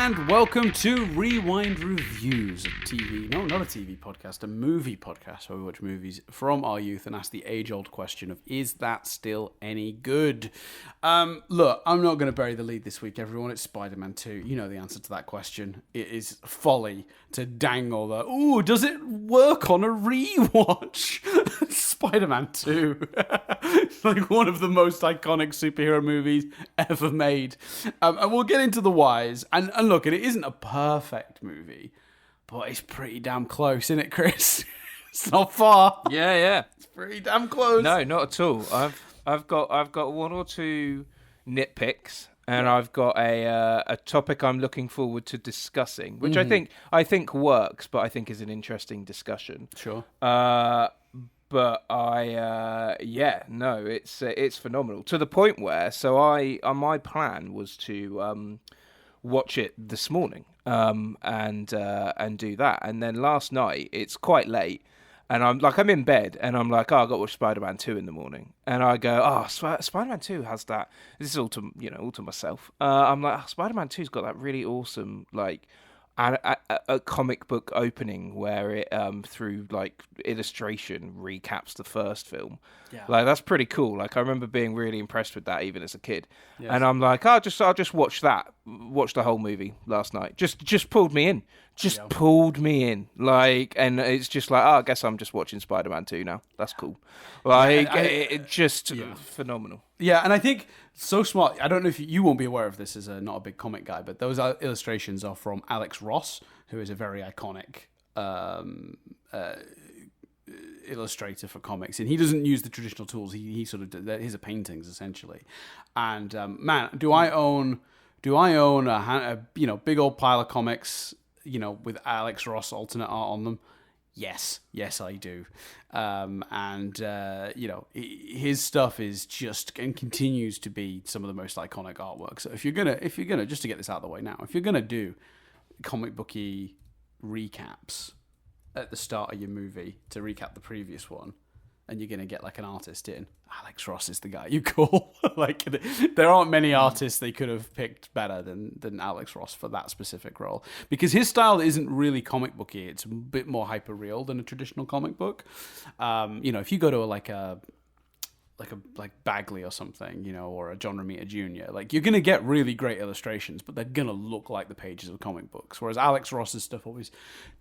and welcome to Rewind Reviews, a TV, no, not a TV podcast, a movie podcast where we watch movies from our youth and ask the age-old question of, is that still any good? Look, I'm not going to bury the lead this week, everyone. It's Spider-Man 2. You know the answer to that question. It is folly to dangle the, ooh, does it work on a rewatch? Spider-Man 2. Like one of the most iconic superhero movies ever made. And we'll get into the whys. And look, it isn't a perfect movie, but it's pretty damn close, isn't it, Chris? It's not far. Yeah. It's pretty damn close. No, not at all. I've got one or two nitpicks, and I've got a topic I'm looking forward to discussing, which I think works, but I think is an interesting discussion. Sure. But it's phenomenal to the point where my plan was to watch it this morning and do that, and then last night it's quite late and I'm in bed and I'm like, I've got to watch Spider-Man 2 in the morning, and I go, Spider-Man 2 has that. This is all to myself. I'm like, Spider-Man 2's got that really awesome a comic book opening where it through like illustration recaps the first film. Yeah. Like that's pretty cool. Like I remember being really impressed with that even as a kid. Yes. And I'm like, I'll just watch the whole movie last night. Just pulled me in. Pulled me in. Like, and it's just like, I guess I'm just watching Spider-Man 2 now. That's cool. Like phenomenal. Yeah, and I think so smart. I don't know if you won't be aware of this as not a big comic guy, but those illustrations are from Alex Ross, who is a very iconic illustrator for comics, and he doesn't use the traditional tools. He sort of his are paintings essentially. And man, do I own a big old pile of comics, with Alex Ross alternate art on them? Yes, I do. His stuff is just and continues to be some of the most iconic artwork. So if you're gonna just to get this out of the way now, if you're gonna do comic booky recaps at the start of your movie to recap the previous one, and you're gonna get like an artist in, Alex Ross is the guy you call. Like there aren't many artists they could have picked better than Alex Ross for that specific role, because his style isn't really comic booky. It's a bit more hyper real than a traditional comic book. If you go to like Bagley or something, or a John Romita Jr., like you're gonna get really great illustrations, but they're gonna look like the pages of comic books. Whereas Alex Ross's stuff always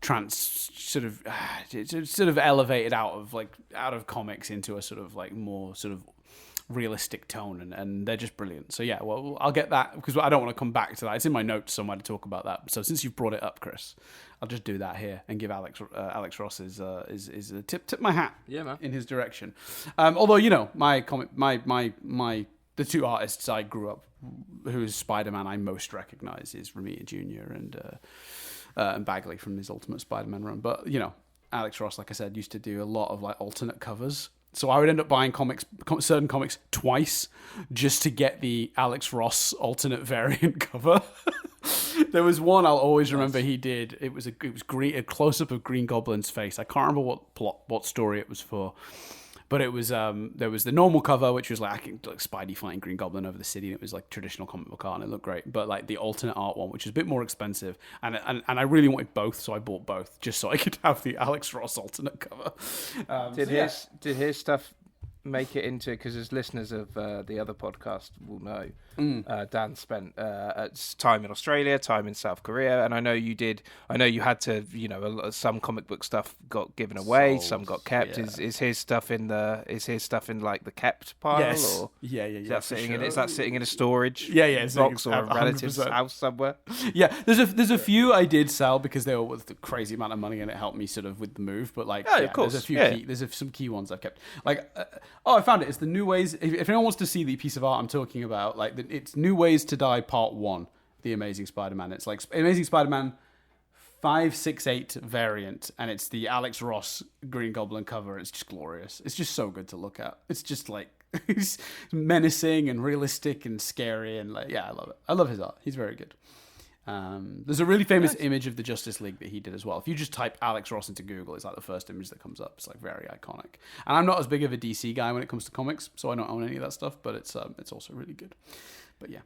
sort of elevated out of comics into a sort of like more sort of realistic tone, and they're just brilliant. So yeah, well, I'll get that because I don't want to come back to that. It's in my notes somewhere to talk about that. So since you've brought it up, Chris, I'll just do that here and give Alex Ross is a tip my hat, yeah, man, in his direction. Although the two artists I grew up whose Spider-Man I most recognize is Romita Jr. and Bagley from his Ultimate Spider-Man run. But Alex Ross, like I said, used to do a lot of like alternate covers. So I would end up buying certain comics twice just to get the Alex Ross alternate variant cover. There was one I'll always remember he did. It was a close-up of Green Goblin's face. I can't remember what story it was for. But it was there was the normal cover, which was like Spidey fighting Green Goblin over the city, and it was like traditional comic book art, and it looked great. But like the alternate art one, which is a bit more expensive, and I really wanted both, so I bought both just so I could have the Alex Ross alternate cover. Did his stuff make it into, because as listeners of the other podcast will know, Dan spent time in Australia, time in South Korea, and I know you had to, some comic book stuff got given away, some got kept. Yeah. Is his stuff in like the kept pile? Yes. Or yeah. Is that sitting in a storage box or a relative's 100%. house somewhere? Yeah, there's a few I did sell because they were worth a crazy amount of money and it helped me sort of with the move. But of course, there's some key ones I've kept. I found it. It's the New Ways. If anyone wants to see the piece of art I'm talking about, it's New Ways to Die Part 1, The Amazing Spider-Man. It's like Amazing Spider-Man 568 variant, and it's the Alex Ross Green Goblin cover. It's just glorious. It's just so good to look at. It's just like it's menacing and realistic and scary, and I love it. I love his art. He's very good. There's a really famous image of the Justice League that he did as well. If you just type Alex Ross into Google, it's like the first image that comes up. It's like very iconic. And I'm not as big of a DC guy when it comes to comics, so I don't own any of that stuff, but it's also really good. But yeah.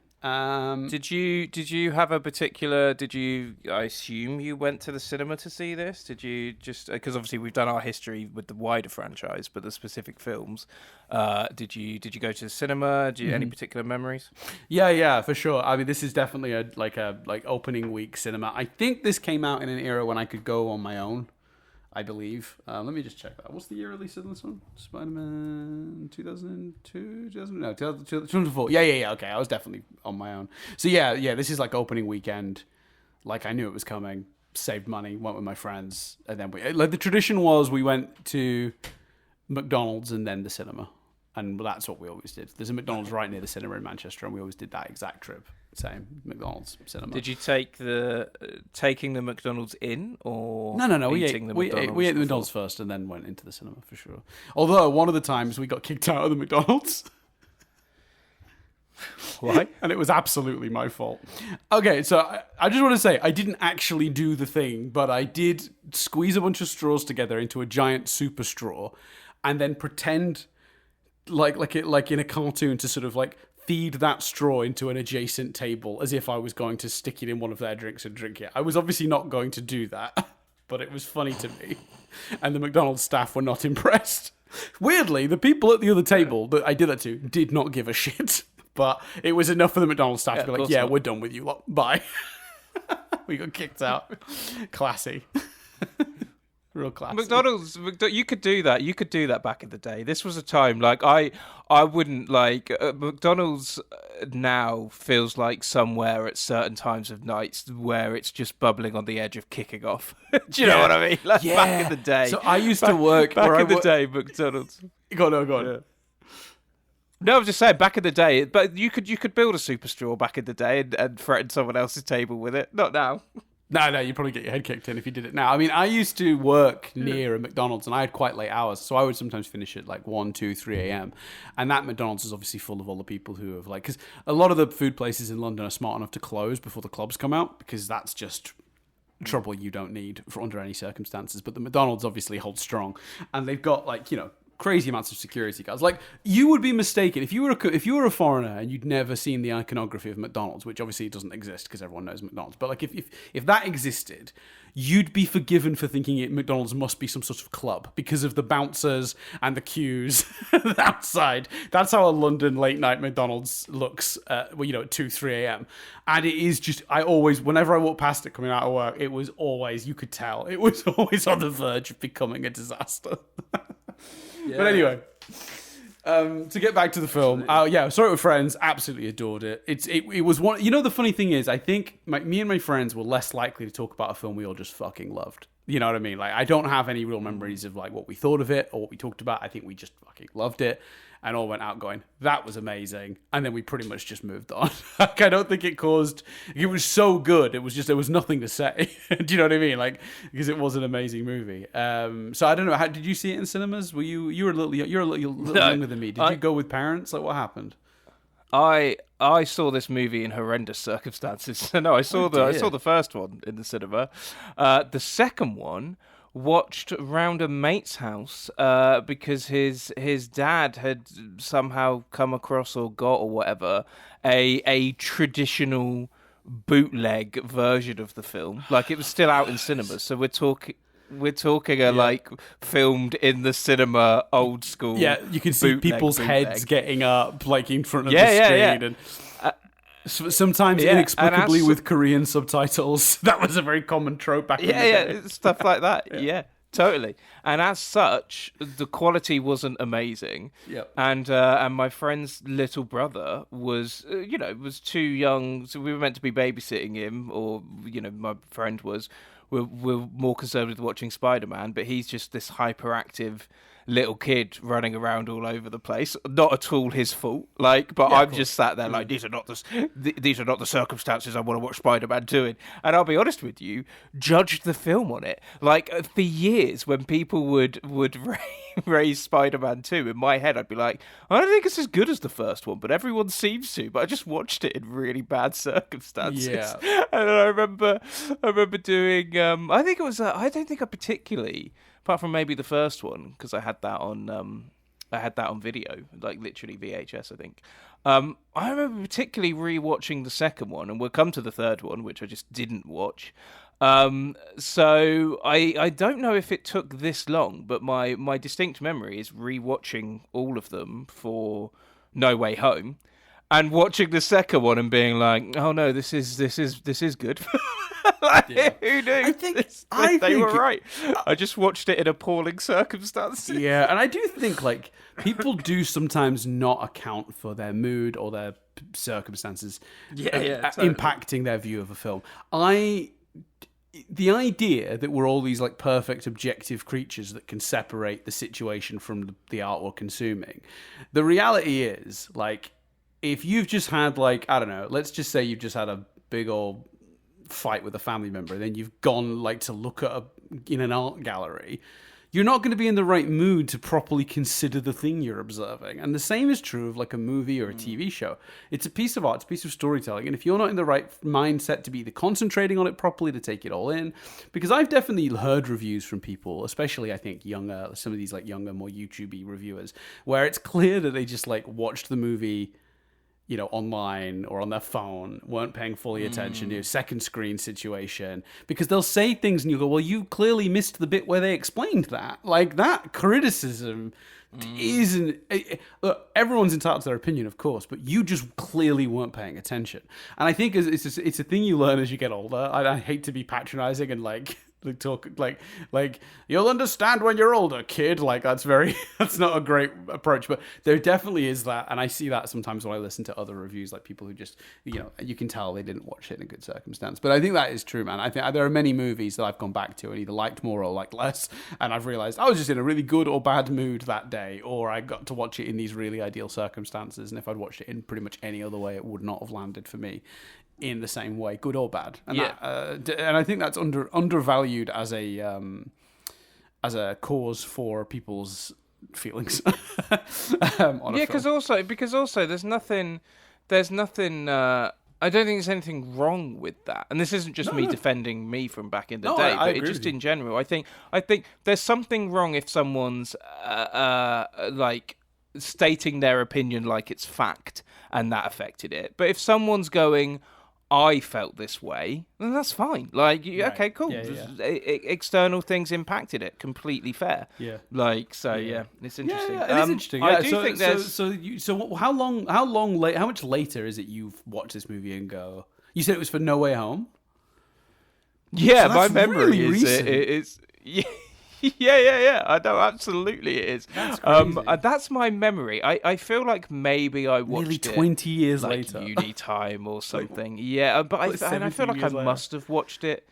Did you have a particular? I assume you went to the cinema to see this. Did you just because obviously we've done our history with the wider franchise, but the specific films. Did you go to the cinema? Any particular memories? Yeah, for sure. I mean, this is definitely a opening week cinema. I think this came out in an era when I could go on my own, I believe. Let me just check that. What's the year release of this one? Spider-Man 2002? 2004. Yeah. Okay, I was definitely on my own. So yeah, this is like opening weekend. Like I knew it was coming. Saved money, went with my friends, and then the tradition was we went to McDonald's and then the cinema. And that's what we always did. There's a McDonald's right near the cinema in Manchester, and we always did that exact trip. Same McDonald's cinema. Did you taking the McDonald's in or no? We ate the McDonald's first, and then went into the cinema for sure. Although one of the times we got kicked out of the McDonald's. Why? And it was absolutely my fault. Okay, so I just want to say I didn't actually do the thing, but I did squeeze a bunch of straws together into a giant super straw, and then pretend. Like in a cartoon to sort of like feed that straw into an adjacent table as if I was going to stick it in one of their drinks and drink it. I was obviously not going to do that, but it was funny to me. And the McDonald's staff were not impressed. Weirdly, the people at the other table that I did that to did not give a shit, but it was enough for the McDonald's staff to be like, we're done with you lot. Bye. We got kicked out. Classy. Real classic. McDonald's, you could do that. You could do that back in the day. This was a time like I wouldn't like McDonald's now feels like somewhere at certain times of nights where it's just bubbling on the edge of kicking off. Do you know what I mean? Like back in the day. So I used to work back in the day. McDonald's. Go on. Yeah. No, I was just saying back in the day. But you could build a super straw back in the day and threaten someone else's table with it. Not now. No, you'd probably get your head kicked in if you did it now. I mean, I used to work near a McDonald's, and I had quite late hours, so I would sometimes finish at like 1, 2, 3 a.m. And that McDonald's is obviously full of all the people who have because a lot of the food places in London are smart enough to close before the clubs come out, because that's just trouble you don't need for under any circumstances. But the McDonald's obviously holds strong, and they've got crazy amounts of security guards. Like, you would be mistaken if you were a foreigner and you'd never seen the iconography of McDonald's, which obviously doesn't exist because everyone knows McDonald's. But like, if that existed, you'd be forgiven for thinking McDonald's must be some sort of club because of the bouncers and the queues outside. That's how a London late night McDonald's looks. At 2, 3 a.m. And it is just, whenever I walk past it coming out of work, it was always, you could tell, it was always on the verge of becoming a disaster. Yeah. But anyway, to get back to the film, Saw It with Friends, absolutely adored it. It was one. The funny thing is, I think me and my friends were less likely to talk about a film we all just fucking loved. You know what I mean? Like, I don't have any real memories of like what we thought of it or what we talked about. I think we just fucking loved it and all went out going, that was amazing. And then we pretty much just moved on. Like, I don't think it was so good. It was just, there was nothing to say. Do you know what I mean? Like, because it was an amazing movie. So I don't know. How did you see it in cinemas? You're a little younger than me. Did you go with parents? Like, what happened? I saw this movie in horrendous circumstances. No, I saw the first one in the cinema. The second one watched round a mate's house because his dad had somehow come across or got or whatever a traditional bootleg version of the film. Like, it was still out in cinemas. So we're talking like filmed in the cinema, old school. Yeah, you can see people's heads getting up like in front of the screen, and sometimes inexplicably with Korean subtitles. That was a very common trope back in the day. Yeah, stuff like that. Yeah, totally. And as such, the quality wasn't amazing. Yep. And my friend's little brother was too young, so we were meant to be babysitting him, or my friend was. We're more concerned with watching Spider-Man, but he's just this hyperactive little kid running around all over the place. Not at all his fault. I'm just sat there like, these are not the circumstances I want to watch Spider-Man 2 in. And I'll be honest with you, judged the film on it. Like, for years, when people would raise Spider-Man 2, in my head I'd be like, I don't think it's as good as the first one, but everyone seems to. But I just watched it in really bad circumstances. Yeah. And I remember doing. I think it was. I don't think I particularly. Apart from maybe the first one, because I had that on I had that on video, like literally VHS, I think. I remember particularly rewatching the second one, and we'll come to the third one, which I just didn't watch. So I don't know if it took this long, but my distinct memory is rewatching all of them for No Way Home, and watching the second one and being like, oh no, this is good. Like, who knew? They were right. I just watched it in appalling circumstances. Yeah, and I do think like people do sometimes not account for their mood or their circumstances Totally. impacting their view of a film. The idea that we're all these like perfect objective creatures that can separate the situation from the art we're consuming. The reality is, like, if you've just had like, I don't know, let's just say you've just had a big old fight with a family member, and then you've gone like to look at in an art gallery, you're not going to be in the right mood to properly consider the thing you're observing. And the same is true of like a movie or a TV show. It's a piece of art, it's a piece of storytelling, and if you're not in the right mindset to be either concentrating on it properly, to take it all in, because I've definitely heard reviews from people, especially I think younger, some of these like younger, more YouTube-y reviewers, where it's clear that they just like watched the movie, you know, online or on their phone, weren't paying fully attention to second screen situation, because they'll say things and you go, well, you clearly missed the bit where they explained that. Like, that criticism isn't... Look, everyone's entitled to their opinion, of course, but you just clearly weren't paying attention. And I think it's a thing you learn as you get older. I hate to be patronizing and like talk like you'll understand when you're older, kid. Like, that's not a great approach, but there definitely is that, and I see that sometimes when I listen to other reviews, like people who just, you know, you can tell they didn't watch it in a good circumstance. But I think that is true, man. I think there are many movies that I've gone back to and either liked more or liked less, and I've realized I was just in a really good or bad mood that day, or I got to watch it in these really ideal circumstances, and if I'd watched it in pretty much any other way, it would not have landed for me in the same way, good or bad. And and I think that's undervalued as a cause for people's feelings. Because also there's nothing. I don't think there's anything wrong with that, and this isn't just me defending me from back in the day, but just in general, I think there's something wrong if someone's like stating their opinion like it's fact and that affected it. But if someone's going, I felt this way, then that's fine. Like, okay, cool. External things impacted it. Completely fair. Yeah. Like, so it's interesting. It is interesting. I do think there's. So how much later is it you've watched this movie and go? You said it was for No Way Home. Yeah, so my memory really is Yeah. I know, absolutely it is. That's crazy. That's my memory. I feel like maybe I watched nearly it 20 years like later, uni time or something. Yeah, but I feel like I must have watched it.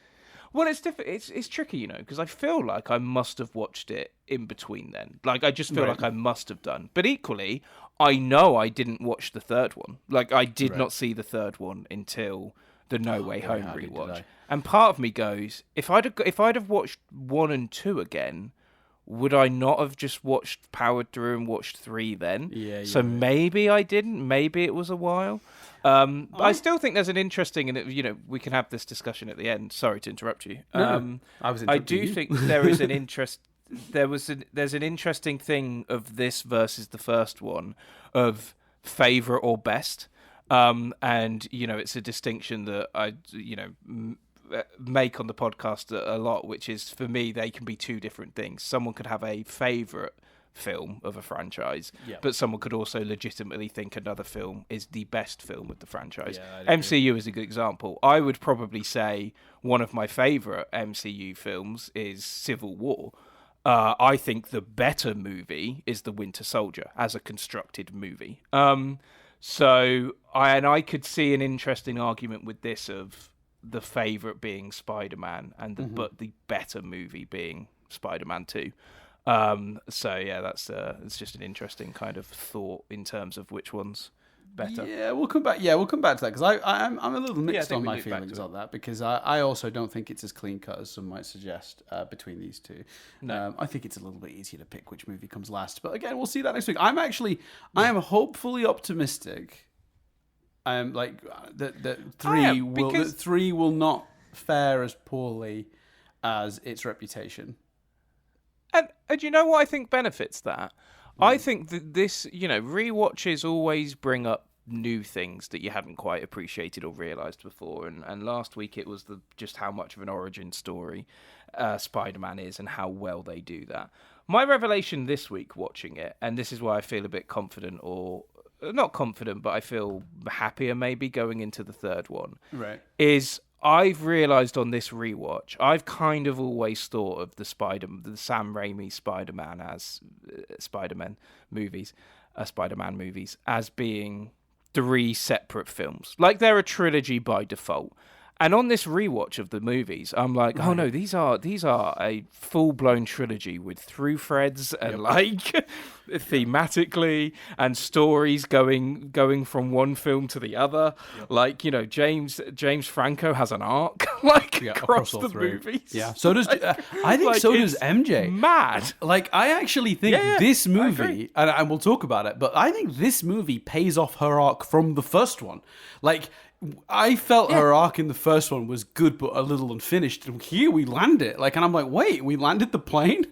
Well, it's different. It's tricky, you know, because I feel like I must have watched it in between then. Like, I just feel like I must have done. But equally, I know I didn't watch the third one. Like, I did not see the third one until the No Way Home rewatch. And part of me goes, if I'd have watched 1 and 2 again, would I not have just powered through and watched 3 then? Yeah. So maybe I didn't. Maybe it was a while. I still think there's an interesting, and you know, we can have this discussion at the end. Sorry to interrupt you. I do think there is an interest. There's an interesting thing of this versus the first one, of favorite or best. And you know, it's a distinction that I make on the podcast a lot, which is, for me, they can be two different things. Someone could have a favorite film of a franchise, but someone could also legitimately think another film is the best film of the franchise. MCU is a good example. I would probably say one of my favorite MCU films is Civil War. I think the better movie is The Winter Soldier as a constructed movie. So I could see an interesting argument with this of the favorite being Spider-Man and but the better movie being Spider-Man 2. So yeah, that's it's just an interesting kind of thought in terms of which one's better. Yeah, we'll come back. Yeah, we'll come back to that, because I'm a little mixed on my feelings on that, because I also don't think it's as clean cut as some might suggest between these two. No. I think it's a little bit easier to pick which movie comes last, but again, we'll see that next week. I am hopefully optimistic. Like that 3 will not fare as poorly as its reputation. And you know what I think benefits that? I think that this, rewatches always bring up new things that you hadn't quite appreciated or realised before. And last week it was just how much of an origin story Spider-Man is and how well they do that. My revelation this week watching it, and this is why I feel a bit confident, or not confident, but I feel happier maybe going into the third one, Right. is I've realised on this rewatch, I've kind of always thought of the Sam Raimi Spider-Man as Spider-Man movies as being 3 separate films. Like they're a trilogy by default. And on this rewatch of the movies, I'm like, oh no, these are a full-blown trilogy with through threads and like thematically and stories going from one film to the other. Yep. Like, James Franco has an arc across the movies. Yeah. So does I think so does MJ. Mad. Like I actually think this movie, and we'll talk about it, but I think this movie pays off her arc from the first one. Like I felt her arc in the first one was good, but a little unfinished. And here we land it. And I'm like, wait, we landed the plane?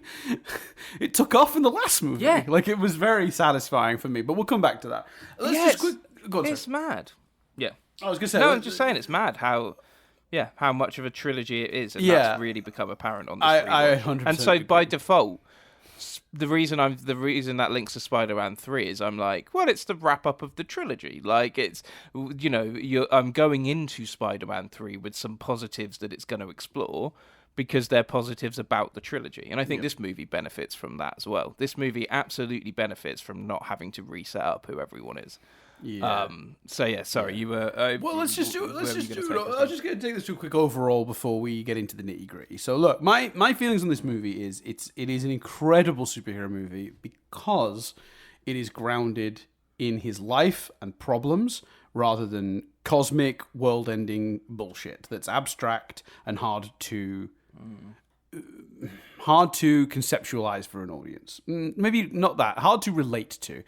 It took off in the last movie. Yeah. Like, it was very satisfying for me. But we'll come back to that. It's mad. Yeah. I was going to say... No, I'm just saying it's mad how much of a trilogy it is. And that's really become apparent on this I 100% And so agree. by default... The reason that links to Spider-Man 3 is I'm like, well, it's the wrap up of the trilogy. Like it's, I'm going into Spider-Man 3 with some positives that it's going to explore because they're positives about the trilogy. And I think this movie benefits from that as well. This movie absolutely benefits from not having to reset up who everyone is. Yeah. Sorry, you were. Well, let's just do it. I'm just going to take this to a quick overall before we get into the nitty gritty. So, look, my feelings on this movie is it is an incredible superhero movie because it is grounded in his life and problems rather than cosmic world-ending bullshit that's abstract and hard to conceptualize for an audience. Maybe not that hard to relate to.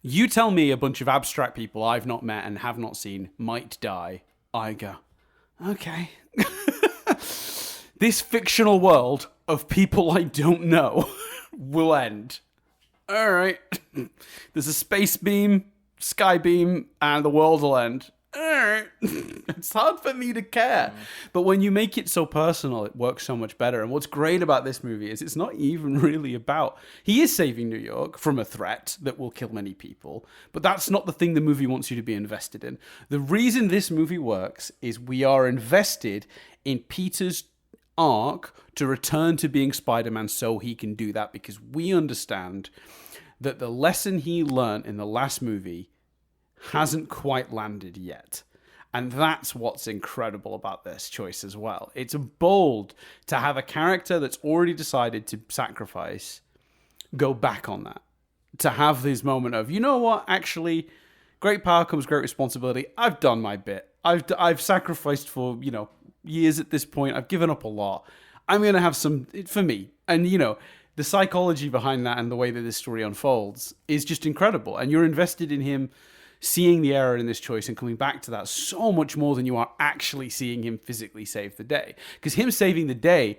You tell me a bunch of abstract people I've not met and have not seen might die. I go, okay. This fictional world of people I don't know will end. All right. There's a space beam, sky beam, and the world will end. All right. It's hard for me to care. But when you make it so personal, it works so much better. And what's great about this movie is it's not even really about... He is saving New York from a threat that will kill many people. But that's not the thing the movie wants you to be invested in. The reason this movie works is we are invested in Peter's arc to return to being Spider-Man so he can do that, because we understand that the lesson he learned in the last movie hasn't quite landed yet. And that's what's incredible about this choice as well. It's bold to have a character that's already decided to sacrifice go back on that. To have this moment of, you know what, actually, great power comes great responsibility. I've done my bit. I've sacrificed for, years at this point. I've given up a lot. I'm going to have some, for me. And, the psychology behind that and the way that this story unfolds is just incredible. And you're invested in him seeing the error in this choice and coming back to that so much more than you are actually seeing him physically save the day. Because him saving the day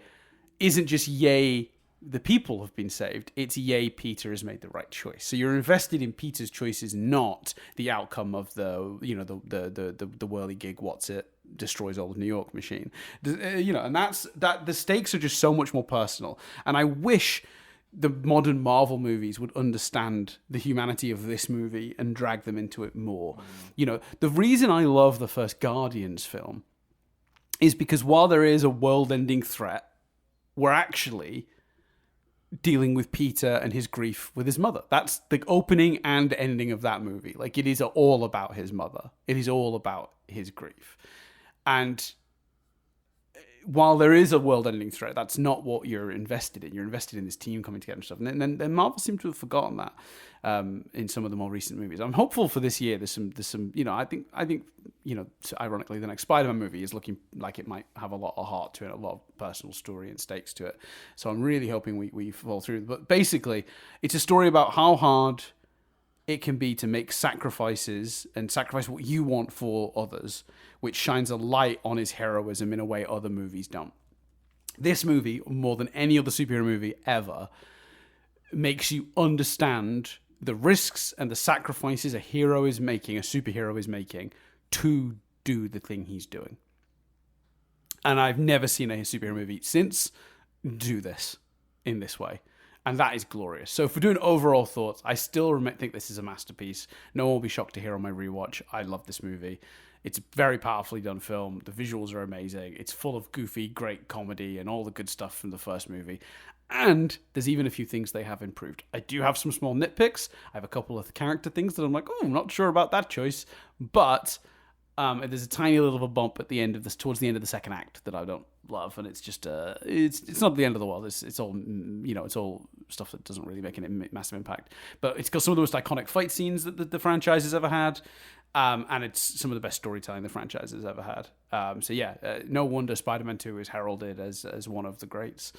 isn't just yay, the people have been saved. It's yay, Peter has made the right choice. So you're invested in Peter's choices, not the outcome of the whirligig, what's it, destroys all of New York machine. And that's that. The stakes are just so much more personal. And I wish the modern Marvel movies would understand the humanity of this movie and drag them into it more. The reason I love the first Guardians film is because while there is a world-ending threat, we're actually dealing with Peter and his grief with his mother. That's the opening and ending of that movie. Like, it is all about his mother. It is all about his grief. And while there is a world-ending threat, that's not what you're invested in. You're invested in this team coming together and stuff. And then Marvel seem to have forgotten that in some of the more recent movies. I'm hopeful for this year. There's some. I think ironically, the next Spider-Man movie is looking like it might have a lot of heart to it, a lot of personal story and stakes to it. So I'm really hoping we fall through. But basically, it's a story about how hard it can be to make sacrifices and sacrifice what you want for others, which shines a light on his heroism in a way other movies don't. This movie, more than any other superhero movie ever, makes you understand the risks and the sacrifices a hero is making, a superhero is making, to do the thing he's doing. And I've never seen a superhero movie since do this in this way. And that is glorious. So if we're doing overall thoughts, I still think this is a masterpiece. No one will be shocked to hear on my rewatch. I love this movie. It's a very powerfully done film. The visuals are amazing. It's full of goofy, great comedy and all the good stuff from the first movie. And there's even a few things they have improved. I do have some small nitpicks. I have a couple of character things that I'm like, I'm not sure about that choice. But there's a tiny little bump at the end of this, towards the end of the second act, that I don't love, and it's just it's not the end of the world. It's all it's all stuff that doesn't really make a massive impact. But it's got some of the most iconic fight scenes that the franchise has ever had, and it's some of the best storytelling the franchise has ever had. No wonder Spider-Man 2 is heralded as one of the greats.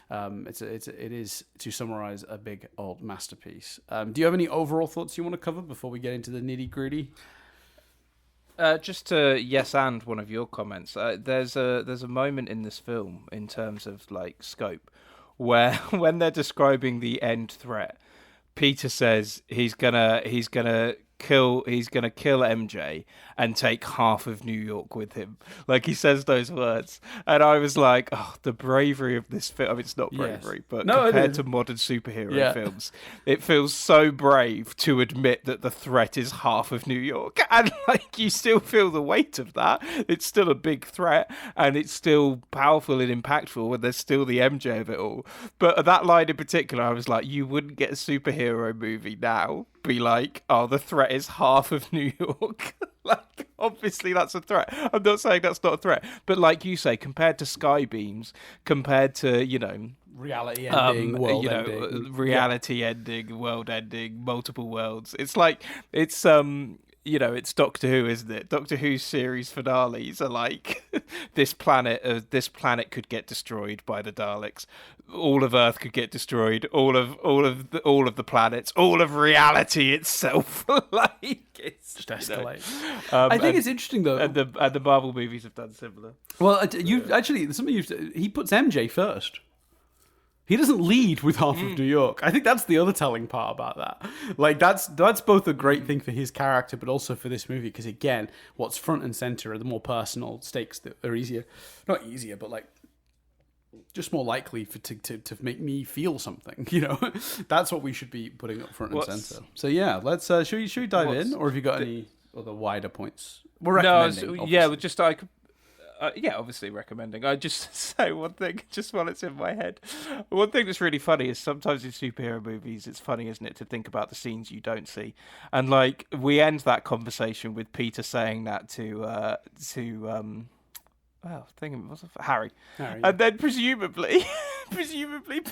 It is, to summarize, a big old masterpiece. Do you have any overall thoughts you want to cover before we get into the nitty gritty? Just to yes and one of your comments, there's a moment in this film in terms of like scope where when they're describing the end threat, Peter says he's gonna kill MJ and take half of New York with him. Like, he says those words, and I was like, oh, the bravery of this film. I mean, it's not bravery, but compared to modern superhero films, it feels so brave to admit that the threat is half of New York, and like, you still feel the weight of that. It's still a big threat, and it's still powerful and impactful, and there's still the MJ of it all. But that line in particular, I was like, you wouldn't get a superhero movie now be like, oh, the threat is half of New York. Like, obviously that's a threat. I'm not saying that's not a threat, but like you say, compared to sky beams, compared to reality ending, world ending, reality ending, world ending, multiple worlds. It's like it's it's Doctor Who, isn't it? Doctor Who's series finales are like this planet could get destroyed by the Daleks. All of Earth could get destroyed. All of the planets. All of reality itself. Like, it's just escalate. I think it's interesting though, and the Marvel movies have done similar. Well, he puts MJ first. He doesn't lead with half of New York. I think that's the other telling part about that. Like, that's both a great thing for his character, but also for this movie, because again, what's front and center are the more personal stakes that are not easier, but like just more likely to make me feel something. That's what we should be putting up front and center. So yeah, let's should we dive in, or have you got any other wider points? We're recommending. Obviously recommending. I just say one thing, just while it's in my head. One thing that's really funny is sometimes in superhero movies, it's funny, isn't it, to think about the scenes you don't see. And like, we end that conversation with Peter saying that to Harry. And then presumably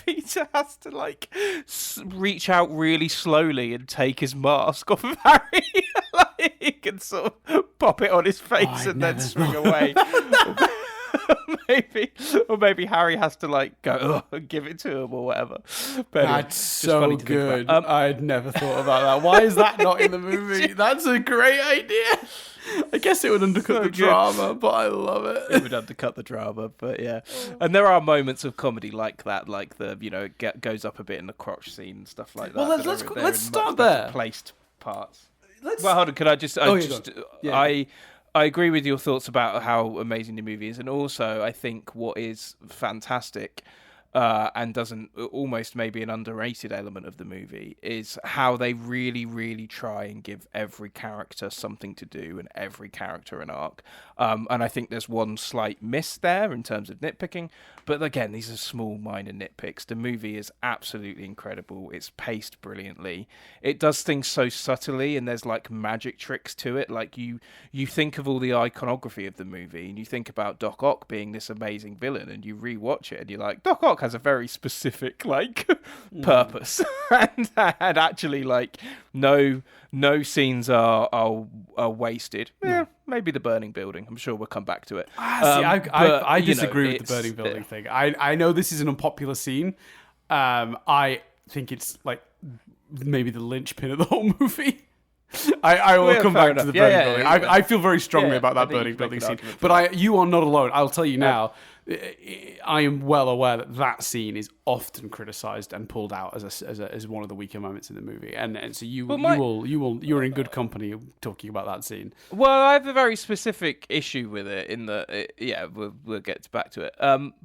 Peter has to like reach out really slowly and take his mask off of Harry. Like, he can sort of pop it on his face and then swing away. Maybe Harry has to like go and give it to him or whatever. But anyway, that's so good. I'd never thought about that. Why is that not in the movie? That's a great idea. I guess it would undercut the drama, but I love it. It would undercut the drama, but yeah. And there are moments of comedy like that, like the it goes up a bit in the crotch scene and stuff like that. Well, let's start there. Placed parts. Well, hold on. Can I just? I agree with your thoughts about how amazing the movie is, and also I think what is fantastic and doesn't almost maybe an underrated element of the movie is how they really, really try and give every character something to do and every character an arc. And I think there's one slight miss there in terms of nitpicking. But again, these are small, minor nitpicks. The movie is absolutely incredible. It's paced brilliantly. It does things so subtly, and there's like magic tricks to it. Like you think of all the iconography of the movie, and you think about Doc Ock being this amazing villain, and you rewatch it, and you're like, Doc Ock has a very specific like purpose, and actually like no scenes are wasted. Yeah, maybe the burning building. I'm sure we'll come back to it. I disagree with the burning building thing. I know this is an unpopular scene. I think it's like maybe the linchpin of the whole movie. I will come back to the burning building. I feel very strongly about that burning building scene. But you are not alone. I'll tell you now. I am well aware that scene is often criticised and pulled out as one of the weaker moments in the movie, and so you're in good company talking about that scene. Well, I have a very specific issue with it in we'll get back to it.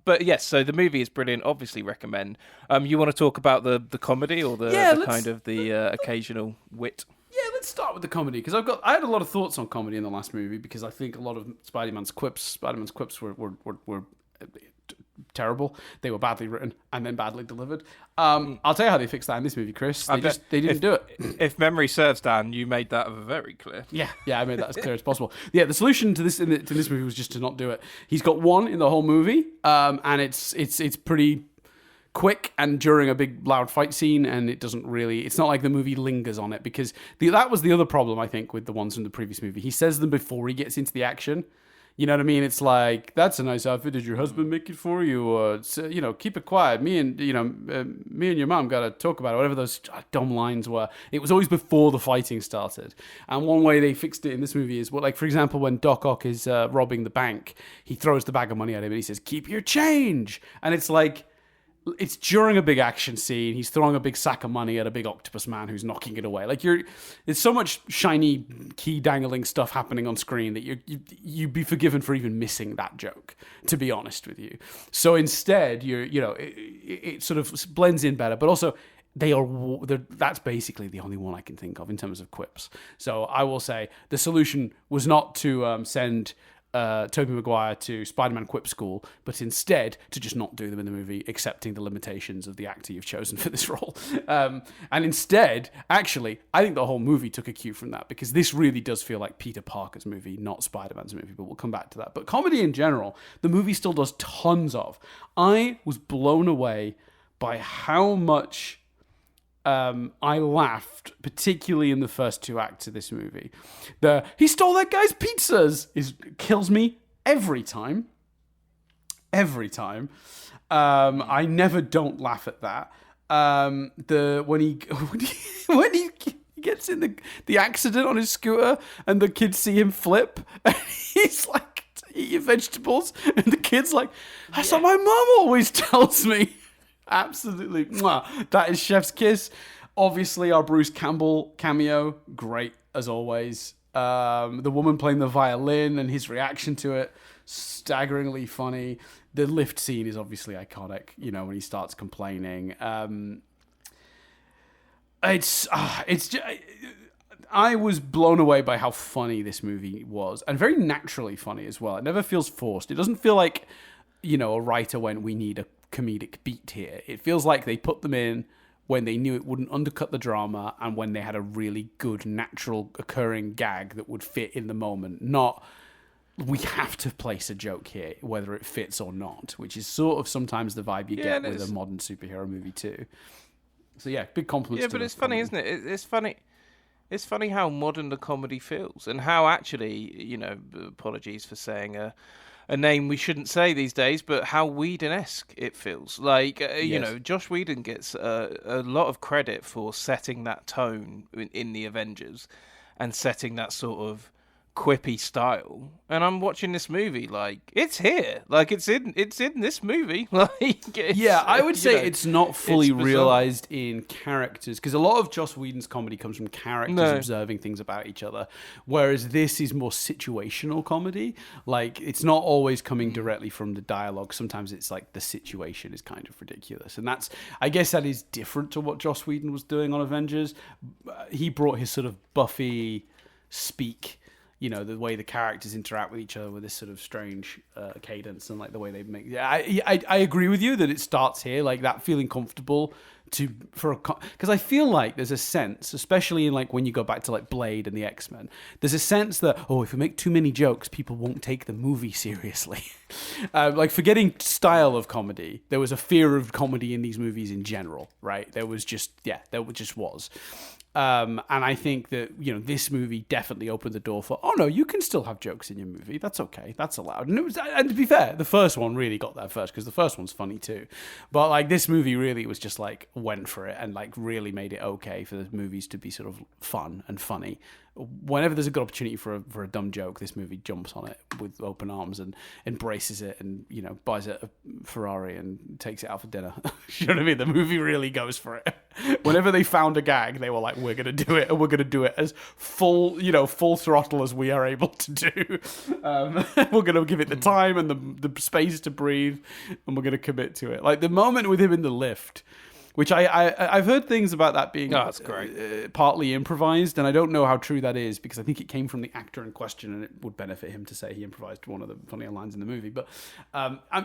But yes, so the movie is brilliant. Obviously, recommend. You want to talk about the comedy or the occasional wit? Yeah, let's start with the comedy because I had a lot of thoughts on comedy in the last movie because I think a lot of Spider-Man's quips were terrible. They were badly written and then badly delivered. I'll tell you how they fixed that in this movie, Chris. They didn't do it. If memory serves, Dan, you made that very clear. Yeah, I made that as clear as possible. Yeah, the solution to this to this movie was just to not do it. He's got one in the whole movie, and it's pretty quick and during a big loud fight scene, and it's not like the movie lingers on it because that was the other problem I think with the ones from the previous movie. He says them before he gets into the action. You know what I mean? It's like, that's a nice outfit. Did your husband make it for you? Keep it quiet. Me and your mom got to talk about it. Whatever those dumb lines were. It was always before the fighting started. And one way they fixed it in this movie is, for example, when Doc Ock is robbing the bank, he throws the bag of money at him and he says, "Keep your change." And it's like, it's during a big action scene. He's throwing a big sack of money at a big octopus man who's knocking it away. There's so much shiny key dangling stuff happening on screen that you'd be forgiven for even missing that joke, to be honest with you. So instead, it sort of blends in better, but also that's basically the only one I can think of in terms of quips. So I will say the solution was not to send Tobey Maguire to Spider-Man Quip School, but instead to just not do them in the movie, accepting the limitations of the actor you've chosen for this role. And instead, actually, I think the whole movie took a cue from that, because this really does feel like Peter Parker's movie, not Spider-Man's movie, but we'll come back to that. But comedy in general, the movie still does tons of. I was blown away by how much I laughed, particularly in the first two acts of this movie. He stole that guy's pizzas kills me every time. Every time. I never don't laugh at that. When he gets in the accident on his scooter and the kids see him flip and he's like, "Eat your vegetables," and the kid's like, "That's what my mom always tells me." Absolutely. Mwah. That is chef's kiss. Obviously, our Bruce Campbell cameo, great as always. The woman playing the violin and his reaction to it, staggeringly funny. The lift scene is obviously iconic, when he starts complaining. I was blown away by how funny this movie was, and very naturally funny as well. It never feels forced. It doesn't feel like, a writer went, "We need a comedic beat here." It feels like they put them in when they knew it wouldn't undercut the drama and when they had a really good natural occurring gag that would fit in the moment. Not, we have to place a joke here whether it fits or not, which is sort of sometimes the vibe you get with a modern superhero movie too. So yeah, big compliments. Yeah, but it's funny, isn't it? It's funny. It's funny how modern the comedy feels, and how actually, apologies for saying a name we shouldn't say these days, but how Whedon-esque it feels. Like, Josh Whedon gets a lot of credit for setting that tone in the Avengers and setting that sort of quippy style. And I'm watching this movie like, it's here. Like, it's in this movie. I would say it's not fully realized in characters, because a lot of Joss Whedon's comedy comes from characters observing things about each other, whereas this is more situational comedy. Like, it's not always coming directly from the dialogue. Sometimes it's like the situation is kind of ridiculous, and I guess that is different to what Joss Whedon was doing on Avengers. He brought his sort of Buffy speak, the way the characters interact with each other with this sort of strange cadence, and like the way they make. Yeah, I agree with you that it starts here, like that feeling comfortable because I feel like there's a sense, especially in like when you go back to like Blade and the X-Men, there's a sense that if we make too many jokes, people won't take the movie seriously. Like, forgetting style of comedy, there was a fear of comedy in these movies in general, right? There was just was. And I think that, this movie definitely opened the door for, oh no, you can still have jokes in your movie. That's okay. That's allowed. And to be fair, the first one really got there first because the first one's funny too. But like this movie really was just like went for it and like really made it okay for the movies to be sort of fun and funny. Whenever there's a good opportunity for a dumb joke, this movie jumps on it with open arms and embraces it and, buys a Ferrari and takes it out for dinner. You know what I mean? The movie really goes for it. Whenever they found a gag, they were like, we're going to do it, and we're going to do it as full throttle as we are able to do. We're going to give it the time and the space to breathe, and we're going to commit to it. Like the moment with him in the lift, which I've heard things about that being that's great. Partly improvised, and I don't know how true that is because I think it came from the actor in question, and it would benefit him to say he improvised one of the funnier lines in the movie. But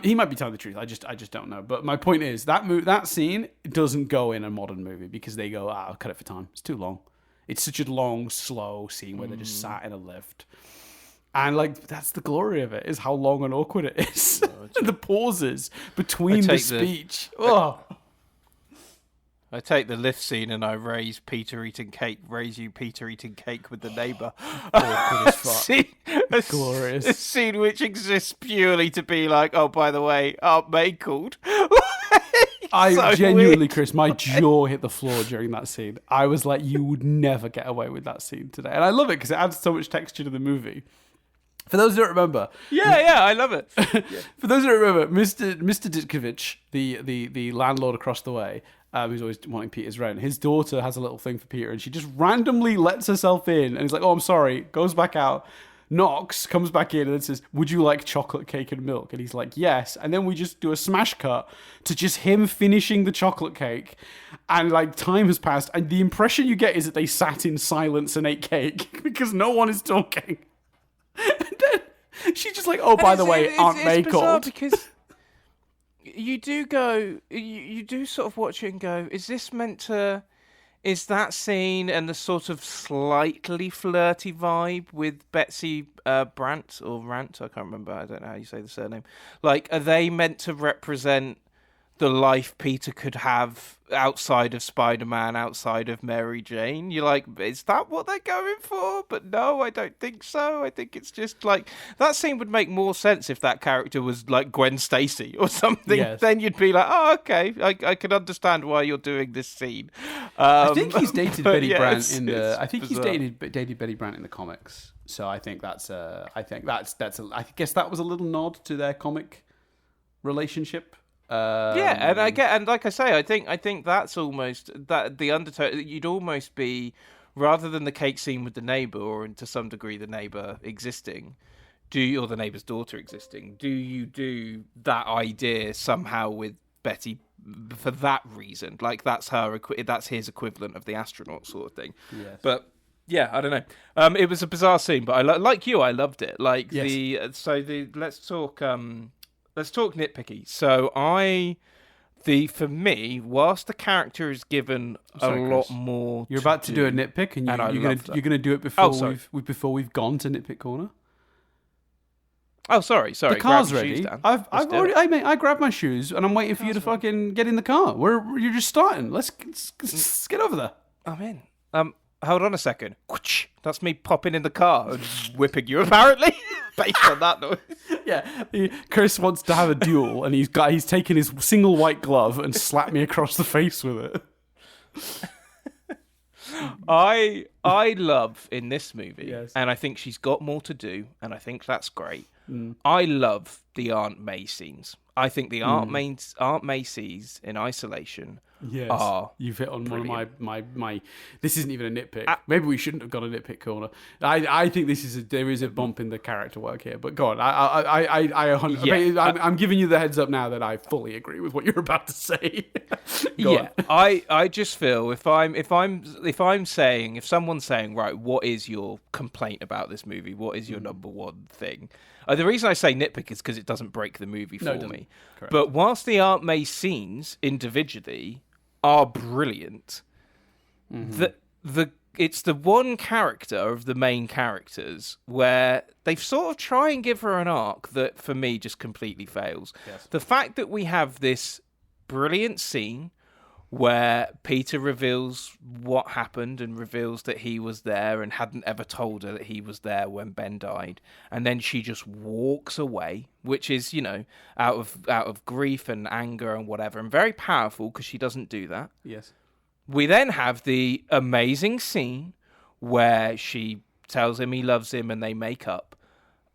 he might be telling the truth. I just don't know. But my point is that scene doesn't go in a modern movie because they go, I'll cut it for time. It's too long. It's such a long, slow scene where they're just sat in a lift. And like that's the glory of it, is how long and awkward it is. The pauses between the speech. I take the lift scene and I raise you Peter eating cake with the neighbour. Awkward as fuck. Glorious. A scene which exists purely to be like, oh, by the way, Aunt May called. I genuinely, Chris, my jaw hit the floor during that scene. I was like, you would never get away with that scene today. And I love it because it adds so much texture to the movie. For those who don't remember, I love it. For those who don't remember, Mr. Ditkovich, the landlord across the way, who's always wanting Peter's rent, his daughter has a little thing for Peter, and she just randomly lets herself in, and he's like, "Oh, I'm sorry," goes back out, knocks, comes back in, and then says, "Would you like chocolate cake and milk?" And he's like, "Yes." And then we just do a smash cut to just him finishing the chocolate cake, and like time has passed, and the impression you get is that they sat in silence and ate cake because no one is talking. And then she's just like, "Oh, by the way, Aunt May called." Because you do sort of watch it and go, is that scene and the sort of slightly flirty vibe with Betsy Brandt or Rant? I can't remember. I don't know how you say the surname. Like, are they meant to represent the life Peter could have outside of Spider-Man, outside of Mary Jane? You're like, is that what they're going for? But no, I don't think so. I think it's just like, that scene would make more sense if that character was like Gwen Stacy or something. Yes. Then you'd be like, oh, okay, I can understand why you're doing this scene. I think he's dated Betty Brant in the. I think bizarre. He's dated Betty Brant in the comics. So I think that's. I guess that was a little nod to their comic relationship. And like I say, I think that's almost that the undertone. You'd almost be, rather than the cake scene with the neighbor, or to some degree the neighbor existing, or the neighbor's daughter existing, do you do that idea somehow with Betty for that reason? Like that's his equivalent of the astronaut sort of thing. Yes. But yeah, I don't know. It was a bizarre scene, but I like you. I loved it. Like yes. Let's talk nitpicky. So for me, whilst the character is given lot more, you're about to do a nitpick, and you're gonna do it before we've gone to nitpick corner. Oh, sorry. The car's ready. I grabbed my shoes and I'm waiting for you to fucking get in the car. You're just starting. Let's get over there. I'm in. Hold on a second. That's me popping in the car and whipping you, apparently, based on that noise. Yeah, Chris wants to have a duel, and he's taken his single white glove and slapped me across the face with it. I love in this movie, yes. And I think she's got more to do, and I think that's great. I love the Aunt May scenes. I think the Aunt May scenes in isolation are you've hit on brilliant. One of my this isn't even a nitpick. Maybe we shouldn't have got a nitpick corner. I think there is a bump in the character work here, but go on. I'm giving you the heads up now that I fully agree with what you're about to say. I just feel if someone's saying, right, what is your complaint about this movie? What is your number one thing? The reason I say nitpick is because it doesn't break the movie for me. Correct. But whilst the Aunt May scenes individually are brilliant, it's the one character of the main characters where they sort of try and give her an arc that for me just completely fails. Yes. The fact that we have this brilliant scene where Peter reveals what happened and reveals that he was there and hadn't ever told her that he was there when Ben died, and then she just walks away, which is, you know, out of grief and anger and whatever, and very powerful because she doesn't do that. Yes. We then have the amazing scene where she tells him he loves him and they make up.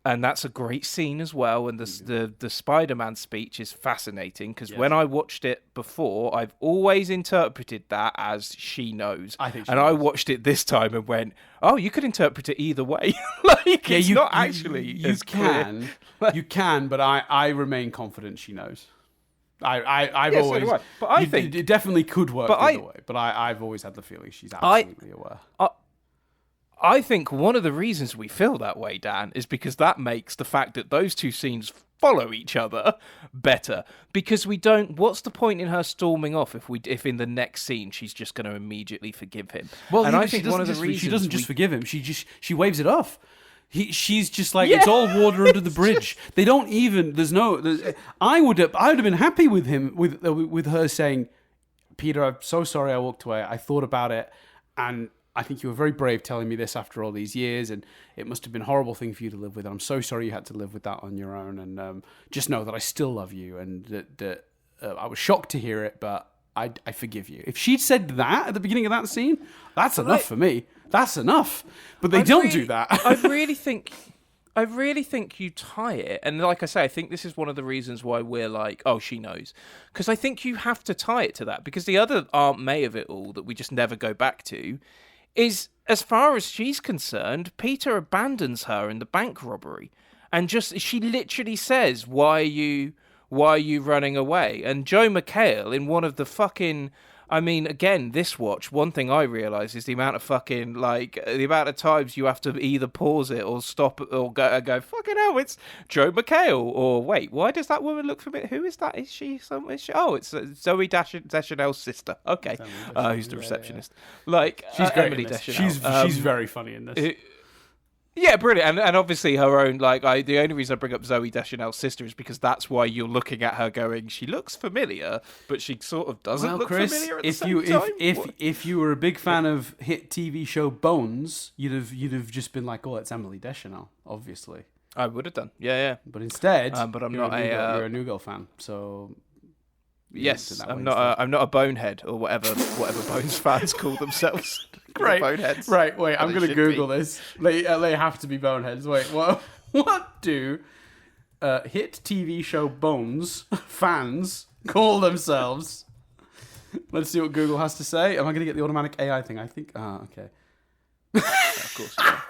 And that's a great scene as well. And the Spider-Man speech is fascinating because when I watched it before, I've always interpreted that as she knows. I think she and knows. I watched it this time and went, oh, you could interpret it either way. Like, it's not actually you as can. clear. You can, but I remain confident she knows. I've Yeah, so always. do I. But I think it definitely could work either way. But I've always had the feeling she's absolutely aware. I think one of the reasons we feel that way, Dan, is because that makes the fact that those two scenes follow each other better. Because we don't. What's the point in her storming off if in the next scene she's just going to immediately forgive him? Well, and yeah, I think one of the reasons she doesn't just forgive him. She waves it off. She's just like, it's all water under the bridge. They don't even. I would have been happy with him with her saying, Peter, I'm so sorry I walked away. I thought about it, and I think you were very brave telling me this after all these years, and it must have been a horrible thing for you to live with. I'm so sorry you had to live with that on your own, and just know that I still love you, and that I was shocked to hear it, but I forgive you. If she'd said that at the beginning of that scene, that's enough for me. That's enough. But they don't do that. I really think you tie it, and like I say, I think this is one of the reasons why we're like, oh, she knows, because I think you have to tie it to that, because the other Aunt May of it all that we just never go back to is, as far as she's concerned, Peter abandons her in the bank robbery, and she literally says, why are you running away? And Joe McHale, in one of the fucking, I mean, again, this watch, one thing I realise is the amount of fucking, like, the amount of times you have to either pause it or stop it or go fucking hell, it's Joe McHale. Or, wait, why does that woman look familiar? Who is that? Is she? Oh, it's Zoe Deschanel's sister. Okay. Who's the receptionist? Yeah. Like, she's great Emily in this. Deschanel. She's very funny in this. Yeah, brilliant. And obviously her own, like, the only reason I bring up Zoe Deschanel's sister is because that's why you're looking at her going, she looks familiar, but she sort of doesn't look familiar at the same time. If you were a big fan of hit TV show Bones, you'd have just been like, oh, it's Emily Deschanel, obviously. I would have done, yeah. But instead, but I'm you're not you're a New Girl fan, so... Yes, I'm not a bonehead or whatever Bones fans call themselves. Great. Boneheads. Right, wait, I'm going to Google this. They have to be boneheads. Wait, what do hit TV show Bones fans call themselves? Let's see what Google has to say. Am I going to get the automatic AI thing? I think... okay. Of course you are.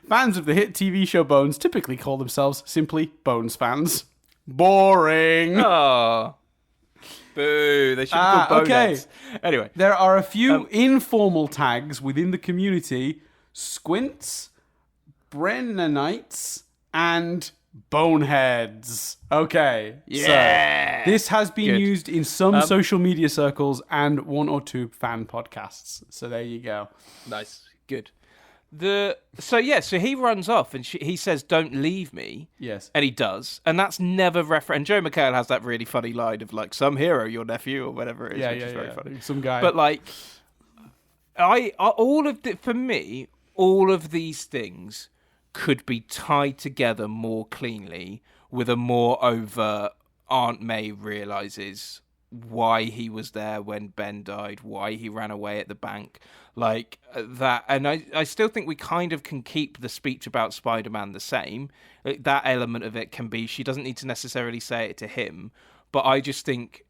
Fans of the hit TV show Bones typically call themselves simply Bones fans. Boring. Oh. Boo. They should have called boneheads. Okay. Anyway. There are a few informal tags within the community. Squints, Brennanites, and Boneheads. Okay. Yeah. So this has been used in some social media circles and one or two fan podcasts. So there you go. Nice. Good. So he runs off and he says, "Don't leave me." Yes, and he does, and that's never and Joe McHale has that really funny line of like, "Some hero, your nephew," or whatever it is, which is very funny. Some guy, but like, for me, all of these things could be tied together more cleanly with a more overt Aunt May realizes why he was there when Ben died, why he ran away at the bank, like that. And I still think we kind of can keep the speech about Spider-Man the same. That element of it can be, she doesn't need to necessarily say it to him, but I just think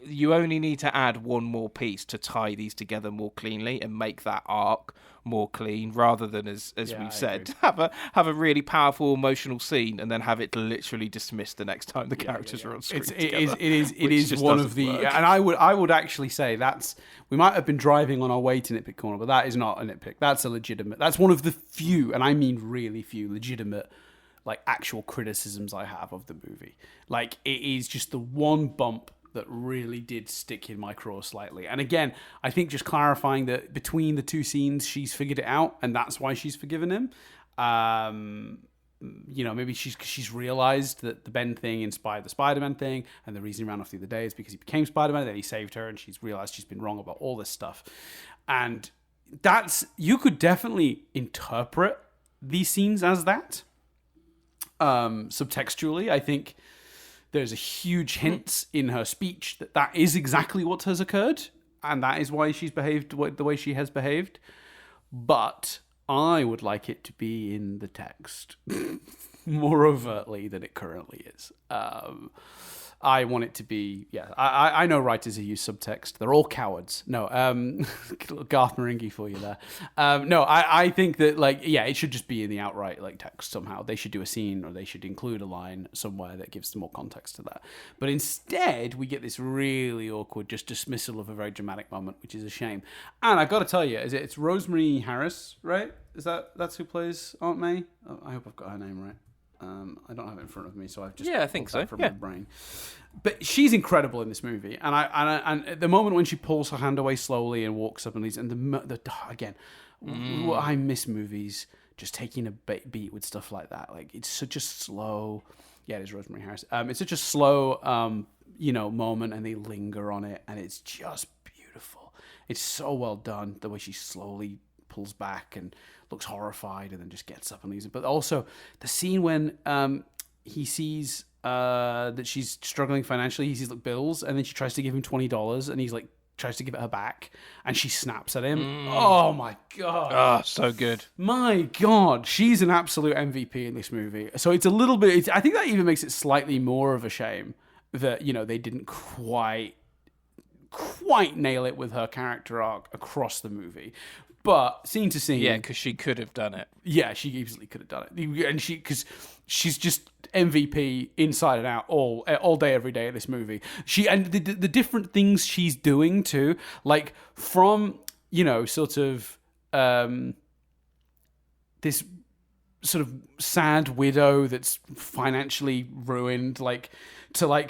you only need to add one more piece to tie these together more cleanly and make that arc more clean, rather than as we've said, have a really powerful emotional scene and then have it literally dismissed the next time the characters are on screen. It is one of the work. And I would actually say we might have been driving on our way to Nitpick Corner, but that is not a nitpick. That's one of the few, and I mean really few, legitimate, like, actual criticisms I have of the movie. Like, it is just the one bump that really did stick in my craw slightly. And again, I think just clarifying that between the two scenes, she's figured it out, and that's why she's forgiven him. maybe she's realized that the Ben thing inspired the Spider-Man thing, and the reason he ran off the other day is because he became Spider-Man, and then he saved her, and she's realized she's been wrong about all this stuff. And you could definitely interpret these scenes as that. Subtextually, I think there's a huge hint in her speech that is exactly what has occurred, and that is why she's behaved the way she has behaved. But I would like it to be in the text more overtly than it currently is. I want it to be, I know writers who use subtext. They're all cowards. No, Garth Marenghi for you there. No, I think that, it should just be in the outright, text somehow. They should do a scene, or they should include a line somewhere that gives some more context to that. But instead, we get this really awkward just dismissal of a very dramatic moment, which is a shame. And I've got to tell you, it's Rosemary Harris, right? That's who plays Aunt May? Oh, I hope I've got her name right. I don't have it in front of me, so I've just I think so from my brain. But she's incredible in this movie, and and the moment when she pulls her hand away slowly and walks up and leaves, and I miss movies just taking a beat with stuff like that. It's such a slow. Yeah, it is Rosemary Harris. It's such a slow, moment, and they linger on it, and it's just beautiful. It's so well done the way she slowly pulls back and looks horrified and then just gets up and leaves it. But also the scene when he sees that she's struggling financially, he sees bills, and then she tries to give him $20, and he's tries to give it her back, and she snaps at him. Oh my god! So good. My god, she's an absolute MVP in this movie. So it's a little bit. I think that even makes it slightly more of a shame that they didn't quite nail it with her character arc across the movie. But scene to scene, yeah, because she could have done it. Yeah, she easily could have done it, and because she's just MVP inside and out all day, every day of this movie. And the different things she's doing too, from sort of this sort of sad widow that's financially ruined, to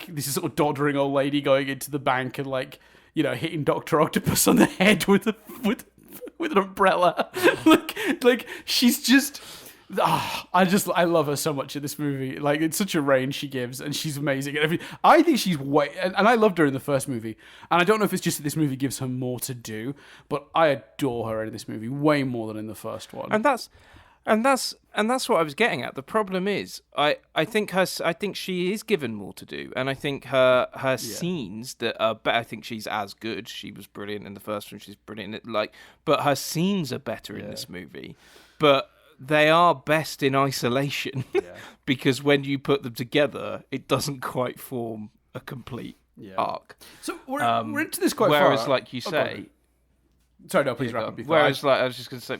this sort of doddering old lady going into the bank and hitting Dr. Octopus on the head with an umbrella. She's just I love her so much in this movie. It's such a range she gives, and she's amazing. I think she's and I loved her in the first movie, and I don't know if it's just that this movie gives her more to do, but I adore her in this movie way more than in the first one. And that's what I was getting at. The problem is, I think she is given more to do, and I think her scenes that are better. I think she's as good. She was brilliant in the first one. She's brilliant but her scenes are better in this movie. But they are best in isolation because when you put them together, it doesn't quite form a complete arc. So we're into this quite far. Whereas, like you say, sorry, no, please wrap up. Whereas, I was just going to say.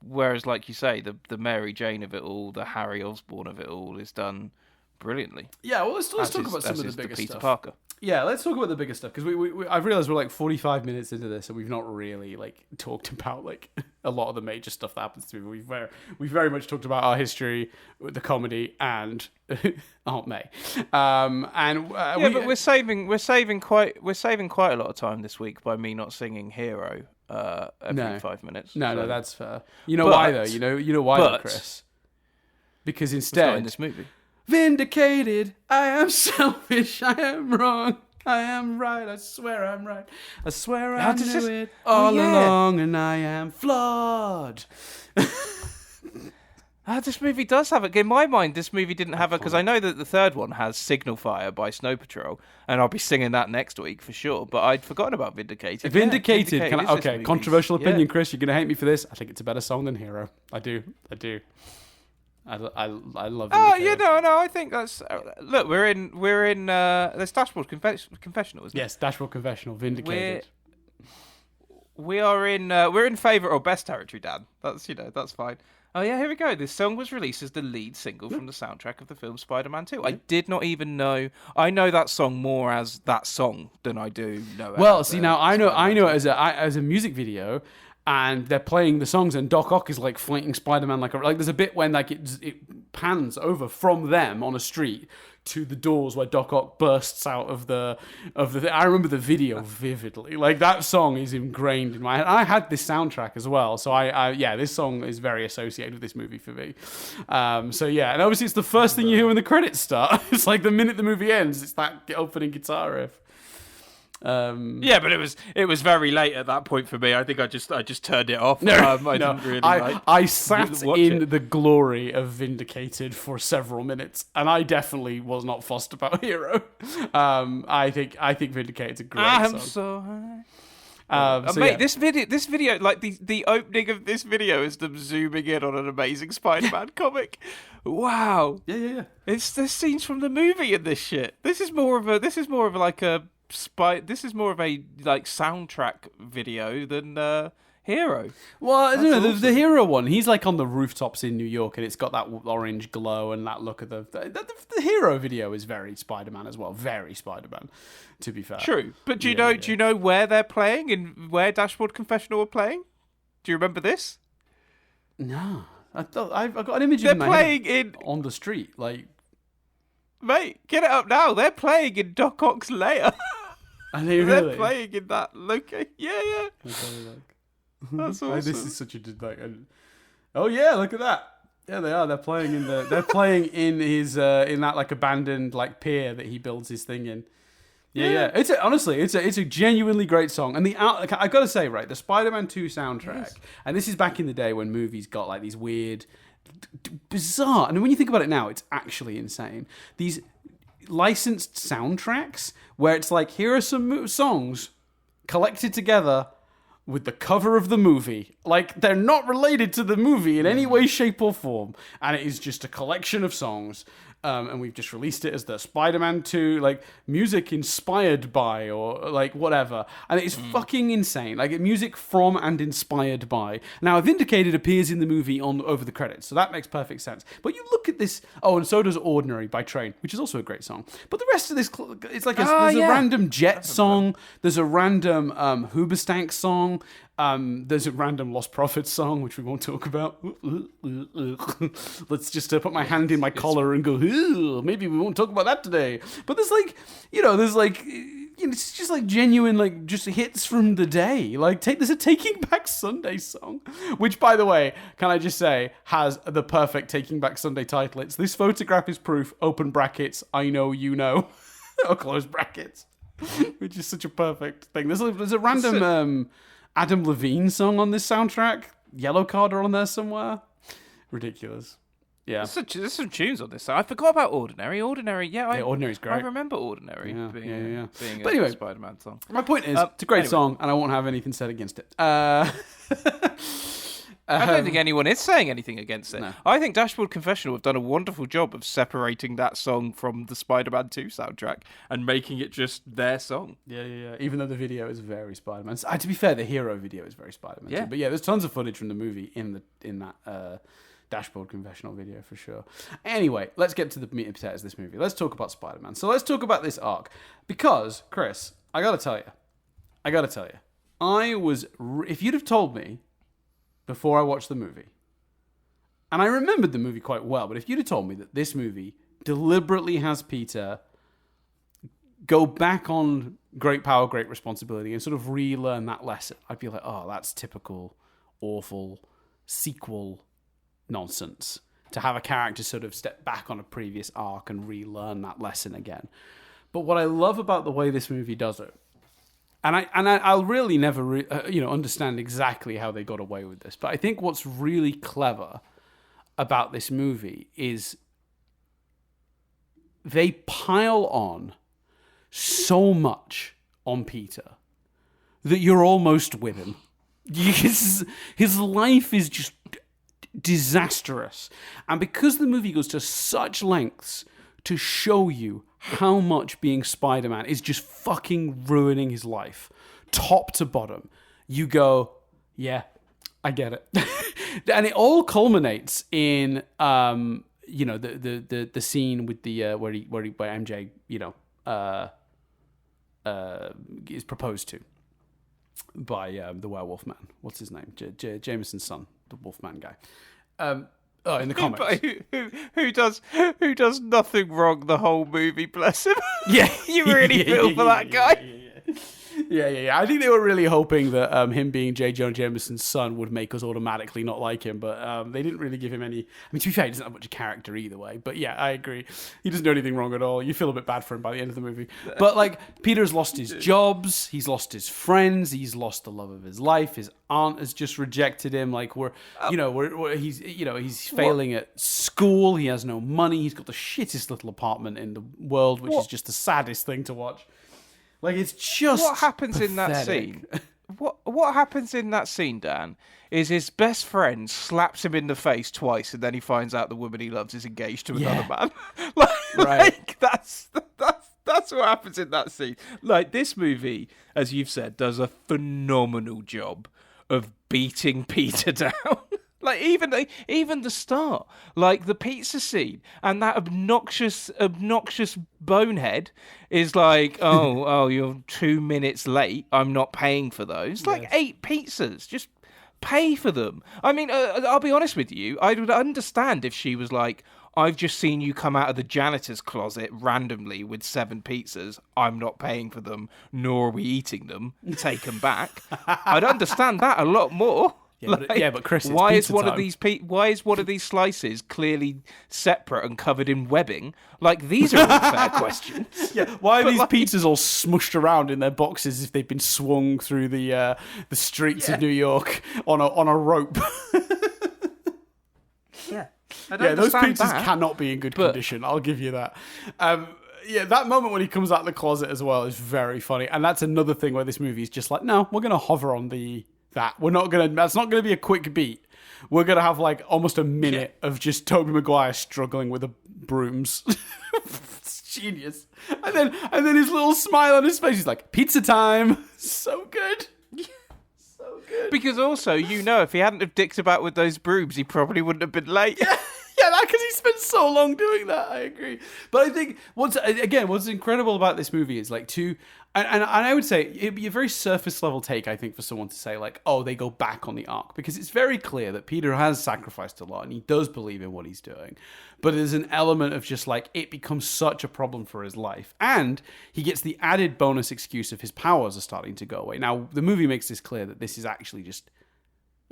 Whereas, like you say, the Mary Jane of it all, the Harry Osborn of it all is done brilliantly. Yeah, well, let's talk about some of the bigger Peter stuff. Parker. Yeah, let's talk about the bigger stuff, because I've realised we're 45 minutes into this and we've not really talked about a lot of the major stuff that happens to me. We've very much talked about our history, the comedy, and Aunt May. But we're saving quite a lot of time this week by me not singing Hero every 5 minutes. No, that's fair. Why though? You know why though, Chris? Because instead, in this movie. Vindicated, I am selfish, I am wrong, I am right, I swear I'm right, I swear I knew it all along, and I am flawed. This movie does have it. In my mind, this movie didn't have it, because I know that the third one has Signal Fire by Snow Patrol, and I'll be singing that next week for sure, but I'd forgotten about Vindicated. Vindicated. Controversial opinion, Chris, you're going to hate me for this. I think it's a better song than Hero. I do. I love it. I think that's look. We're in. There's Dashboard Confessional, isn't it? Yes, Dashboard Confessional. Vindicated. We're in favourite or best territory, Dan. That's fine. Oh yeah, here we go. This song was released as the lead single from the soundtrack of the film Spider-Man 2. I did not even know. I know that song more as that song than I do know. Well, see now I know it as a music video. And they're playing the songs, and Doc Ock is fighting Spider-Man. There's a bit when it pans over from them on a street to the doors where Doc Ock bursts out of the I remember the video vividly. Like, that song is ingrained in my head. I had this soundtrack as well, so I this song is very associated with this movie for me. So yeah, and obviously it's the first thing you hear when the credits start. It's like the minute the movie ends, it's that opening guitar riff. Yeah, but it was very late at that point for me. I think I just turned it off. I sat in the glory of Vindicated for several minutes, and I definitely was not fussed about Hero. I think Vindicated's a great song. I'm so high. Mate, this video, like the opening of this video is them zooming in on an Amazing Spider-Man comic. Wow. Yeah. There's scenes from the movie in this shit. This is more of a soundtrack video than Hero. Well, I don't know, awesome. The Hero one, he's like on the rooftops in New York, and it's got that orange glow and that look of the Hero video is very Spider-Man as well. Very Spider-Man, to be fair. True, but do you know where they're playing and where Dashboard Confessional are playing? Do you remember this? No, I've got an image. They're in my playing head on the street, like. Mate, get it up now. They're playing in Doc Ock's lair. Are they really? They're playing in that location. Yeah. That's awesome. This is such a oh yeah, look at that. Yeah, they are. They're playing in his in that like abandoned like pier that he builds his thing in. Yeah. Honestly, it's a genuinely great song. And I gotta say, right, the Spider-Man 2 soundtrack, and this is back in the day when movies got like these weird, bizarre, and when you think about it now, it's actually insane. These licensed soundtracks where it's like, here are some songs collected together with the cover of the movie. Like, they're not related to the movie in any way, shape, or form. And it is just a collection of songs. And we've just released it as the Spider-Man 2, like, music inspired by, or, like, whatever. And it's fucking insane. Like, music from and inspired by. Now, Vindicated appears in the movie over the credits, so that makes perfect sense. But you look at this... Oh, and so does Ordinary by Train, which is also a great song. But the rest of this... It's like there's a random Jet song, there's a random Hoobastank song, there's a random Lost Prophets song, which we won't talk about. Let's just put my hand in my collar and go, maybe we won't talk about that today. But there's it's just like genuine, like, just hits from the day. Like, there's a Taking Back Sunday song, which, by the way, can I just say, has the perfect Taking Back Sunday title. It's "This photograph is proof, open brackets, I know you know," or close brackets, which is such a perfect thing. There's a random... Adam Levine song on this soundtrack. Yellow Card are on there somewhere. Ridiculous. Yeah. There's some tunes on this song. I forgot about Ordinary. Ordinary's great. I remember Ordinary being but anyway, a Spider-Man song. My point is, it's a great song, and I won't have anything said against it. I don't think anyone is saying anything against it. No. I think Dashboard Confessional have done a wonderful job of separating that song from the Spider-Man 2 soundtrack and making it just their song. Yeah. Even though the video is very Spider-Man. To be fair, the Hero video is very Spider-Man too. But yeah, there's tons of footage from the movie in that Dashboard Confessional video for sure. Anyway, let's get to the meat and potatoes of this movie. Let's talk about Spider-Man. So let's talk about this arc. Because, Chris, I gotta tell you, if you'd have told me before I watched the movie, and I remembered the movie quite well, but if you'd have told me that this movie deliberately has Peter go back on great power, great responsibility and sort of relearn that lesson, I'd be like, oh, that's typical, awful sequel nonsense. To have a character sort of step back on a previous arc and relearn that lesson again. But what I love about the way this movie does it, and I'll really never understand exactly how they got away with this, but I think what's really clever about this movie is they pile on so much on Peter that you're almost with him. His life is just disastrous. And because the movie goes to such lengths to show you how much being Spider-Man is just fucking ruining his life, top to bottom, you go, yeah, I get it. And it all culminates in the scene with the where MJ is proposed to by the werewolf man. What's his name? Jameson's son, the Wolfman guy. Oh, in the comics. But who does nothing wrong the whole movie, bless him. Yeah. You really feel for that guy. Yeah. I think they were really hoping that him being J. Jonah Jameson's son would make us automatically not like him, but they didn't really give him any... I mean, to be fair, he doesn't have much of character either way, but yeah, I agree. He doesn't do anything wrong at all. You feel a bit bad for him by the end of the movie. But, like, Peter's lost his jobs, he's lost his friends, he's lost the love of his life, his aunt has just rejected him, like, he's failing at school, he has no money, he's got the shittest little apartment in the world, which is just the saddest thing to watch. Like, it's just what happens pathetic. in that scene? What happens in that scene, Dan, is his best friend slaps him in the face twice, and then he finds out the woman he loves is engaged to another man. Like that's what happens in that scene. Like, this movie, as you've said, does a phenomenal job of beating Peter down. Like, even the start, like the pizza scene, and that obnoxious bonehead is like, oh, you're 2 minutes late. I'm not paying for those. Yes. Like 8 pizzas, just pay for them. I mean, I'll be honest with you. I would understand if she was like, I've just seen you come out of the janitor's closet randomly with 7 pizzas. I'm not paying for them, nor are we eating them. Take them back. I'd understand that a lot more. Yeah, but Chris, why is one of these slices clearly separate and covered in webbing? Like, these are all fair questions. Yeah, why are these pizzas all smushed around in their boxes if they've been swung through the streets of New York on a rope? Yeah, those pizzas cannot be in good condition. I'll give you that. That moment when he comes out of the closet as well is very funny, and that's another thing where this movie is just like, no, we're going to hover on that's not going to be a quick beat. We're going to have like almost a minute of just Tobey Maguire struggling with the brooms. It's genius. And then his little smile on his face, he's like, pizza time. So good. So good. Because also, if he hadn't have dicked about with those brooms, he probably wouldn't have been late. Yeah, because he spent so long doing that. I agree. But I think what's incredible about this movie is like and I would say it'd be a very surface level take, I think, for someone to say like, oh, they go back on the arc, because it's very clear that Peter has sacrificed a lot and he does believe in what he's doing. But there's an element of just like, it becomes such a problem for his life. And he gets the added bonus excuse of his powers are starting to go away. Now, the movie makes this clear that this is actually just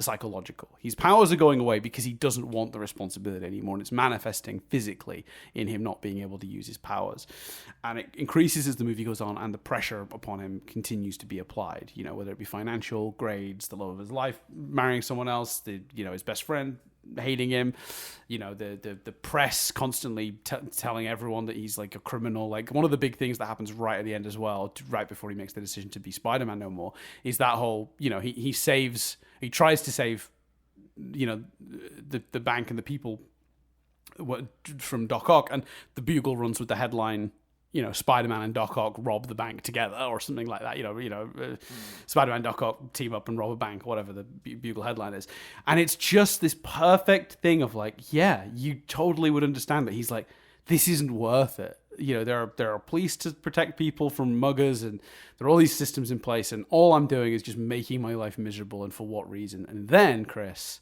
psychological. His powers are going away because he doesn't want the responsibility anymore, and it's manifesting physically in him not being able to use his powers. And it increases as the movie goes on, and the pressure upon him continues to be applied, whether it be financial, grades, the love of his life, marrying someone else, his best friend hating him, the press constantly telling everyone that he's like a criminal. Like, one of the big things that happens right at the end as well, right before he makes the decision to be Spider-Man no more, is that whole, he tries to save, the bank and the people from Doc Ock, and the Bugle runs with the headline, Spider-Man and Doc Ock rob the bank together, or something like that. Spider-Man and Doc Ock team up and rob a bank, whatever the Bugle headline is. And it's just this perfect thing of like, yeah, you totally would understand that he's like, this isn't worth it. There are police to protect people from muggers, and there are all these systems in place, and all I'm doing is just making my life miserable, and for what reason? And then, Chris,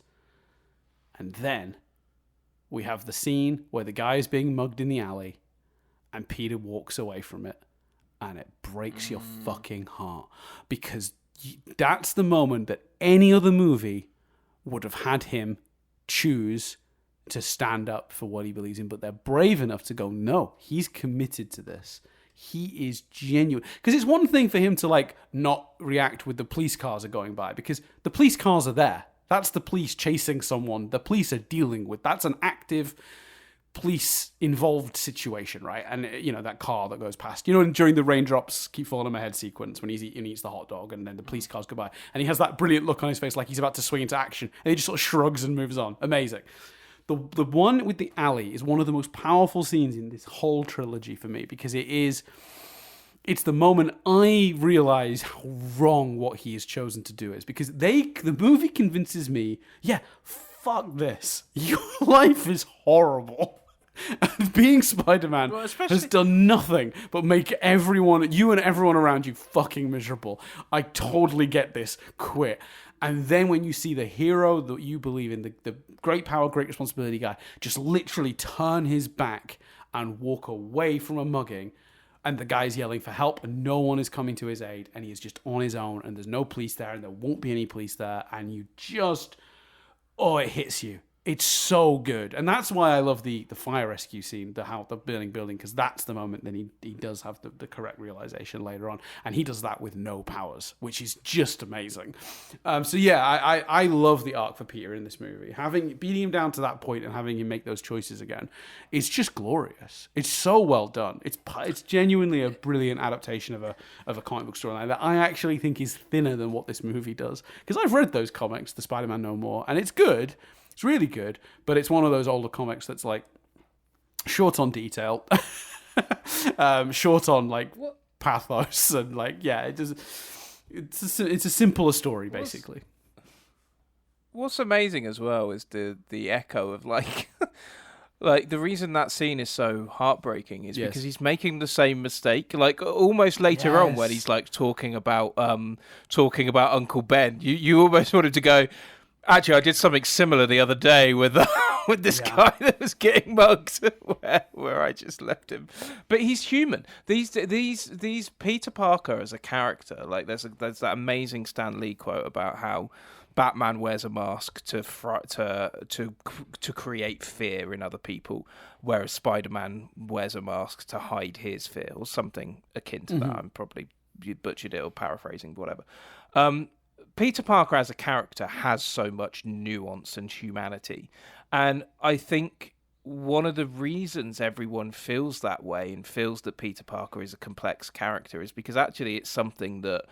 we have the scene where the guy is being mugged in the alley, and Peter walks away from it, and it breaks your fucking heart, because that's the moment that any other movie would have had him choose to stand up for what he believes in, but they're brave enough to go, no, he's committed to this. He is genuine. Because it's one thing for him to like not react with the police cars are going by, because the police cars are there. That's the police chasing someone. The police are dealing with. That's an active police involved situation, right? And that car that goes past, during the raindrops keep falling on my head sequence when he eats the hot dog, and then the police cars go by, and he has that brilliant look on his face like he's about to swing into action, and he just sort of shrugs and moves on. Amazing. The one with the alley is one of the most powerful scenes in this whole trilogy for me, because it's the moment I realize how wrong what he has chosen to do is, because the movie convinces me, yeah, fuck this. Your life is horrible. Being Spider-Man has done nothing but make you and everyone around you fucking miserable. I totally get this. Quit. And then when you see the hero that you believe in, the great power, great responsibility guy, just literally turn his back and walk away from a mugging, and the guy's yelling for help and no one is coming to his aid, and he is just on his own, and there's no police there, and there won't be any police there, and you just... Oh, it hits you. It's so good. And that's why I love the fire rescue scene, the burning building, because that's the moment then he does have the correct realization later on. And he does that with no powers, which is just amazing. So yeah, I love the arc for Peter in this movie. Beating him down to that point and having him make those choices again, it's just glorious. It's so well done. It's genuinely a brilliant adaptation of a comic book storyline that I actually think is thinner than what this movie does. Because I've read those comics, the Spider-Man No More, and it's good. It's really good, but it's one of those older comics that's like short on detail, short on like pathos, and like it's a simpler story basically. What's amazing as well is the echo of like like the reason that scene is so heartbreaking is because he's making the same mistake. Like almost later on when he's like talking about Uncle Ben, you almost wanted to go, actually, I did something similar the other day with this guy that was getting mugged, where I just left him. But he's human. These Peter Parker as a character, like there's that amazing Stan Lee quote about how Batman wears a mask to create fear in other people, whereas Spider-Man wears a mask to hide his fear, or something akin to that. I'm probably butchered it or paraphrasing, whatever. Peter Parker as a character has so much nuance and humanity. And I think one of the reasons everyone feels that way and feels that Peter Parker is a complex character is because actually it's something that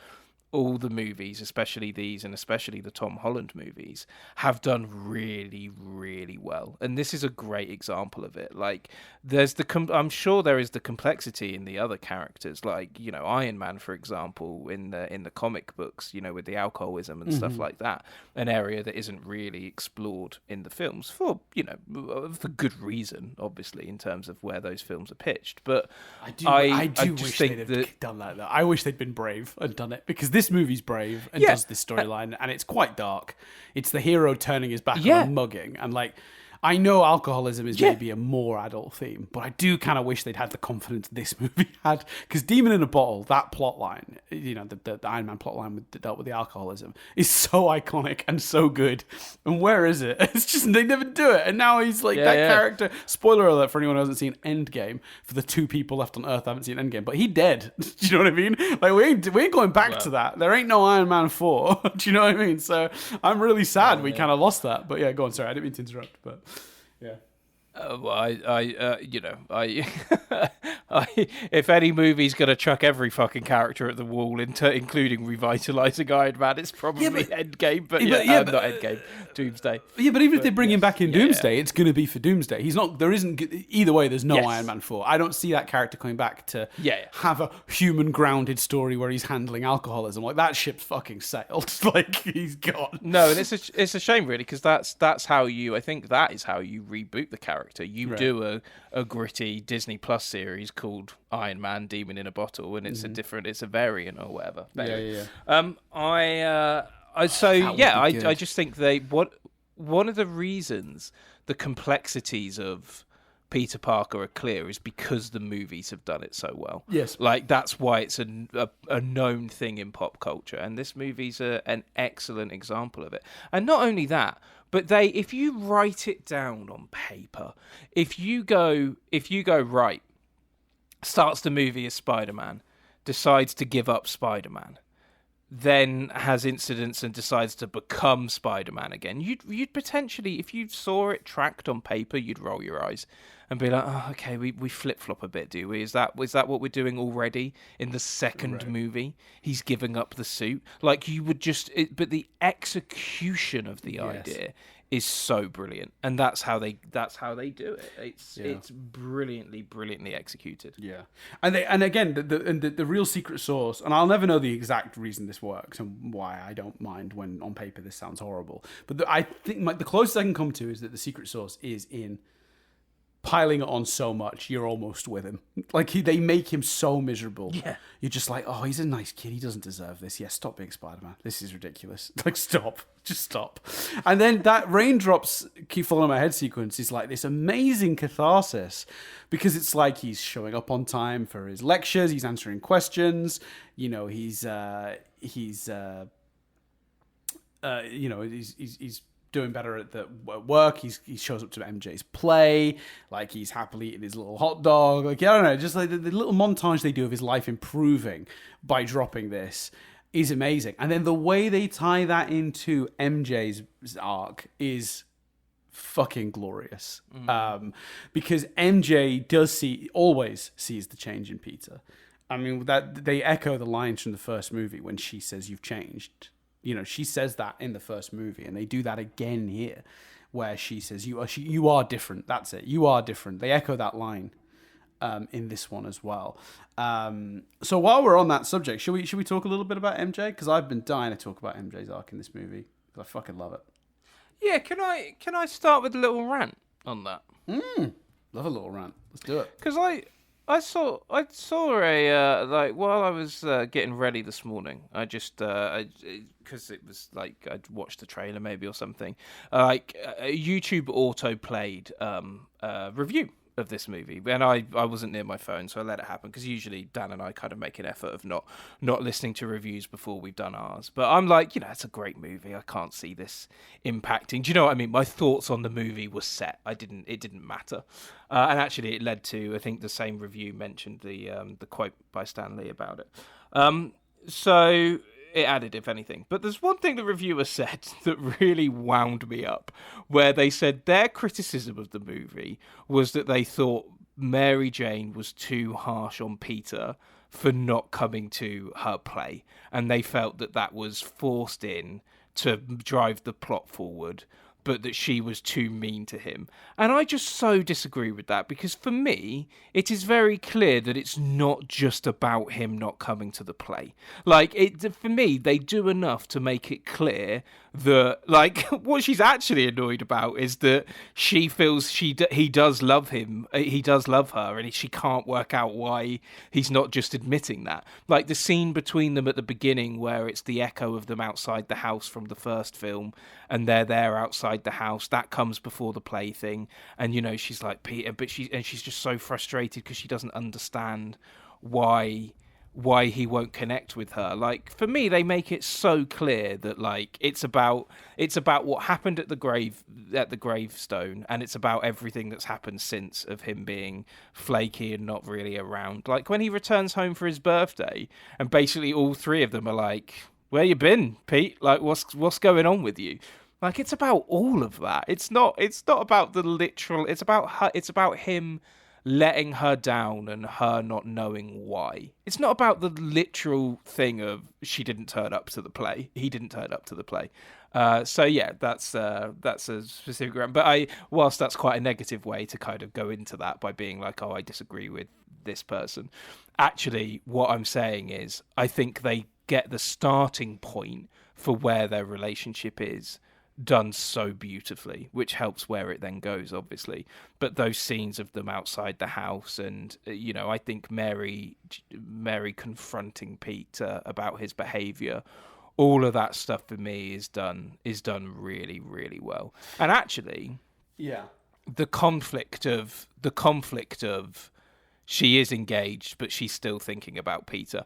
all the movies, especially these and especially the Tom Holland movies, have done really, really well. And this is a great example of it. Like, there's I'm sure there is the complexity in the other characters, like, you know, Iron Man, for example, in the comic books, you know, with the alcoholism and stuff like that, an area that isn't really explored in the films for, you know, for good reason, obviously, in terms of where those films are pitched. But I do wish they'd have done that, though. I wish they'd been brave and done it, because this movie's brave and does this storyline, and it's quite dark. It's the hero turning his back on a mugging, and like, I know alcoholism is maybe a more adult theme, but I do kind of wish they'd had the confidence this movie had, because Demon in a Bottle, that plot line, you know, the Iron Man plot line that dealt with the alcoholism, is so iconic and so good. And where is it? It's just, they never do it. And now he's like character. Spoiler alert for anyone who hasn't seen Endgame, for the 2 people left on Earth who haven't seen Endgame, but he dead. Do you know what I mean? Like, we ain't going back to that. There ain't no Iron Man 4. Do you know what I mean? So I'm really sad we kind of lost that. But yeah, go on. Sorry, I didn't mean to interrupt, but... Yeah. Well, if any movie's gonna chuck every fucking character at the wall, including revitalizing Iron Man, it's probably Endgame. But not Endgame, Doomsday. Yeah, but even if they bring him back in Doomsday, it's gonna be for Doomsday. He's not. There isn't either way. There's no Iron Man 4. I don't see that character coming back to have a human grounded story where he's handling alcoholism. Like, that ship's fucking sailed. Like, he's gone. No, and it's a shame really, because that's how you. I think that is how you reboot the character. You do a gritty Disney Plus series called Iron Man Demon in a Bottle, and it's it's a variant or whatever. I just think one of the reasons the complexities of Peter Parker are clear is because the movies have done it so well. Yes. Like, that's why it's a known thing in pop culture, and this movie's an excellent example of it. And not only that, but if you write it down on paper, if you go right, starts the movie as Spider-Man, decides to give up Spider-Man, then has incidents and decides to become Spider-Man again, you'd potentially, if you saw it tracked on paper, you'd roll your eyes and be like, oh, okay, we flip-flop a bit, do we? Is that what we're doing already in the second movie? He's giving up the suit. Like, you would but the execution of the idea is so brilliant, and that's how they do it. It's brilliantly executed. Yeah, and again, the real secret sauce, and I'll never know the exact reason this works and why I don't mind when on paper this sounds horrible, but I think the closest I can come to is that the secret sauce is in piling it on so much, you're almost with him. Like, they make him so miserable. Yeah. You're just like, oh, he's a nice kid. He doesn't deserve this. Yeah, stop being Spider-Man. This is ridiculous. Like, stop. Just stop. And then that raindrops keep falling on my head sequence is like this amazing catharsis, because it's like he's showing up on time for his lectures. He's answering questions. You know, he's doing better at the work. He shows up to MJ's play, like he's happily eating his little hot dog. Like, I don't know, just like the little montage they do of his life improving by dropping this is amazing. And then the way they tie that into MJ's arc is fucking glorious. Because MJ always sees the change in Peter. I mean, that they echo the lines from the first movie when she says, "You've changed." You know, she says that in the first movie, and they do that again here, where she says, "You are different." That's it. You are different. They echo that line in this one as well. So while we're on that subject, should we talk a little bit about MJ? Because I've been dying to talk about MJ's arc in this movie. I fucking love it. Yeah, can I start with a little rant on that? Love a little rant. Let's do it. Because I saw a like while I was getting ready this morning. I just because it was like I'd watched the trailer maybe or something. YouTube auto played review of this movie, and I wasn't near my phone, so I let it happen, because usually Dan and I kind of make an effort of not listening to reviews before we've done ours. But I'm like, it's a great movie. I can't see this impacting. Do you know what I mean? My thoughts on the movie were set. It didn't matter. And actually, it led to, I think, the same review mentioned the quote by Stan Lee about it. So it added, if anything. But there's one thing the reviewer said that really wound me up, where they said their criticism of the movie was that they thought Mary Jane was too harsh on Peter for not coming to her play, and they felt that was forced in to drive the plot forward, but that she was too mean to him. And I just so disagree with that, because for me, it is very clear that it's not just about him not coming to the play. Like, for me, they do enough to make it clear that, like, what she's actually annoyed about is that she feels he does love him, he does love her, and she can't work out why he's not just admitting that. Like, the scene between them at the beginning where it's the echo of them outside the house from the first film, and they're there outside the house, that comes before the play thing, and she's like, Peter, but she's just so frustrated because she doesn't understand why he won't connect with her. Like, for me, they make it so clear that, like, it's about what happened at the gravestone, and it's about everything that's happened since, of him being flaky and not really around. Like, when he returns home for his birthday, and basically all three of them are like, "Where you been, Pete? Like, what's going on with you?" Like, it's about all of that. It's not about the literal. It's about her. It's about him letting her down and her not knowing why. It's not about the literal thing of she didn't turn up to the play. He didn't turn up to the play. So yeah, that's a specific round. But whilst that's quite a negative way to kind of go into that by being like, "Oh, I disagree with this person," actually, what I'm saying is, I think they get the starting point for where their relationship is done so beautifully, which helps where it then goes, obviously. But those scenes of them outside the house, and I think Mary confronting Pete about his behavior, all of that stuff for me is done really, really well. And actually, yeah, the conflict of she is engaged, but she's still thinking about Peter.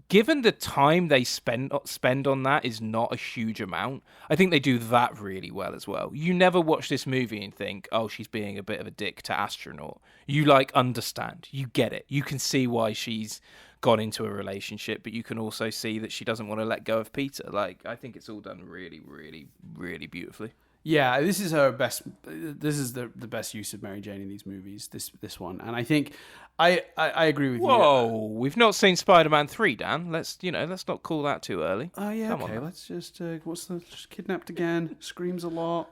Given the time they spend on that is not a huge amount, I think they do that really well as well. You never watch this movie and think, "Oh, she's being a bit of a dick to Astronaut." You understand, you get it. You can see why she's gone into a relationship, but you can also see that she doesn't want to let go of Peter. Like, I think it's all done really, really, really beautifully. Yeah, this is her best. This is the best use of Mary Jane in these movies. This one, and I think I agree with you. Whoa, we've not seen Spider-Man 3, Dan. Let's not call that too early. Oh yeah, come okay. Let's just just kidnapped again. Screams a lot.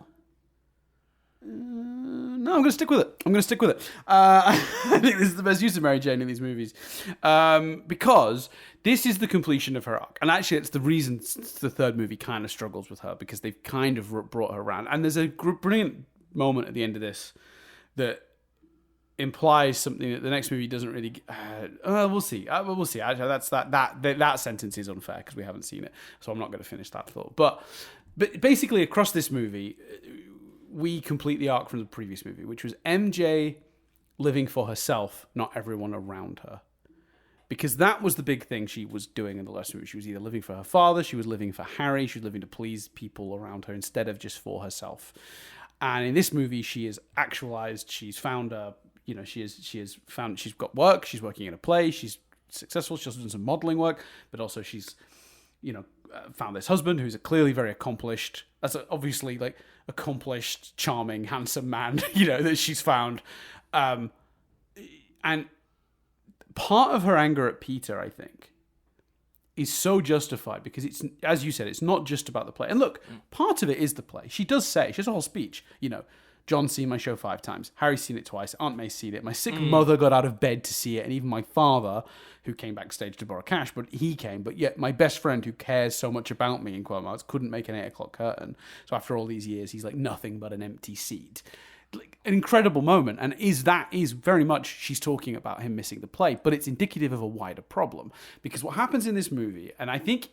No, I'm going to stick with it. I think this is the best use of Mary Jane in these movies, because this is the completion of her arc, and actually, it's the reason the third movie kind of struggles with her, because they've kind of brought her around. And there's a brilliant moment at the end of this that implies something that the next movie doesn't really. We'll see. We'll see. Actually, that sentence is unfair because we haven't seen it, so I'm not going to finish that thought. But basically, across this movie, we complete the arc from the previous movie, which was MJ living for herself, not everyone around her. Because that was the big thing she was doing in the last movie. She was either living for her father, she was living for Harry, she was living to please people around her instead of just for herself. And in this movie, she is actualized. She's found she's got work. She's working in a play. She's successful. She's done some modeling work, but also she's, found this husband who's a clearly very accomplished. That's obviously like accomplished, charming, handsome man. That she's found, and part of her anger at Peter, I think, is so justified because it's, as you said, it's not just about the play. And look, part of it is the play. She does say, she has a whole speech, John's seen my show 5 times. Harry's seen it twice. Aunt May's seen it. My sick mother got out of bed to see it. And even my father, who came backstage to borrow cash, but he came. But yet my best friend, who cares so much about me, in quote marks, couldn't make an 8 o'clock curtain. So after all these years, he's like nothing but an empty seat. Like, an incredible moment. And is very much, she's talking about him missing the play. But it's indicative of a wider problem. Because what happens in this movie, and I think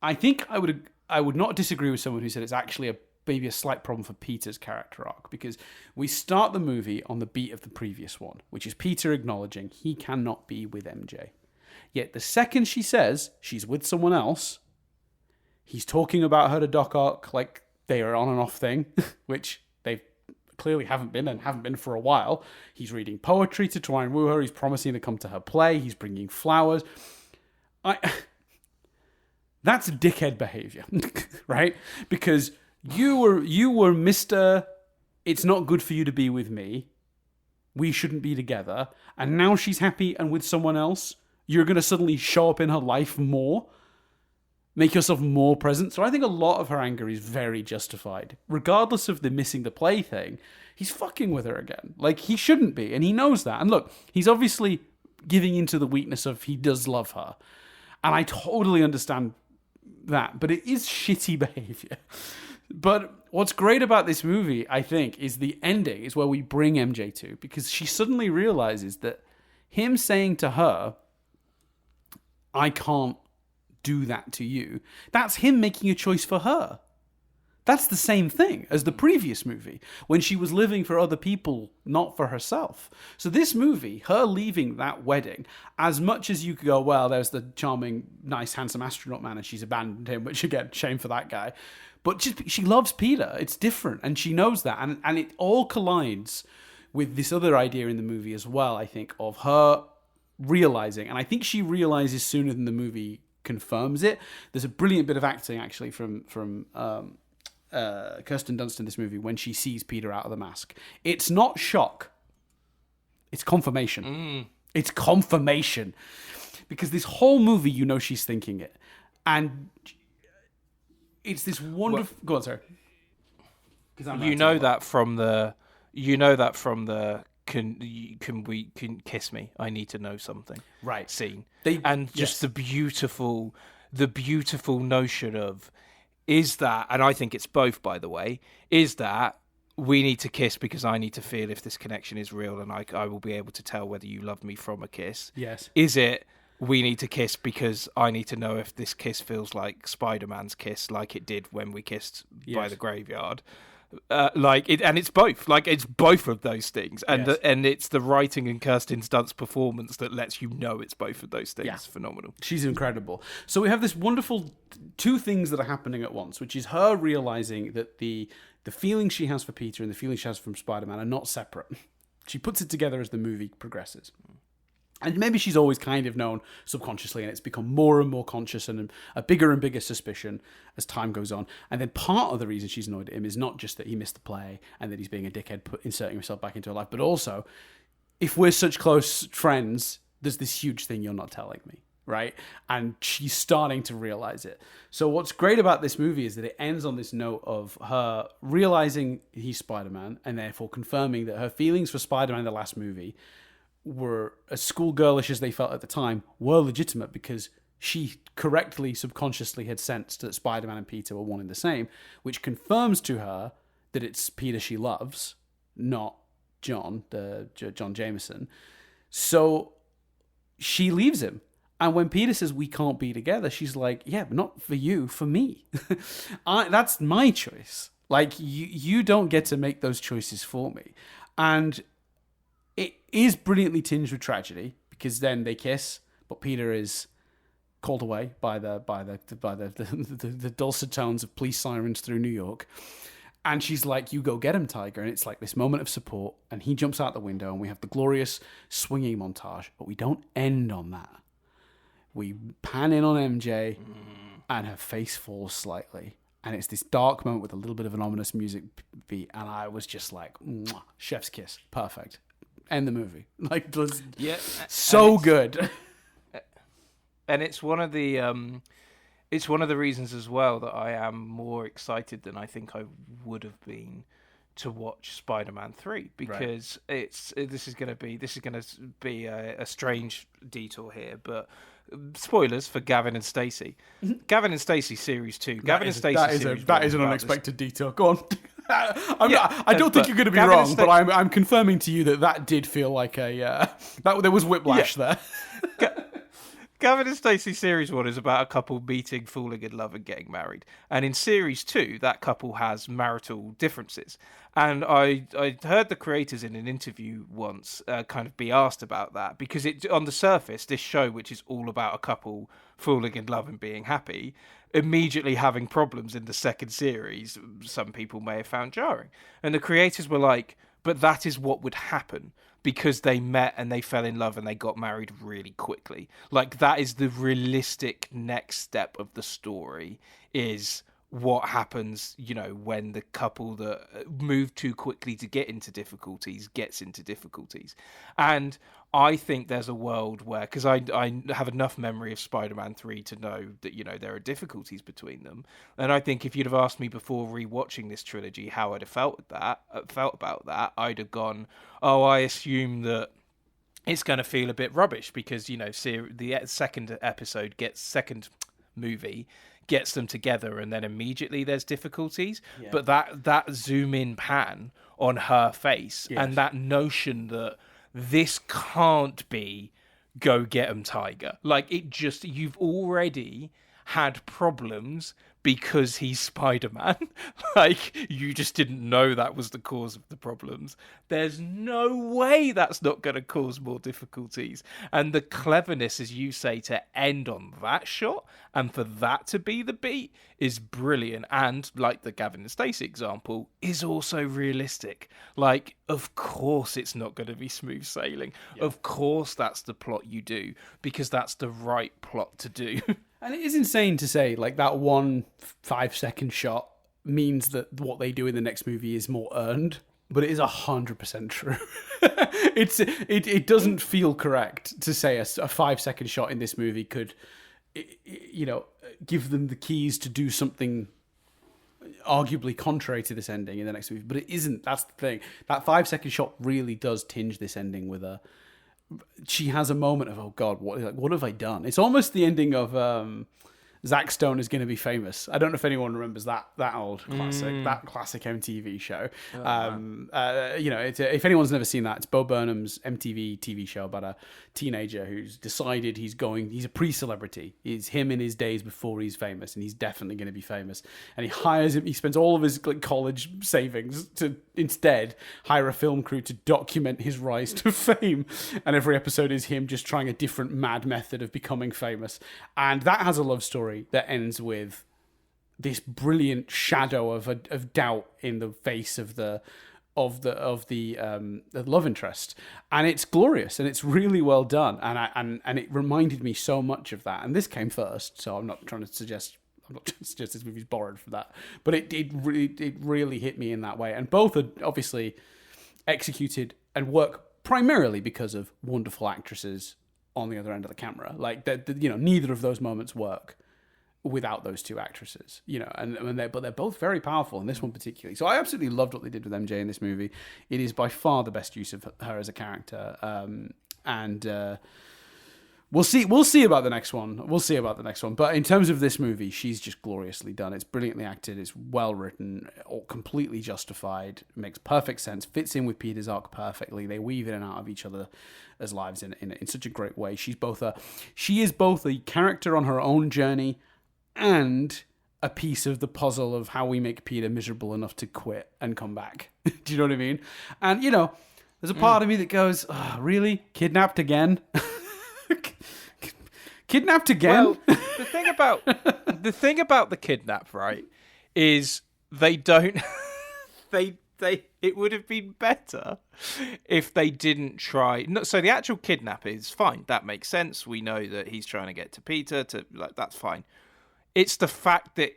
I would not disagree with someone who said it's actually maybe a slight problem for Peter's character arc, because we start the movie on the beat of the previous one, which is Peter acknowledging he cannot be with MJ. Yet the second she says she's with someone else, he's talking about her to Doc Ock like they are on and off thing, which they clearly haven't been for a while. He's reading poetry to try and woo her. He's promising to come to her play. He's bringing flowers. That's dickhead behavior, right? Because you were Mr. It's not good for you to be with me. We shouldn't be together. And now she's happy and with someone else. You're going to suddenly show up in her life more. Make yourself more present. So I think a lot of her anger is very justified. Regardless of the missing the play thing, he's fucking with her again. Like, he shouldn't be. And he knows that. And look, he's obviously giving into the weakness of he does love her. And I totally understand that. But it is shitty behavior. But what's great about this movie, I think, is the ending, is where we bring MJ to, because she suddenly realizes that him saying to her, I can't do that to you, that's him making a choice for her. That's the same thing as the previous movie, when she was living for other people, not for herself. So this movie, her leaving that wedding, as much as you could go, well, there's the charming, nice, handsome astronaut man and she's abandoned him, which again, shame for that guy. But she loves Peter. It's different. And she knows that. And it all collides with this other idea in the movie as well, I think, of her realizing. And I think she realizes sooner than the movie confirms it. There's a brilliant bit of acting, actually, from Kirsten Dunst in this movie when she sees Peter out of the mask. It's not shock. It's confirmation. It's confirmation. Because this whole movie, she's thinking it. And it's this wonderful... Go on, sorry. Can kiss me? I need to know something. Right. Scene. The beautiful notion of, is that, and I think it's both, by the way, is that we need to kiss because I need to feel if this connection is real, and I will be able to tell whether you love me from a kiss. Yes. Is it, we need to kiss because I need to know if this kiss feels like Spider-Man's kiss, like it did when we kissed by the graveyard. And it's both. Like, it's both of those things, and and it's the writing and Kirsten Dunst's performance that lets you know it's both of those things. Yeah. Phenomenal. She's incredible. So we have this wonderful two things that are happening at once, which is her realizing that the feelings she has for Peter and the feelings she has from Spider-Man are not separate. She puts it together as the movie progresses. And maybe she's always kind of known subconsciously, and it's become more and more conscious and a bigger and bigger suspicion as time goes on. And then part of the reason she's annoyed at him is not just that he missed the play and that he's being a dickhead, inserting himself back into her life, but also, if we're such close friends, there's this huge thing you're not telling me, right? And she's starting to realize it. So what's great about this movie is that it ends on this note of her realizing he's Spider-Man, and therefore confirming that her feelings for Spider-Man in the last movie were, as schoolgirlish as they felt at the time, were legitimate because she correctly, subconsciously had sensed that Spider-Man and Peter were one and the same, which confirms to her that it's Peter she loves, not John, John Jameson. So she leaves him. And when Peter says, we can't be together, she's like, yeah, but not for you, for me. That's my choice. Like, you don't get to make those choices for me. And it is brilliantly tinged with tragedy, because then they kiss, but Peter is called away by the dulcet tones of police sirens through New York. And she's like, you go get him, Tiger. And it's like this moment of support. And he jumps out the window, and we have the glorious swinging montage. But we don't end on that. We pan in on MJ, and her face falls slightly. And it's this dark moment with a little bit of an ominous music beat. And I was just like, mwah, chef's kiss. Perfect. End the movie. Like, it was so good. And it's one of the reasons as well that I am more excited than I think I would have been to watch Spider-Man 3, because this is going to be a strange detour here, but spoilers for Gavin and Stacey. Gavin and Stacey series 2. That is an unexpected detour. Go on. I don't think you're going to be wrong, but I'm confirming to you that did feel like there was whiplash there. Gavin and Stacey series 1 is about a couple meeting, falling in love and getting married. And in series 2, that couple has marital differences. And I heard the creators in an interview once kind of be asked about that, because on the surface, this show, which is all about a couple falling in love and being happy, immediately having problems in the second series, some people may have found jarring. And the creators were like, but that is what would happen, because they met and they fell in love and they got married really quickly. Like, that is the realistic next step of the story, is what happens, when the couple that moved too quickly to get into difficulties gets into difficulties. And I think there's a world where, because I have enough memory of Spider-Man 3 to know that, there are difficulties between them. And I think if you'd have asked me before rewatching this trilogy how I'd have felt about that, I'd have gone, oh, I assume that it's going to feel a bit rubbish, because, the second movie gets them together and then immediately there's difficulties. Yeah. But that zoom in pan on her face, yes, and that notion that this can't be go get 'em, Tiger. Like, you've already had problems because he's Spider-Man. Like, you just didn't know that was the cause of the problems. There's no way that's not going to cause more difficulties. And the cleverness, as you say, to end on that shot and for that to be the beat is brilliant. And like the Gavin and Stacey example, is also realistic. Like, of course it's not going to be smooth sailing. Yeah. Of course that's the plot you do, because that's the right plot to do. And it is insane to say, like, that 1 5-second shot means that what they do in the next movie is more earned, but it is 100% true. It doesn't feel correct to say a 5-second shot in this movie could, give them the keys to do something arguably contrary to this ending in the next movie, but it isn't. That's the thing. That 5-second shot really does tinge this ending with a. She has a moment of, oh God, what have I done? It's almost the ending of Zack Stone Is Going to Be Famous. I don't know if anyone remembers that old classic, that classic MTV show. If anyone's never seen that, it's Bo Burnham's MTV TV show about a teenager who's decided he's a pre-celebrity. It's him in his days before he's famous, and he's definitely going to be famous. And he spends all of his college savings to instead hire a film crew to document his rise to fame. And every episode is him just trying a different mad method of becoming famous. And that has a love story that ends with this brilliant shadow of doubt in the face of the love interest, and it's glorious and it's really well done, and it reminded me so much of that. And this came first, so I'm not trying to suggest this movie's borrowed from that, but it really hit me in that way. And both are obviously executed and work primarily because of wonderful actresses on the other end of the camera. Like, neither of those moments work without those two actresses, but they're both very powerful in this one particularly. So I absolutely loved what they did with MJ in this movie. It is by far the best use of her as a character. And We'll see. We'll see about the next one. We'll see about the next one. But in terms of this movie, she's just gloriously done. It's brilliantly acted. It's well written. All completely justified. Makes perfect sense. Fits in with Peter's arc perfectly. They weave in and out of each other as lives in such a great way. She is both a character on her own journey and a piece of the puzzle of how we make Peter miserable enough to quit and come back. Do you know what I mean? And there's a part of me that goes, oh, really? Kidnapped again? Kidnapped again? Well, the thing about the kidnap, right, is they don't it would have been better if they didn't try. No, so the actual kidnap is fine. That makes sense. We know that he's trying to get to Peter that's fine. It's the fact that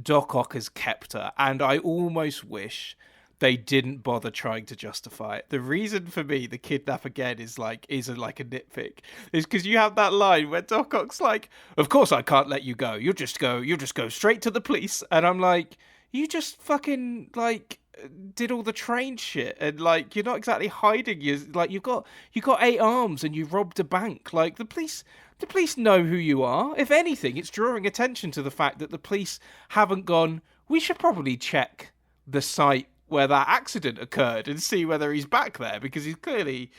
Doc Ock has kept her, and I almost wish they didn't bother trying to justify it. The reason for me, the kidnap again is like a nitpick, is because you have that line where Doc Ock's like, "Of course I can't let you go. You'll just go straight to the police." And I'm like, you just fucking like did all the train shit, and like you're not exactly hiding. You got 8 arms and you robbed a bank. Like the police know who you are. If anything, it's drawing attention to the fact that the police haven't gone, we should probably check the site where that accident occurred and see whether he's back there, because he's clearly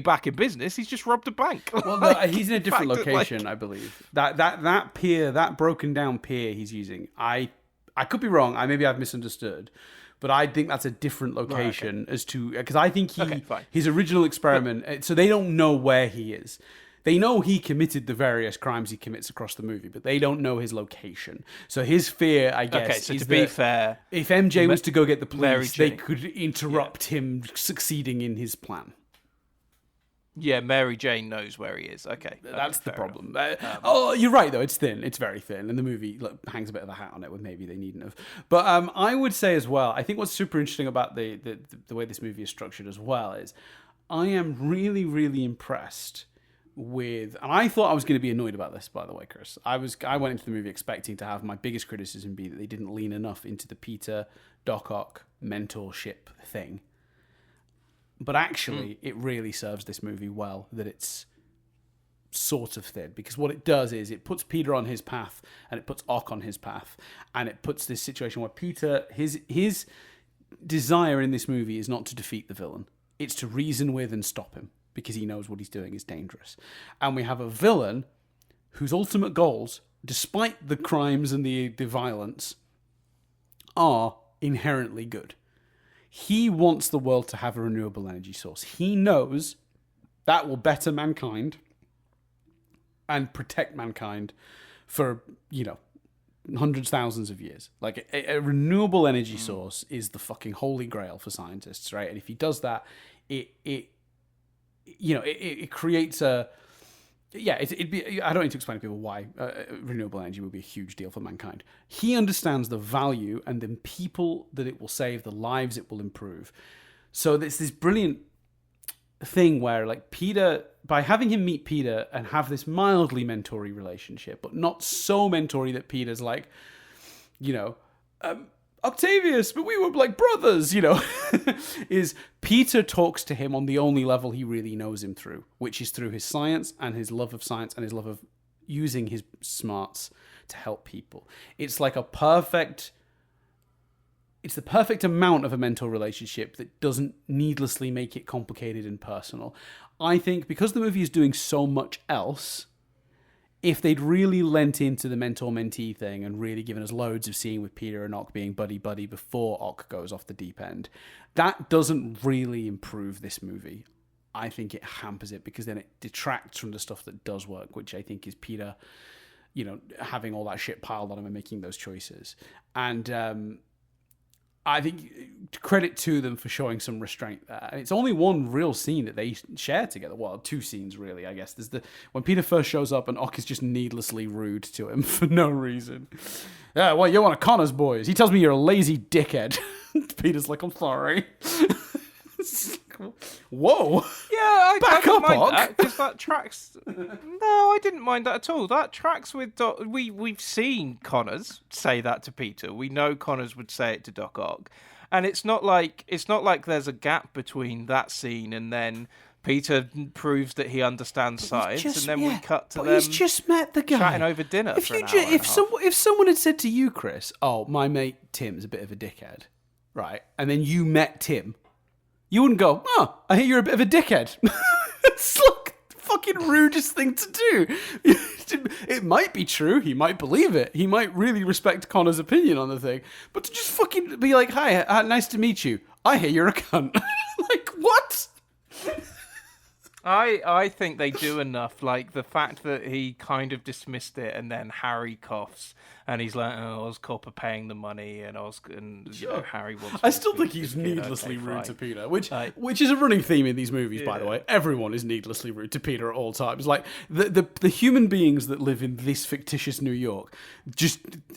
back in business. He's just robbed a bank. Well, no, he's in a different location, I believe. That pier, that broken down pier he's using, I could be wrong. Maybe I've misunderstood. But I think that's a different location, right, okay. As to, because I think his original experiment, so they don't know where he is. They know he committed the various crimes he commits across the movie, but they don't know his location. So his fear, I guess, okay, so is to be fair, if MJ was to go get the police, they could interrupt him succeeding in his plan. Yeah, Mary Jane knows where he is. Okay, that's the problem. You're right, though. It's thin. It's very thin. And the movie hangs a bit of a hat on it when maybe they needn't have. But I would say as well, I think what's super interesting about the way this movie is structured as well is I am really, really impressed with, and I thought I was going to be annoyed about this, by the way, Chris. I went into the movie expecting to have my biggest criticism be that they didn't lean enough into the Peter Doc Ock mentorship thing. But actually, it really serves this movie well that it's sort of thin, because what it does is it puts Peter on his path and it puts Ock on his path, and it puts this situation where Peter, his desire in this movie is not to defeat the villain, it's to reason with and stop him, because he knows what he's doing is dangerous. And we have a villain whose ultimate goals, despite the crimes and the violence, are inherently good. He wants the world to have a renewable energy source. He knows that will better mankind and protect mankind for, hundreds, thousands of years. Like a renewable energy source is the fucking holy grail for scientists, right? And if he does that, it creates a... Yeah, it'd be. I don't need to explain to people why renewable energy would be a huge deal for mankind. He understands the value and the people that it will save, the lives it will improve. So there's this brilliant thing where, like, Peter, by having him meet Peter and have this mildly mentory relationship, but not so mentory that Peter's like, Octavius, but we were like brothers, is Peter talks to him on the only level he really knows him through, which is through his science and his love of science and his love of using his smarts to help people. It's like the perfect amount of a mentor relationship that doesn't needlessly make it complicated and personal. I think because the movie is doing so much else, if they'd really lent into the mentor-mentee thing and really given us loads of scene with Peter and Ock being buddy-buddy before Ock goes off the deep end, that doesn't really improve this movie. I think it hampers it, because then it detracts from the stuff that does work, which I think is Peter, having all that shit piled on him and making those choices. And I think credit to them for showing some restraint there. And it's only one real scene that they share together. Well, 2 scenes really, I guess. There's when Peter first shows up and Ock is just needlessly rude to him for no reason. Yeah, well, you're one of Connor's boys. He tells me you're a lazy dickhead. Peter's like, I'm sorry. Whoa. Yeah, Back I don't up, mind Ock. that, because that tracks. No, I didn't mind that at all. That tracks with we've seen Connors say that to Peter. We know Connors would say it to Doc Ock, and it's not like there's a gap between that scene and then Peter proves that he understands science, and then we cut to them. He's just met the guy chatting over dinner. If someone had said to you, Chris, "Oh, my mate Tim's a bit of a dickhead," right, and then you met Tim, you wouldn't go, "Oh, I hear you're a bit of a dickhead." It's like the fucking rudest thing to do. It might be true. He might believe it. He might really respect Connor's opinion on the thing. But to just fucking be like, "Hi, nice to meet you. I hear you're a cunt." Like, what? I think they do enough. Like the fact that he kind of dismissed it, and then Harry coughs, and he's like, "Oh, Oscopper paying the money," and Harry wants. I still think he's needlessly rude to Peter, which is a running theme in these movies, by the way. Everyone is needlessly rude to Peter at all times. Like the human beings that live in this fictitious New York,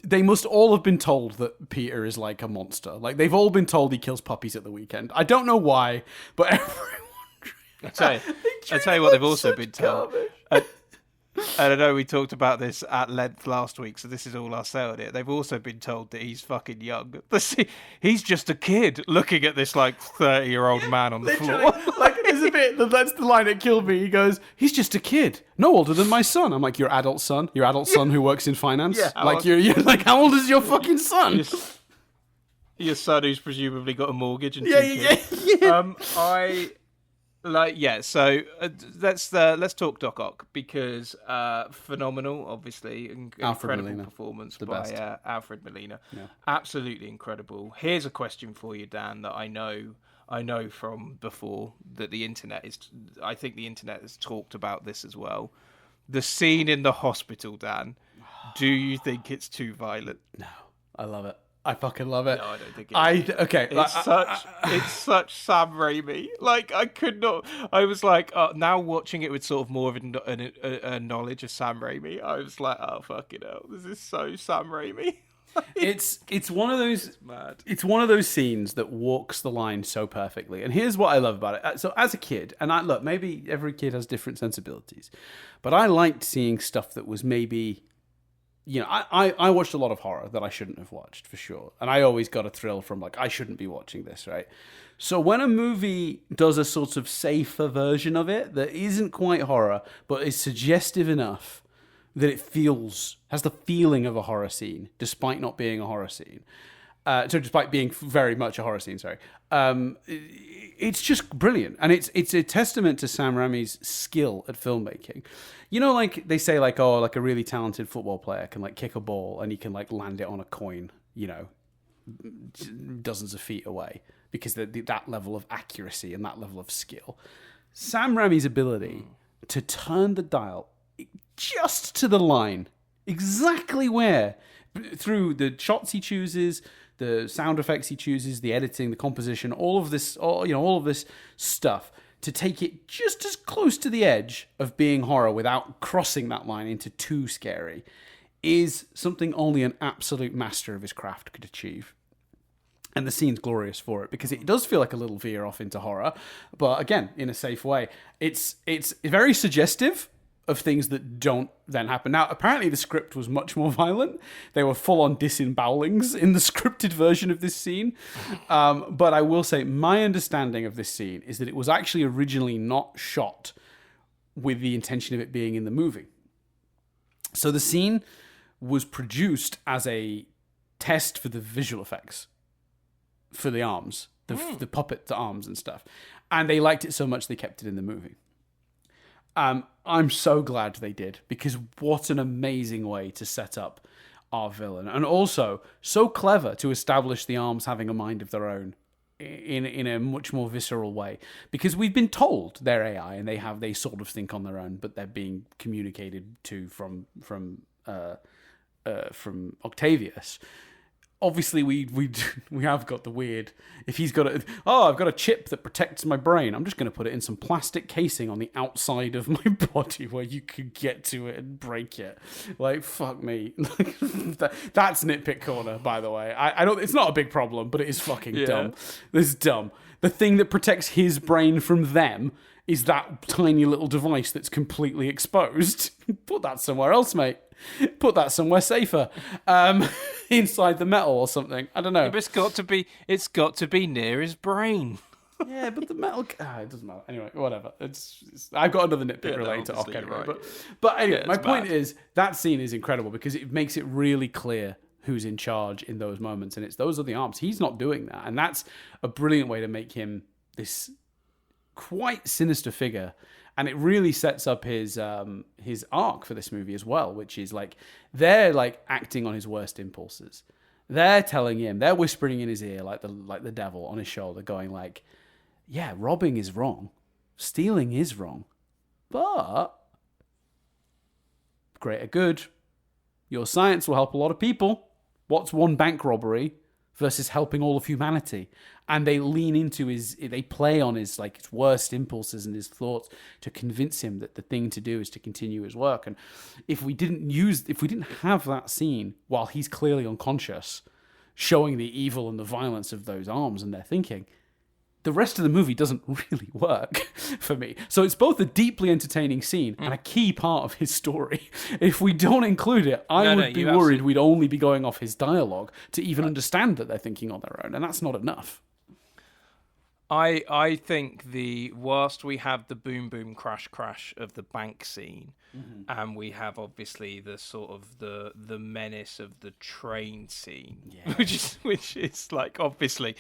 they must all have been told that Peter is like a monster. Like they've all been told he kills puppies at the weekend. I don't know why, but everyone. I tell you what, they've also been told. And I know we talked about this at length last week, so this is all I'll say on it. They've also been told that he's fucking young. He's just a kid looking at this like 30-year-old man on the floor. Like there's a bit. That's the line that killed me. He goes, "He's just a kid, no older than my son." I'm like, "Your adult son? Your adult son who works in finance? Yeah, like you're like, how old is your fucking son?" Your son who's presumably got a mortgage and two kids. So let's talk Doc Ock, because phenomenal, obviously, incredible performance by Alfred Molina. Yeah. Absolutely incredible. Here's a question for you, Dan, that I know from before that I think the internet has talked about this as well. The scene in the hospital, Dan, do you think it's too violent? No, I love it. I fucking love it. No, I don't think it is. Okay. It's such Sam Raimi. Like, I could not... I was like, now watching it with sort of more of a knowledge of Sam Raimi, I was like, oh, fucking hell. This is so Sam Raimi. It's one of those... It's mad. It's one of those scenes that walks the line so perfectly. And here's what I love about it. So as a kid, and look, maybe every kid has different sensibilities, but I liked seeing stuff that was maybe... You know, I watched a lot of horror that I shouldn't have watched, for sure. And I always got a thrill from, like, I shouldn't be watching this, right? So when a movie does a sort of safer version of it that isn't quite horror, but is suggestive enough that it has the feeling of a horror scene, despite not being a horror scene. Despite being very much a horror scene, sorry. It's just brilliant. And it's a testament to Sam Raimi's skill at filmmaking. You know, like they say, like, oh, like a really talented football player can like kick a ball and he can like land it on a coin, you know, dozens of feet away, because that level of accuracy and that level of skill. Sam Raimi's ability to turn the dial just to the line, exactly where, through the shots he chooses, the sound effects he chooses, the editing, the composition, all of this stuff, to take it just as close to the edge of being horror without crossing that line into too scary, is something only an absolute master of his craft could achieve. And the scene's glorious for it, because it does feel like a little veer off into horror, but again, in a safe way. It's very suggestive of things that don't then happen. Now, apparently the script was much more violent. They were full-on disembowelings in the scripted version of this scene. But I will say, my understanding of this scene is that it was actually originally not shot with the intention of it being in the movie. So the scene was produced as a test for the visual effects for the arms, the puppet arms and stuff. And they liked it so much they kept it in the movie. I'm so glad they did, because what an amazing way to set up our villain, and also so clever to establish the arms having a mind of their own in a much more visceral way, because we've been told they're AI and they sort of think on their own, but they're being communicated to from Octavius. Obviously, we have got the weird. If he's got I've got a chip that protects my brain. I'm just going to put it in some plastic casing on the outside of my body where you could get to it and break it. Like, fuck me. That's nitpick corner, by the way. I don't. It's not a big problem, but it is fucking dumb. This is dumb. The thing that protects his brain from them is that tiny little device that's completely exposed. Put that somewhere else, mate. Put that somewhere safer, inside the metal or something. I don't know. But it's got to be near his brain. Yeah, but the metal. It doesn't matter. Anyway, whatever. I've got another nitpick related to Ock anyway. Right. But anyway, Yeah, my it's point bad. is that scene is incredible because it makes it really clear who's in charge in those moments, and it's those are the arms. He's not doing that, and that's a brilliant way to make him this quite sinister figure. And it really sets up his arc for this movie as well, which is like they're like acting on his worst impulses. They're telling him, they're whispering in his ear like the devil on his shoulder, going like, "Yeah, robbing is wrong, stealing is wrong, but greater good. Your science will help a lot of people. What's one bank robbery versus helping all of humanity?" And they lean into they play on his like his worst impulses and his thoughts to convince him that the thing to do is to continue his work. And if we didn't have that scene while he's clearly unconscious, showing the evil and the violence of those arms and their thinking, the rest of the movie doesn't really work for me. So it's both a deeply entertaining scene and a key part of his story. If we don't include it, I would be worried we'd only be going off his dialogue to even understand that they're thinking on their own, and that's not enough. I think whilst we have the boom boom crash crash of the bank scene, and we have obviously the sort of the menace of the train scene, which is like obviously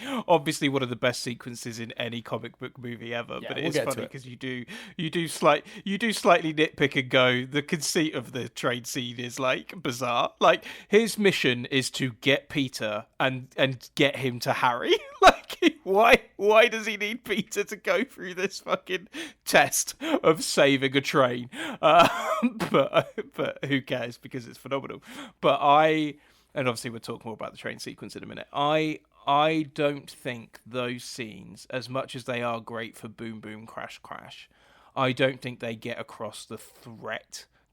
one of the best sequences in any comic book movie ever. Yeah, but we'll it's get to funny it. because you do slightly nitpick and go, the conceit of the train scene is like bizarre. Like his mission is to get Peter and get him to Harry. Like why does he need Peter to go through this fucking test of saving a train? But who cares, because it's phenomenal. And obviously we'll talk more about the train sequence in a minute. I don't think those scenes, as much as they are great for boom boom crash crash, I don't think they get across the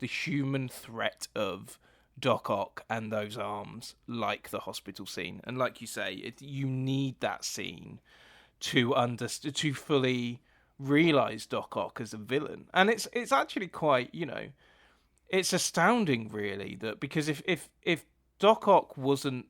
human threat of Doc Ock and those arms like the hospital scene. And like you say, you need that scene to fully realize Doc Ock as a villain. And it's actually quite, it's astounding really that, because if Doc Ock wasn't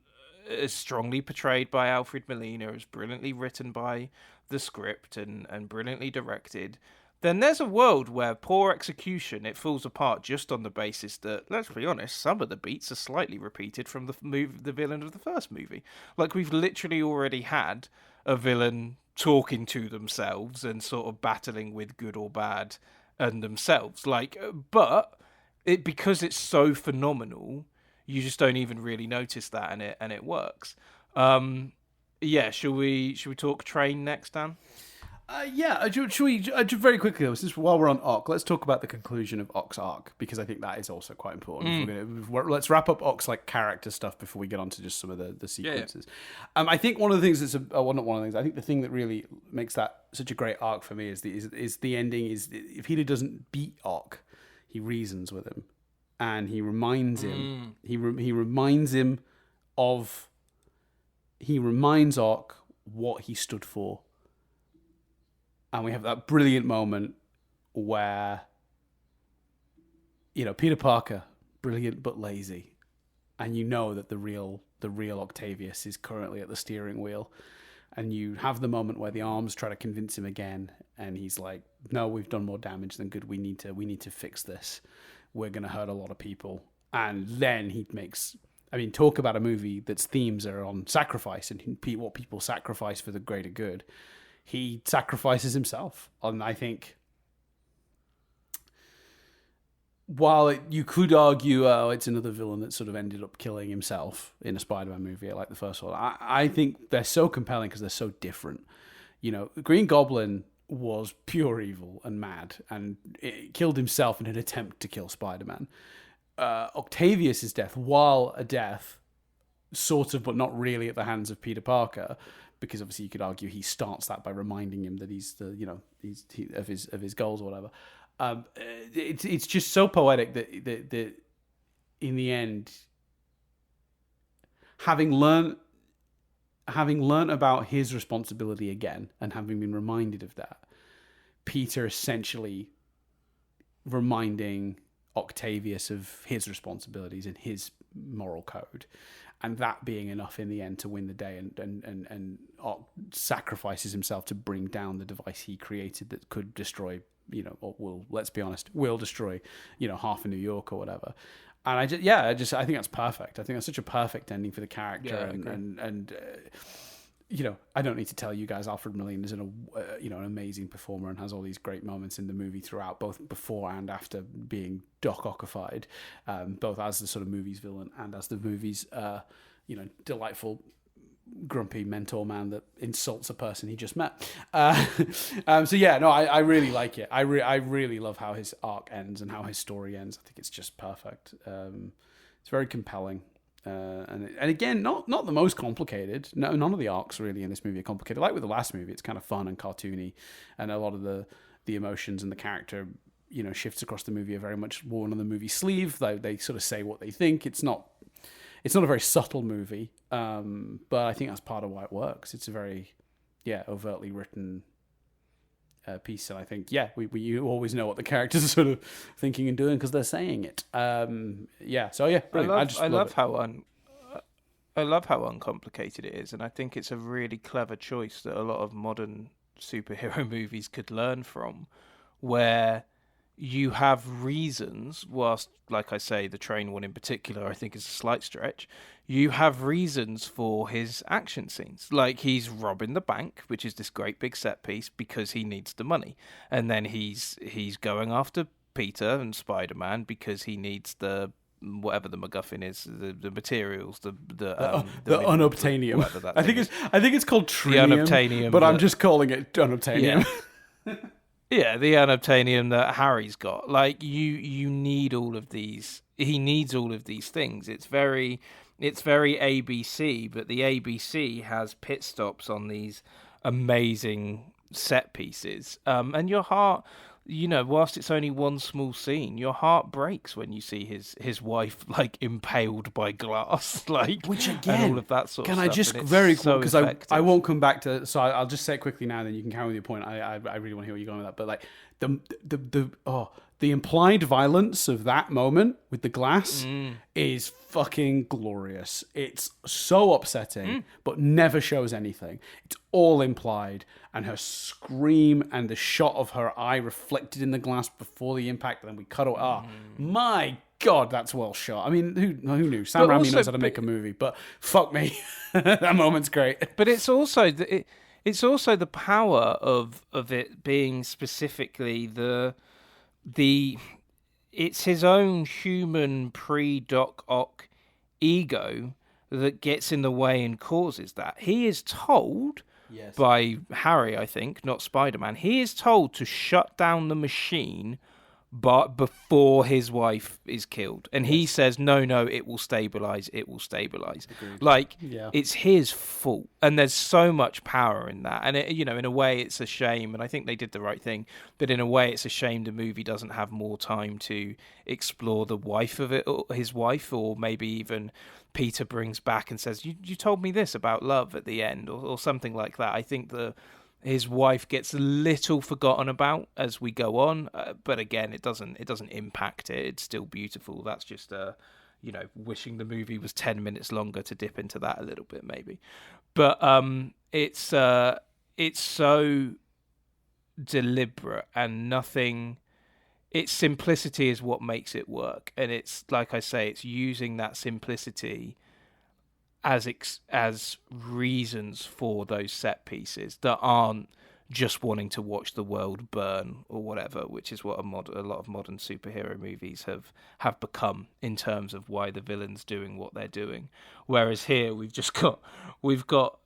as strongly portrayed by Alfred Molina, as brilliantly written by the script and brilliantly directed, then there's a world where poor execution, it falls apart just on the basis that, let's be honest, some of the beats are slightly repeated from the villain of the first movie. Like, we've literally already had a villain talking to themselves and sort of battling with good or bad and themselves. But because it's so phenomenal, you just don't even really notice that, and it works. Shall we talk train next, Dan? Should we just very quickly though, since while we're on Ock, let's talk about the conclusion of Ock's arc, because I think that is also quite important. Let's wrap up Ock's like character stuff before we get on to just some of the sequences. Yeah. I think one of the things not one of the things. I think the thing that really makes that such a great arc for me is the ending. Is if Peter doesn't beat Ock, he reasons with him, and he reminds him. He reminds Ock what he stood for. And we have that brilliant moment where, Peter Parker, brilliant but lazy, and you know that the real Octavius is currently at the steering wheel, and you have the moment where the arms try to convince him again, and he's like, "No, we've done more damage than good. We need to fix this. We're going to hurt a lot of people." And then he makes. Talk about a movie that's themes are on sacrifice and what people sacrifice for the greater good. He sacrifices himself. And I think while you could argue, it's another villain that sort of ended up killing himself in a Spider-Man movie like the first one, I think they're so compelling because they're so different. Green Goblin was pure evil and mad, and it killed himself in an attempt to kill Spider-Man. Octavius's death, while a death, sort of, but not really at the hands of Peter Parker, because obviously you could argue he starts that by reminding him that he's of his goals or whatever. It's just so poetic that in the end, having learned about his responsibility again and having been reminded of that, Peter essentially reminding Octavius of his responsibilities and his moral code. and that being enough in the end to win the day, and sacrifices himself to bring down the device he created that could destroy, or will, let's be honest, will destroy, half of New York or whatever. And I think that's perfect. I think that's such a perfect ending for the character, and I don't need to tell you guys, Alfred Molina is an amazing performer and has all these great moments in the movie throughout, both before and after being Doc Ockified, both as the sort of movie's villain and as the movie's, delightful, grumpy mentor man that insults a person he just met. I really like it. I really love how his arc ends and how his story ends. I think it's just perfect. It's very compelling. And again, not the most complicated. No, none of the arcs really in this movie are complicated. Like with the last movie, it's kind of fun and cartoony, and a lot of the emotions and the character, shifts across the movie are very much worn on the movie sleeve. They sort of say what they think. It's not a very subtle movie, but I think that's part of why it works. It's a very, overtly written piece, and I think, you always know what the characters are sort of thinking and doing because they're saying it. Brilliant. I love how uncomplicated it is, and I think it's a really clever choice that a lot of modern superhero movies could learn from, where you have reasons, whilst, like I say, the train one in particular, I think is a slight stretch. You have reasons for his action scenes. Like, he's robbing the bank, which is this great big set piece, because he needs the money. And then he's going after Peter and Spider-Man because he needs the whatever the MacGuffin is, the materials, the unobtainium. I think it's called trinium, the unobtainium, but I'm just calling it unobtainium. Yeah. Yeah, the unobtainium that Harry's got. Like, you need all of these. He needs all of these things. It's very ABC, but the ABC has pit stops on these amazing set pieces. And your heart, whilst it's only one small scene, your heart breaks when you see his wife like impaled by glass, like, which again, and all of that sort of stuff. Can I just very cool, because I won't come back to, so I'll just say it quickly now, then you can carry with your point. I really want to hear where you're going with that, but like the implied violence of that moment with the glass is fucking glorious. It's so upsetting, but never shows anything. It's all implied, and her scream and the shot of her eye reflected in the glass before the impact, and then we cut it. Oh, my God, that's well shot. I mean, who knew? Sam Raimi knows how to make a movie, but fuck me, that moment's great. But it's also the power of it being specifically it's his own human pre-Doc Ock ego that gets in the way and causes that. He is told by Harry, I think, not Spider-Man, he is told to shut down the machine but before his wife is killed. And he says, no, it will stabilize. Agreed. Like, it's his fault. And there's so much power in that. And, in a way, it's a shame. And I think they did the right thing. But in a way, it's a shame the movie doesn't have more time to explore the wife of it, or his wife, or maybe even Peter brings back and says, you told me this about love at the end, or something like that. I think his wife gets a little forgotten about as we go on, but again, it doesn't impact it. It's still beautiful. That's just wishing the movie was 10 minutes longer to dip into that a little bit, maybe. But it's so deliberate, and nothing. Its simplicity is what makes it work, and it's, like I say, it's using that simplicity as reasons for those set pieces that aren't just wanting to watch the world burn or whatever, which is what a lot of modern superhero movies have become in terms of why the villain's doing what they're doing. Whereas here we've got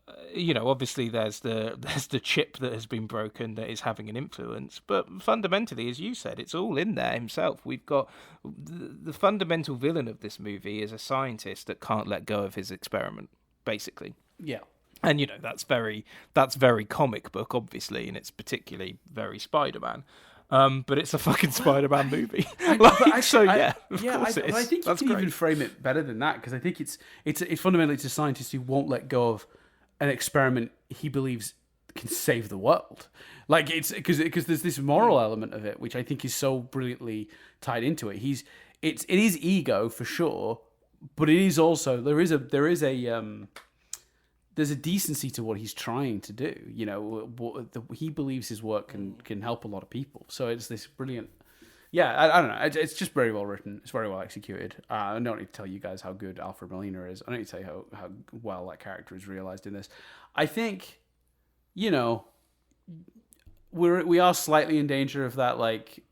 obviously there's the chip that has been broken that is having an influence, but fundamentally, as you said, it's all in there himself. We've got the fundamental villain of this movie is a scientist that can't let go of his experiment, basically. Yeah. And that's very comic book, obviously, and it's particularly very Spider-Man. But it's a fucking Spider-Man movie. I think you can even frame it better than that, because I think it's fundamentally it's a scientist who won't let go of an experiment he believes can save the world. Like, it's because there's this moral element of it, which I think is so brilliantly tied into it. It is ego for sure, but it is also there's a decency to what he's trying to do. You know, he believes his work can help a lot of people. So it's this brilliant. Yeah, I don't know. It's just very well written. It's very well executed. I don't need to tell you guys how good Alfred Molina is. I don't need to tell you how well that character is realized in this. I think, you know, we are slightly in danger of that, like,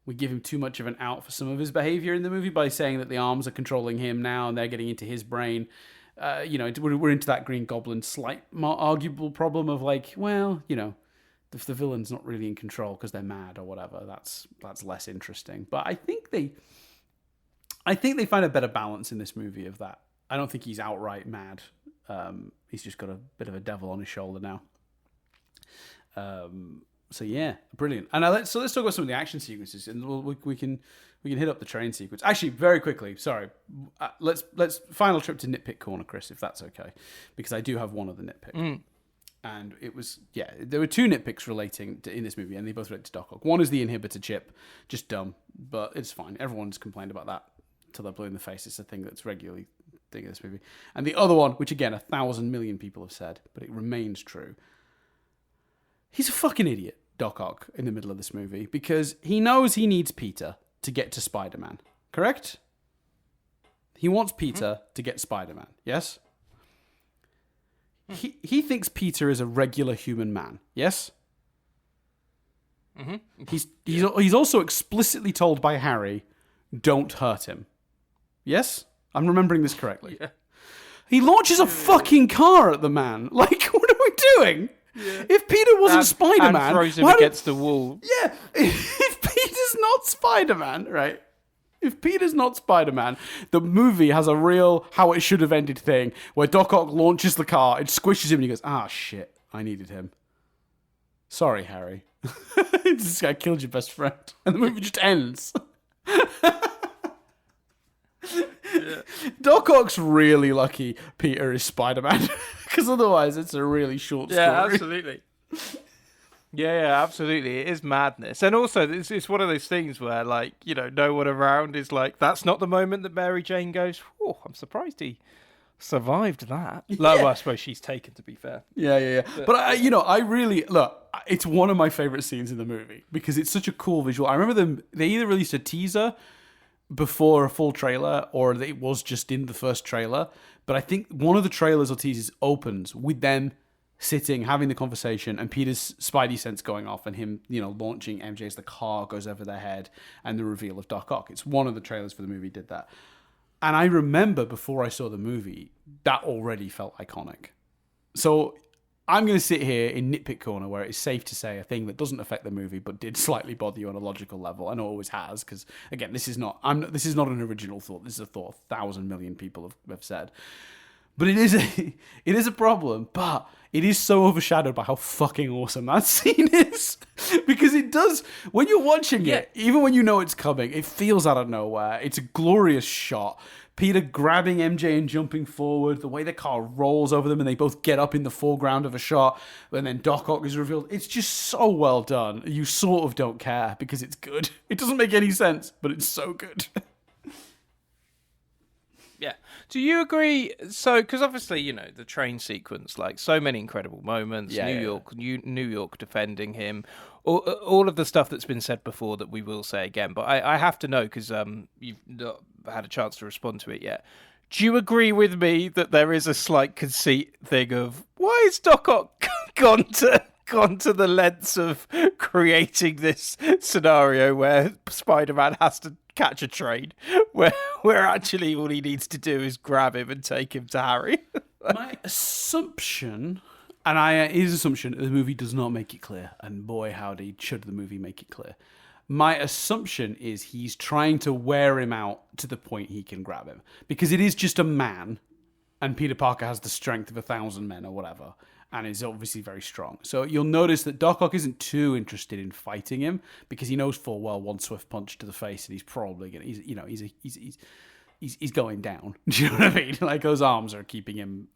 we give him too much of an out for some of his behavior in the movie by saying that the arms are controlling him now and they're getting into his brain. You know, we're into that Green Goblin slight arguable problem of like, well, you know, if the villain's not really in control because they're mad or whatever, that's less interesting. But I think they find a better balance in this movie of that. I don't think he's outright mad. He's just got a bit of a devil on his shoulder now. So yeah, brilliant. And let's talk about some of the action sequences, and we can hit up the train sequence. Actually, very quickly. Sorry, let's final trip to nitpick corner, Chris, if that's okay, because I do have one other nitpick. And it was, there were two nitpicks relating to in this movie, and they both relate to Doc Ock. One is the inhibitor chip, just dumb, but it's fine. Everyone's complained about that till they're blue in the face. It's a thing that's regularly thing in this movie. And the other one, which again 1,000 million people have said, but it remains true. He's a fucking idiot, Doc Ock, in the middle of this movie, because he knows he needs Peter to get to Spider-Man. Correct? He wants Peter to get Spider-Man. Yes? He thinks Peter is a regular human man. Yes? He's also explicitly told by Harry, don't hurt him. Yes? I'm remembering this correctly. Yeah. He launches a fucking car at the man. Like, what are we doing? Yeah. If Peter wasn't Spider-Man... And throws him against the wall. Yeah. If Peter's not Spider-Man, right? If Peter's not Spider-Man, the movie has a real how it should have ended thing where Doc Ock launches the car, it squishes him, and he goes, shit, I needed him. Sorry, Harry. This guy killed your best friend. And the movie just ends. Yeah. Doc Ock's really lucky Peter is Spider-Man, because otherwise it's a really short story. Yeah, absolutely. Yeah, absolutely. It is madness. And also, it's one of those things where, like, you know, no one around is like, that's not the moment that Mary Jane goes, oh, I'm surprised he survived that. Like, well, I suppose she's taken, to be fair. Yeah. But, I really, look, it's one of my favourite scenes in the movie because it's such a cool visual. I remember they either released a teaser before a full trailer or it was just in the first trailer. But I think one of the trailers or teasers opens with them sitting, having the conversation, and Peter's spidey sense going off, and him, you know, launching MJ as the car goes over their head, and the reveal of Doc Ock. It's one of the trailers for the movie did that. And I remember before I saw the movie, that already felt iconic. So I'm going to sit here in Nitpick Corner, where it is safe to say a thing that doesn't affect the movie, but did slightly bother you on a logical level. I know it always has, because again, this is not an original thought. This is a thought 1,000 million people have said. But it is a problem, but it is so overshadowed by how fucking awesome that scene is. Because it does, when you're watching it, even when you know it's coming, it feels out of nowhere. It's a glorious shot. Peter grabbing MJ and jumping forward, the way the car rolls over them and they both get up in the foreground of a shot, and then Doc Ock is revealed. It's just so well done. You sort of don't care because it's good. It doesn't make any sense, but it's so good. Yeah. Do you agree? So, because obviously, you know, the train sequence, like so many incredible moments, New York defending him, all of the stuff that's been said before that we will say again. But I have to know, because you've not had a chance to respond to it yet. Do you agree with me that there is a slight conceit thing of why is Doc Ock gone to the lengths of creating this scenario where Spider-Man has to catch a train, where actually all he needs to do is grab him and take him to Harry? My assumption, and his assumption, the movie does not make it clear, and boy howdy should the movie make it clear. My assumption is he's trying to wear him out to the point he can grab him, because it is just a man, and Peter Parker has the strength of 1,000 men or whatever, and is obviously very strong. So you'll notice that Doc Ock isn't too interested in fighting him, because he knows full well one swift punch to the face, and he's probably gonna, he's going down. Do you know what I mean? Like, those arms are keeping him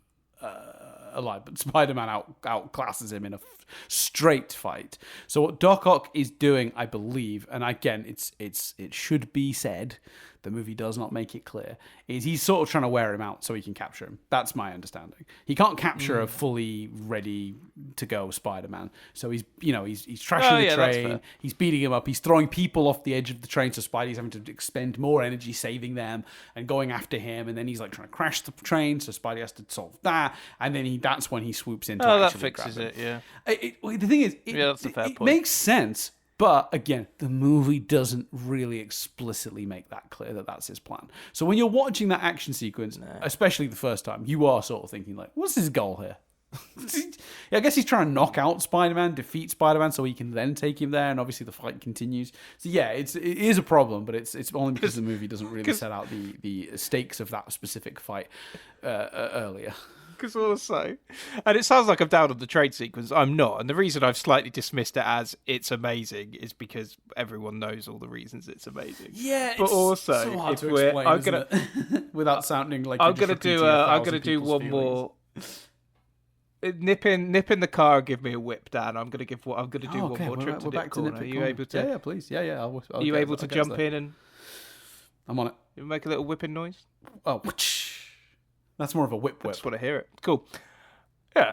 alive, but Spider-Man outclasses him in a straight fight. So what Doc Ock is doing, I believe, and again, it should be said, the movie does not make it clear, is he's sort of trying to wear him out so he can capture him. That's my understanding. He can't capture a fully ready to go Spider-Man. So he's trashing the train, he's beating him up, he's throwing people off the edge of the train, so Spidey's having to expend more energy saving them and going after him, and then he's like trying to crash the train, so Spidey has to solve that, and then that's when he swoops in to that actually fixes grab him. it, yeah. The thing is, that's a fair it point. makes sense. But again, the movie doesn't really explicitly make that clear that that's his plan. So when you're watching that action sequence, especially the first time, you are sort of thinking like, what's his goal here? I guess he's trying to knock out Spider-Man, defeat Spider-Man, so he can then take him there, and obviously the fight continues. So yeah, it is a problem, but it's only because the movie doesn't really set out the stakes of that specific fight earlier. Because also, and it sounds like I'm down on the trade sequence. I'm not, and the reason I've slightly dismissed it as it's amazing is because everyone knows all the reasons it's amazing. Yeah, but it's also, so hard if to we're, explain, I'm gonna without sounding like I'm gonna do one more. Nip in the car and give me a whip, Dan. I'm gonna do one more trip to Nip Corner. Are you able to? Yeah, please. Yeah. Are you able to jump in and? I'm on it. You make a little whipping noise. Oh, that's more of a whip. I just want to hear it. Cool. Yeah.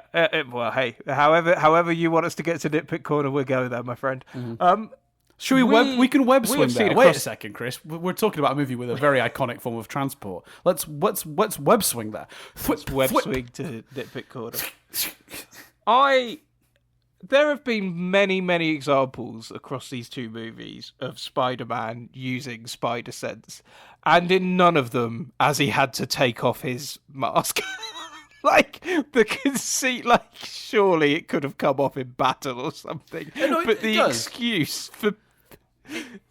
Well, hey, however you want us to get to Nitpick Corner, we'll go there, my friend. Mm-hmm. Should we can web swing there? Wait a second, Chris. We're talking about a movie with a very iconic form of transport. Let's web swing there. Swing to Nitpick Corner. There have been many examples across these two movies of Spider-Man using spider sense, and in none of them has he had to take off his mask. Like, the conceit, like, surely it could have come off in battle or something. No, but the excuse for...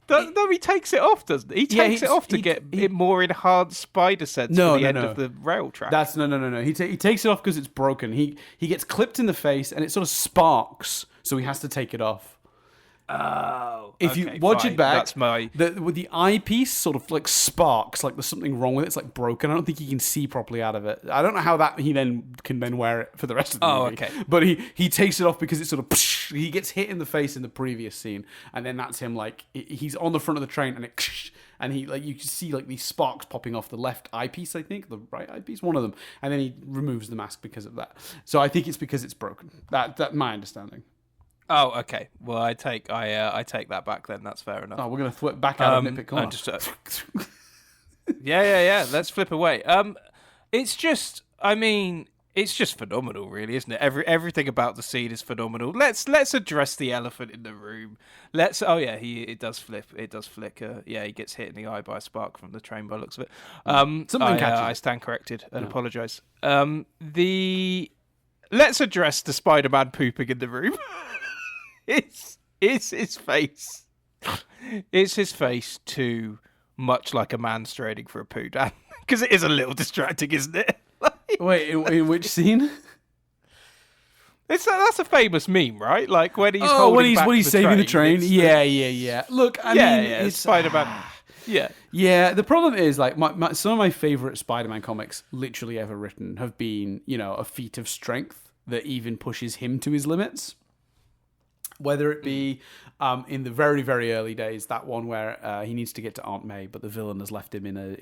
No, he takes it off, doesn't he? He takes it off to get more enhanced spider sense for the end of the rail track. That's no. He takes it off because it's broken. He gets clipped in the face and it sort of sparks, so he has to take it off. Oh, if you watch it back, that's my the eyepiece sort of like sparks, like there's something wrong with it. It's like broken. I don't think he can see properly out of it. I don't know how that he then can wear it for the rest of the movie. Okay. But he takes it off because it's sort of he gets hit in the face in the previous scene, and then that's him like he's on the front of the train and and he like you can see like these sparks popping off the left eyepiece, I think the right eyepiece, one of them, and then he removes the mask because of that. So I think it's because it's broken. That my understanding. Oh, okay. Well, I take that back then. That's fair enough. Oh, we're gonna flip back out of Nitpick Corner. Yeah. Let's flip away. It's just phenomenal, really, isn't it? Everything about the scene is phenomenal. Let's address the elephant in the room. It does flip. It does flicker. Yeah, he gets hit in the eye by a spark from the train by the looks of it. I stand corrected and apologise. Let's address the Spider-Man pooping in the room. It's his face. Is his face too much like a man straining for a poo, Dan? Because it is a little distracting, isn't it? Wait, in which scene? That's a famous meme, right? Like when he's when he's saving the train. Yeah. Look, I mean, it's Spider-Man. Yeah. The problem is like some of my favorite Spider-Man comics, literally ever written, have been a feat of strength that even pushes him to his limits. Whether it be in the very, very early days, that one where he needs to get to Aunt May, but the villain has left him in a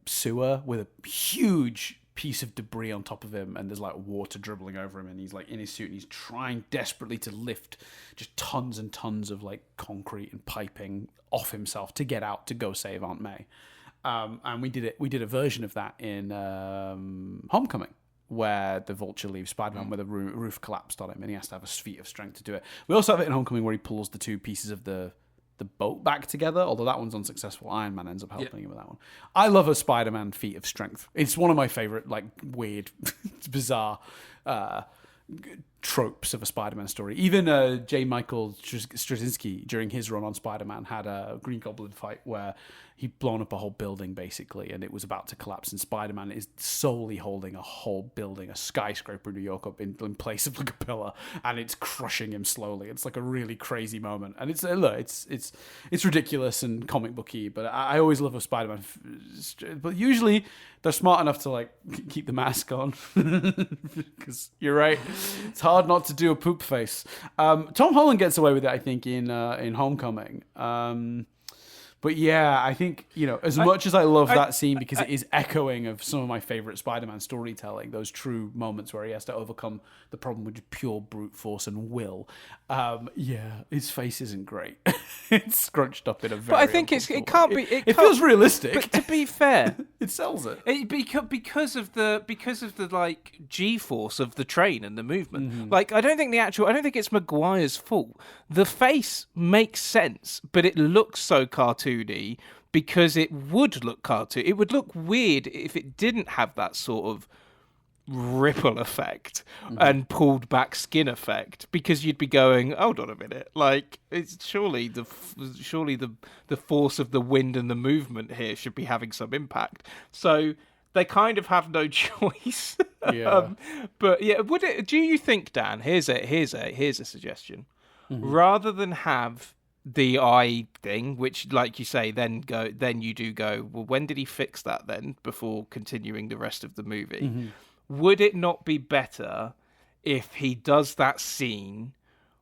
sewer with a huge piece of debris on top of him, and there's like water dribbling over him, and he's like in his suit and he's trying desperately to lift just tons and tons of like concrete and piping off himself to get out to go save Aunt May. And we did a version of that in Homecoming, where the Vulture leaves Spider-Man with a roof collapsed on him and he has to have a feat of strength to do it. We also have it in Homecoming where he pulls the two pieces of the boat back together, although that one's unsuccessful. Iron Man ends up helping him with that one. I love a Spider-Man feat of strength. It's one of my favorite, like, weird, bizarre tropes of a Spider-Man story. Even J. Michael Straczynski, during his run on Spider-Man, had a Green Goblin fight where he'd blown up a whole building, basically, and it was about to collapse, and Spider-Man is solely holding a whole building, a skyscraper in New York, up in place of like a pillar, and it's crushing him slowly. It's like a really crazy moment, and it's ridiculous and comic booky, but I always love a Spider-Man. But usually they're smart enough to like keep the mask on, because you're right, it's hard not to do a poop face. Tom Holland gets away with it, I think, in Homecoming. But yeah, I think, as much as I love that scene because it is echoing of some of my favorite Spider-Man storytelling, those true moments where he has to overcome the problem with pure brute force and will. His face isn't great. It's scrunched up in a very. But I think it can't be. It feels realistic. But to be fair, it sells it. Because of the like G-force of the train and the movement. Mm-hmm. Like I don't think it's Maguire's fault. The face makes sense, but it looks so cartoony because it would look cartoon. It would look weird if it didn't have that sort of ripple effect and pulled back skin effect, because you'd be going, hold on a minute, like it's surely the force of the wind and the movement here should be having some impact. So they kind of have no choice. Yeah. But yeah, do you think, Dan, here's a suggestion. Mm-hmm. Rather than have the eye thing, which, like you say, then you do go, well, when did he fix that then before continuing the rest of the movie? Mm-hmm. Would it not be better if he does that scene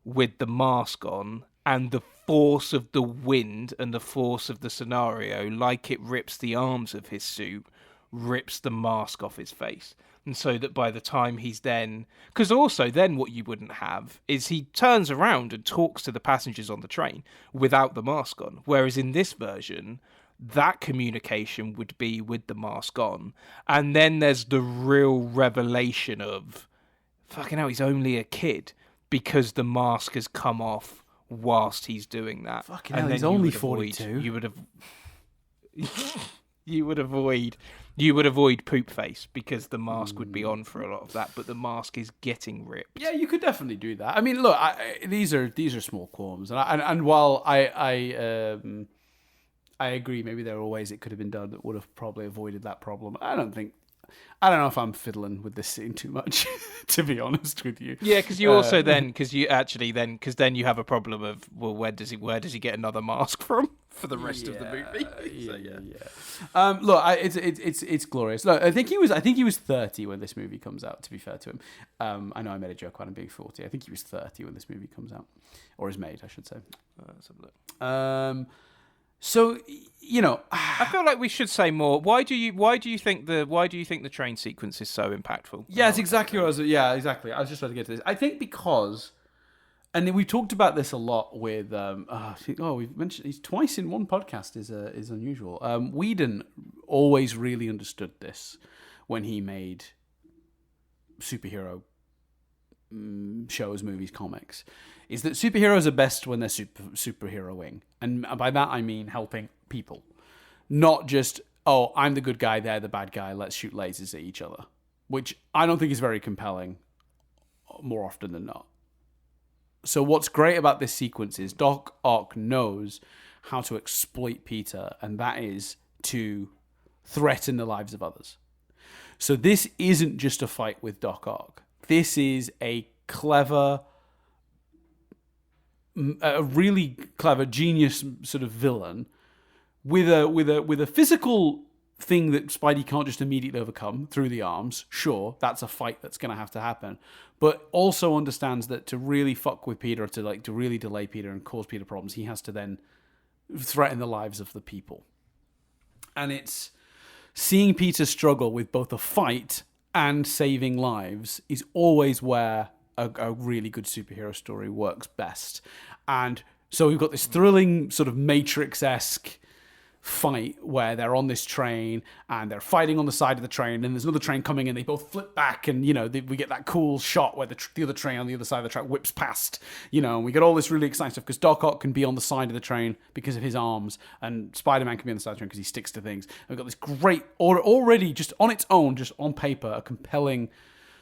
with the mask on and the force of the wind and the force of the scenario, like it rips the arms of his suit, rips the mask off his face? And so that by the time he's then... Because also then what you wouldn't have is he turns around and talks to the passengers on the train without the mask on. Whereas in this version, that communication would be with the mask on. And then there's the real revelation of, fucking hell, he's only a kid because the mask has come off whilst he's doing that. Fucking hell, he's only 42. You would avoid poop face because the mask would be on for a lot of that, but the mask is getting ripped. Yeah, you could definitely do that. I mean, look, these are small qualms, and while I agree, maybe there are ways it could have been done that would have probably avoided that problem. I don't know if I'm fiddling with this scene too much, to be honest with you. Yeah, because you also then you have a problem of, well, where does he get another mask from for the rest of the movie? Look, it's glorious. Look, I think he was 30 when this movie comes out. To be fair to him, I know I made a joke about him being 40. I think he was 30 when this movie comes out, or is made, I should say. Let's have a look. So, I feel like we should say more. Why do you think the train sequence is so impactful? Yeah, it's exactly what I was. Yeah, exactly. I was just trying to get to this. I think because, and we talked about this a lot with. We've mentioned he's twice in one podcast is unusual. Whedon always really understood this when he made superhero shows, movies, comics, is that superheroes are best when they're superheroing. And by that I mean helping people. Not just, oh, I'm the good guy, they're the bad guy, let's shoot lasers at each other. Which I don't think is very compelling more often than not. So what's great about this sequence is Doc Ock knows how to exploit Peter, and that is to threaten the lives of others. So this isn't just a fight with Doc Ock. This is a really clever, genius sort of villain with a physical thing that Spidey can't just immediately overcome through the arms. Sure, that's a fight that's going to have to happen, but also understands that to really fuck with Peter, to really delay Peter and cause Peter problems, he has to then threaten the lives of the people. And it's seeing Peter struggle with both a fight and saving lives is always where a really good superhero story works best. And so we've got this thrilling sort of Matrix-esque fight where they're on this train and they're fighting on the side of the train, and there's another train coming and they both flip back, and we get that cool shot where the other train on the other side of the track whips past, and we get all this really exciting stuff because Doc Ock can be on the side of the train because of his arms, and Spider-Man can be on the side of the train because he sticks to things. And we've got this great, already just on its own, just on paper, a compelling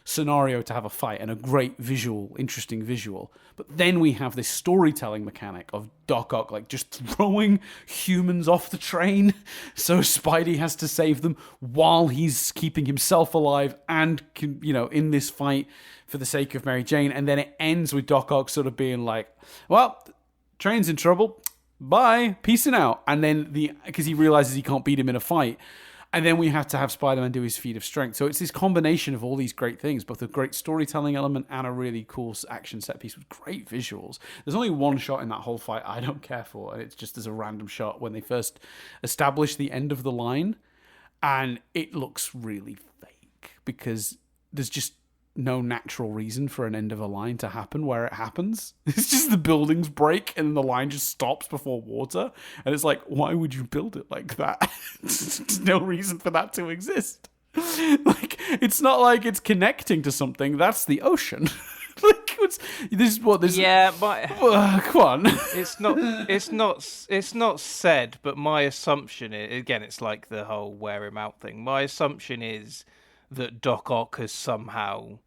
scenario to have a fight and a great visual, interesting visual. But then we have this storytelling mechanic of Doc Ock like just throwing humans off the train, so Spidey has to save them while he's keeping himself alive and in this fight for the sake of Mary Jane. And then it ends with Doc Ock sort of being like, well, train's in trouble, bye, peacing out. And then because he realizes he can't beat him in a fight. And then we have to have Spider-Man do his feat of strength. So it's this combination of all these great things, both a great storytelling element and a really cool action set piece with great visuals. There's only one shot in that whole fight I don't care for, and it's just as a random shot when they first establish the end of the line, and it looks really fake because there's just no natural reason for an end of a line to happen where it happens. It's just the buildings break and the line just stops before water. And it's like, why would you build it like that? There's no reason for that to exist. Like, it's not like it's connecting to something. That's the ocean. Like, yeah, but come on. It's not said, but my assumption is, again, it's like the whole wear him out thing. My assumption is that Doc Ock has somehow,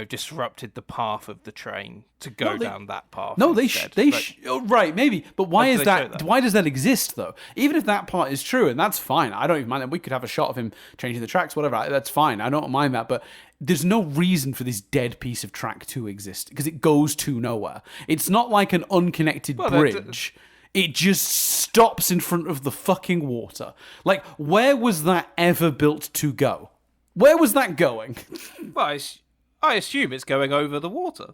disrupted the path of the train to go down that path. No, right, maybe. But why is that? Why does that exist though? Even if that part is true, and that's fine. I don't even mind. We could have a shot of him changing the tracks, whatever. That's fine. I don't mind that. But there's no reason for this dead piece of track to exist because it goes to nowhere. It's not like an unconnected bridge. It just stops in front of the fucking water. Like, where was that ever built to go? Where was that going? Well, I assume it's going over the water.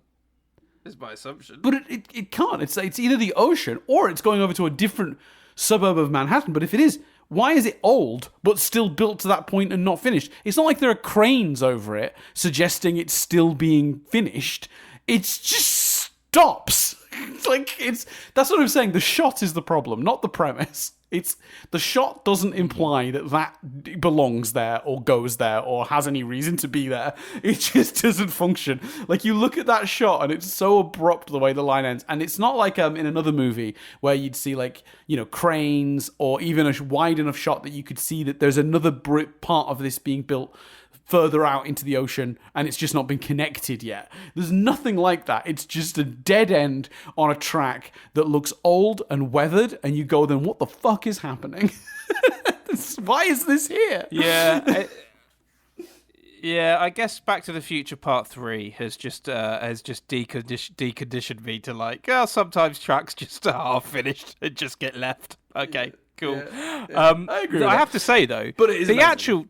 Is my assumption. But it can't. It's either the ocean or it's going over to a different suburb of Manhattan. But if it is, why is it old but still built to that point and not finished? It's not like there are cranes over it suggesting it's still being finished. It's just stops. That's what I'm saying. The shot is the problem, not the premise. The shot doesn't imply that belongs there or goes there or has any reason to be there. It just doesn't function. Like, you look at that shot and it's so abrupt the way the line ends. And it's not like in another movie where you'd see cranes or even a wide enough shot that you could see that there's another part of this being built further out into the ocean and it's just not been connected yet. There's nothing like that. It's just a dead end on a track that looks old and weathered, and you go, then what the fuck is happening? Why is this here? Yeah. I guess Back to the Future Part 3 has just deconditioned me to sometimes tracks just are half finished and just get left. Okay. Cool. Yeah. I agree. I have to say though, but it is the actual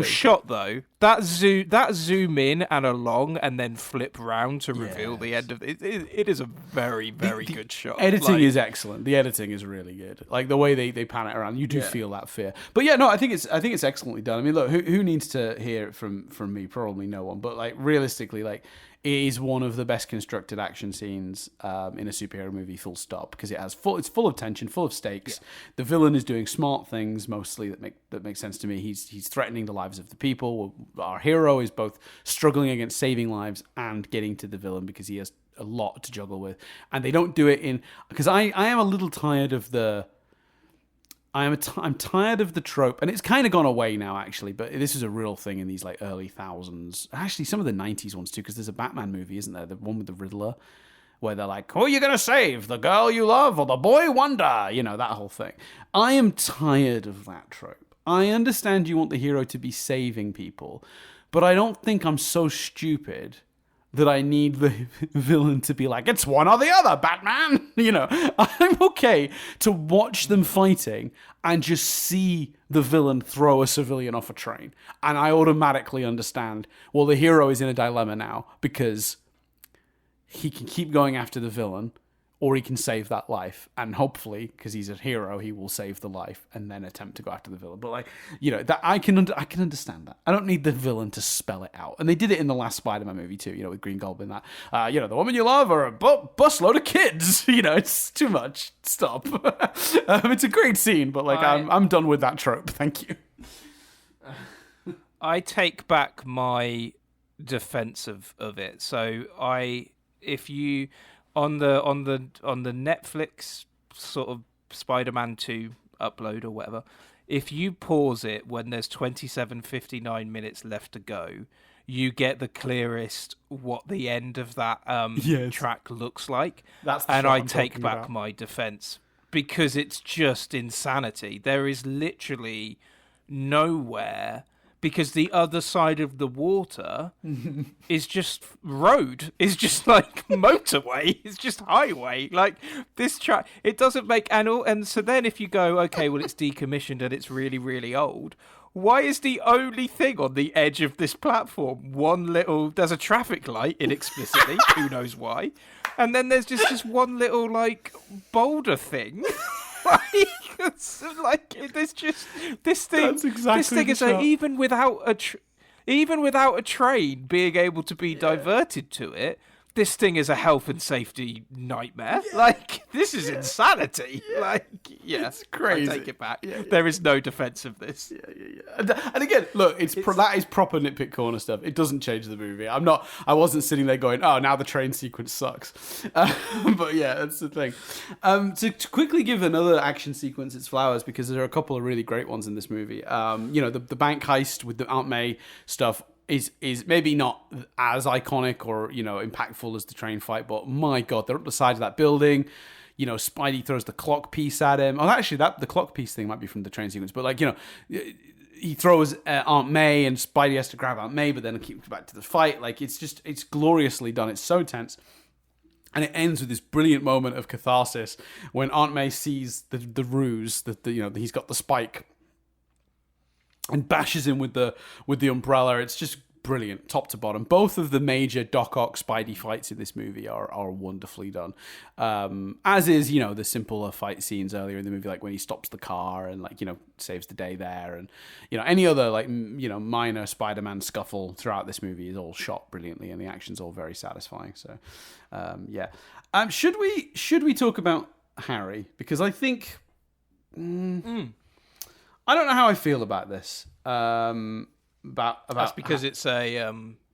shot though, that zoom in and along and then flip round to reveal the end of it. It is a very good shot. Editing is excellent. The editing is really good. Like the way they pan it around, you do feel that fear. But yeah, no, I think it's excellently done. I mean, look, who needs to hear it from me? Probably no one. But like realistically, like, it is one of the best constructed action scenes in a superhero movie, full stop, because it's full of tension, full of stakes. Yeah. The villain is doing smart things, mostly that make sense to me. He's threatening the lives of the people. Our hero is both struggling against saving lives and getting to the villain because he has a lot to juggle with. And they don't do it because I am a little tired of the... I'm tired of the trope, and it's kind of gone away now, actually, but this is a real thing in these like early thousands. Actually, some of the 90s ones too, because there's a Batman movie, isn't there? The one with the Riddler, where they're like, who are you going to save? The girl you love or the boy wonder? That whole thing. I am tired of that trope. I understand you want the hero to be saving people, but I don't think I'm so stupid that I need the villain to be like, it's one or the other, Batman. I'm okay to watch them fighting and just see the villain throw a civilian off a train. And I automatically understand, well, the hero is in a dilemma now because he can keep going after the villain or he can save that life. And hopefully, because he's a hero, he will save the life and then attempt to go after the villain. But that I can understand that. I don't need the villain to spell it out. And they did it in the last Spider-Man movie too, with Green Goblin, that, the woman you love or a busload of kids. It's too much. Stop. It's a great scene, but I'm done with that trope. Thank you. I take back my defense of it. So if you... On the Netflix sort of Spider-Man 2 upload or whatever, if you pause it when there's 27:59 minutes left to go, you get the clearest what the end of that Yes. track looks like. That's the And shot I I'm take talking back about. my defense because it's just insanity. There is literally nowhere, because the other side of the water is just road, is just like motorway, it's just highway. Like this track, it doesn't make and so then if you go, okay, well it's decommissioned and it's really, really old. Why is the only thing on the edge of this platform there's a traffic light inexplicitly, who knows why, and then there's just this one little like boulder thing. There's just this thing. That's exactly this thing the is shot. even without a train being able to be diverted to it. This thing is a health and safety nightmare. Yeah. Like, this is insanity. Yeah. Like, yeah, it's crazy. I take it back. Yeah. There is no defense of this. And again, look, that is proper nitpick corner stuff. It doesn't change the movie. I wasn't sitting there going, oh, now the train sequence sucks. But yeah, that's the thing. To quickly give another action sequence its flowers, because there are a couple of really great ones in this movie. The bank heist with the Aunt May stuff is maybe not as iconic or, impactful as the train fight, but my God, they're up the side of that building. Spidey throws the clock piece at him. Oh, actually, the clock piece thing might be from the train sequence, but he throws Aunt May and Spidey has to grab Aunt May, but then it keeps back to the fight. Like, it's gloriously done. It's so tense. And it ends with this brilliant moment of catharsis when Aunt May sees the ruse that he's got the spike and bashes him with the umbrella. It's just brilliant, top to bottom. Both of the major Doc Ock Spidey fights in this movie are wonderfully done. As is, the simpler fight scenes earlier in the movie, like when he stops the car and saves the day there, and any other minor Spider-Man scuffle throughout this movie is all shot brilliantly, and the action's all very satisfying. So, yeah. Should we talk about Harry? Because I think. I don't know how I feel about this. That's because it's a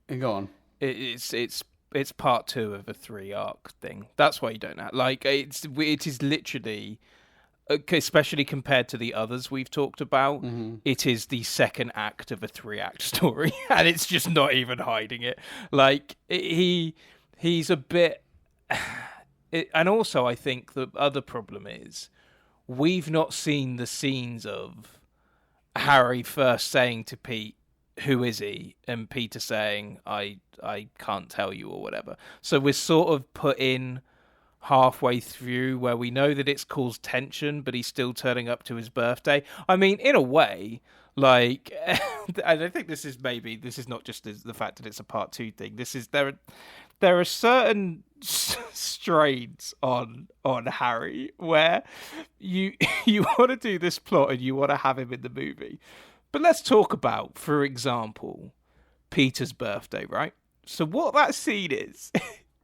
go on. It's part 2 of a 3-arc thing. That's why you don't know. Like it is literally, especially compared to the others we've talked about, it is the second act of a 3-act story, and it's just not even hiding it. Like he's a bit, and also I think the other problem is we've not seen the scenes of Harry first saying to Pete, who is he? And Peter saying, I can't tell you, or whatever. So we're sort of put in halfway through where we know that it's caused tension, but he's still turning up to his birthday. I mean, in a way, like, and I think this is not just the fact that it's a part 2 thing. There are certain strains on Harry where you want to do this plot and you want to have him in the movie. But let's talk about, for example, Peter's birthday, right? So what that scene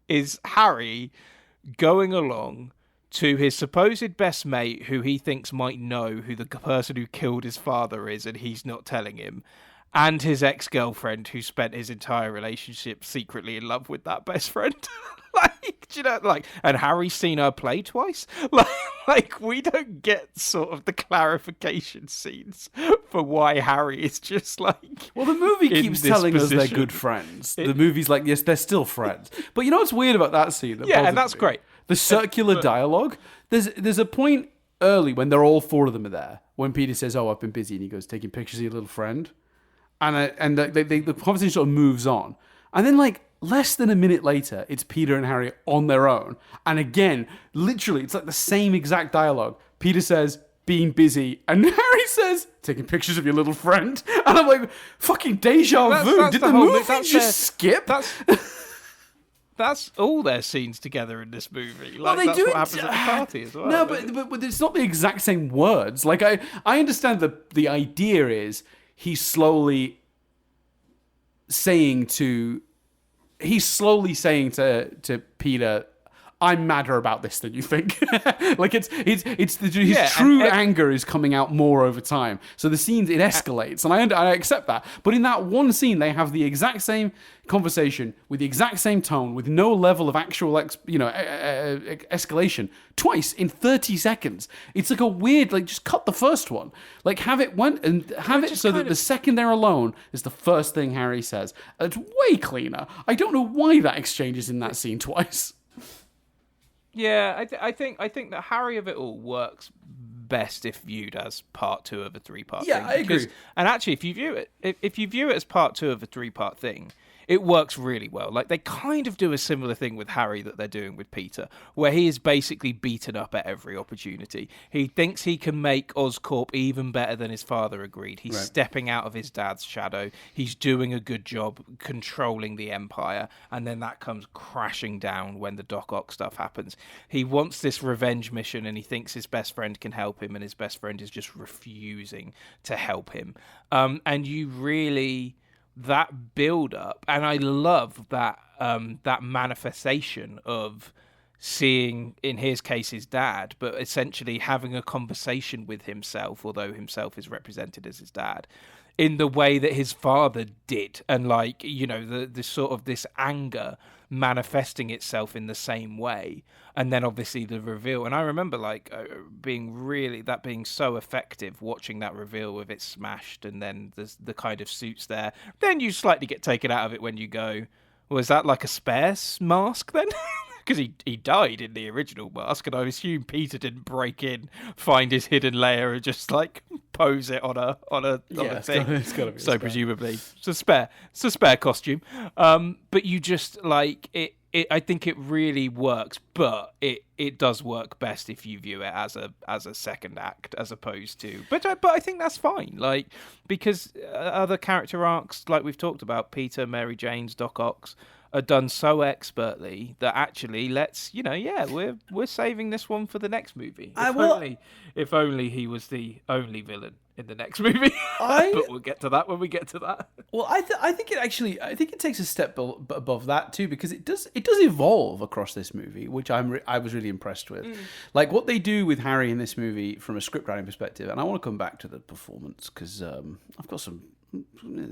is Harry going along to his supposed best mate, who he thinks might know who the person who killed his father is, and he's not telling him, and his ex-girlfriend, who spent his entire relationship secretly in love with that best friend. And Harry's seen her play twice. Like we don't get sort of the clarification scenes for why Harry is just like. Well, the movie keeps telling us they're good friends. The movie's like, yes, they're still friends. But you know what's weird about that scene? And that's great. The circular dialogue. There's a point early when they're all 4 of them are there. When Peter says, "Oh, I've been busy," and he goes, "Taking pictures of your little friend," and the conversation sort of moves on, and then like. Less than a minute later, it's Peter and Harry on their own. And again, literally, it's like the same exact dialogue. Peter says, "being busy," and Harry says, "taking pictures of your little friend." And I'm like, fucking deja vu. Did the movie just skip? That's all their scenes together in this movie. Like, well, that's what happens at the party as well. No, but it's not the exact same words. Like, I understand the idea is he's slowly saying to Peter, I'm madder about this than you think. Like his true anger is coming out more over time. So the scenes, it escalates, and I accept that. But in that one scene, they have the exact same conversation with the exact same tone, with no level of actual escalation twice in 30 seconds. It's like a weird, like, just cut the first one, like have it so that the second they're alone is the first thing Harry says. It's way cleaner. I don't know why that exchange is in that scene twice. Yeah, I think that Harry of it all works best if viewed as part 2 of a 3-part thing. Yeah, I agree. And actually, if you view it as part 2 of a 3-part thing, it works really well. Like, they kind of do a similar thing with Harry that they're doing with Peter, where he is basically beaten up at every opportunity. He thinks he can make Oscorp even better than his father agreed. He's stepping out of his dad's shadow. He's doing a good job controlling the Empire, and then that comes crashing down when the Doc Ock stuff happens. He wants this revenge mission, and he thinks his best friend can help him, and his best friend is just refusing to help him. And you really... that build up, and I love that that manifestation of seeing, in his case, his dad, but essentially having a conversation with himself, although himself is represented as his dad, in the way that his father did, and like, you know, the sort of this anger manifesting itself in the same way, and then obviously the reveal. And I remember being so effective, watching that reveal with it smashed, and then the kind of suits there. Then you slightly get taken out of it when you go, was that like a spare mask then? Because he died in the original mask, and I assume Peter didn't break in, find his hidden layer, and just like pose it on a thing. It's gotta be so presumably it's a spare costume. But you just like it. I think it really works, but it does work best if you view it as a second act as opposed to. But I think that's fine, like, because other character arcs, like we've talked about, Peter, Mary Jane's, Doc Ock's, are done so expertly that actually we're saving this one for the next movie. If only he was the only villain in the next movie. But we'll get to that when we get to that. Well, I think it takes a step above that too, because it does evolve across this movie, which I was really impressed with. Like what they do with Harry in this movie from a script writing perspective, and I want to come back to the performance because I've got some. We'll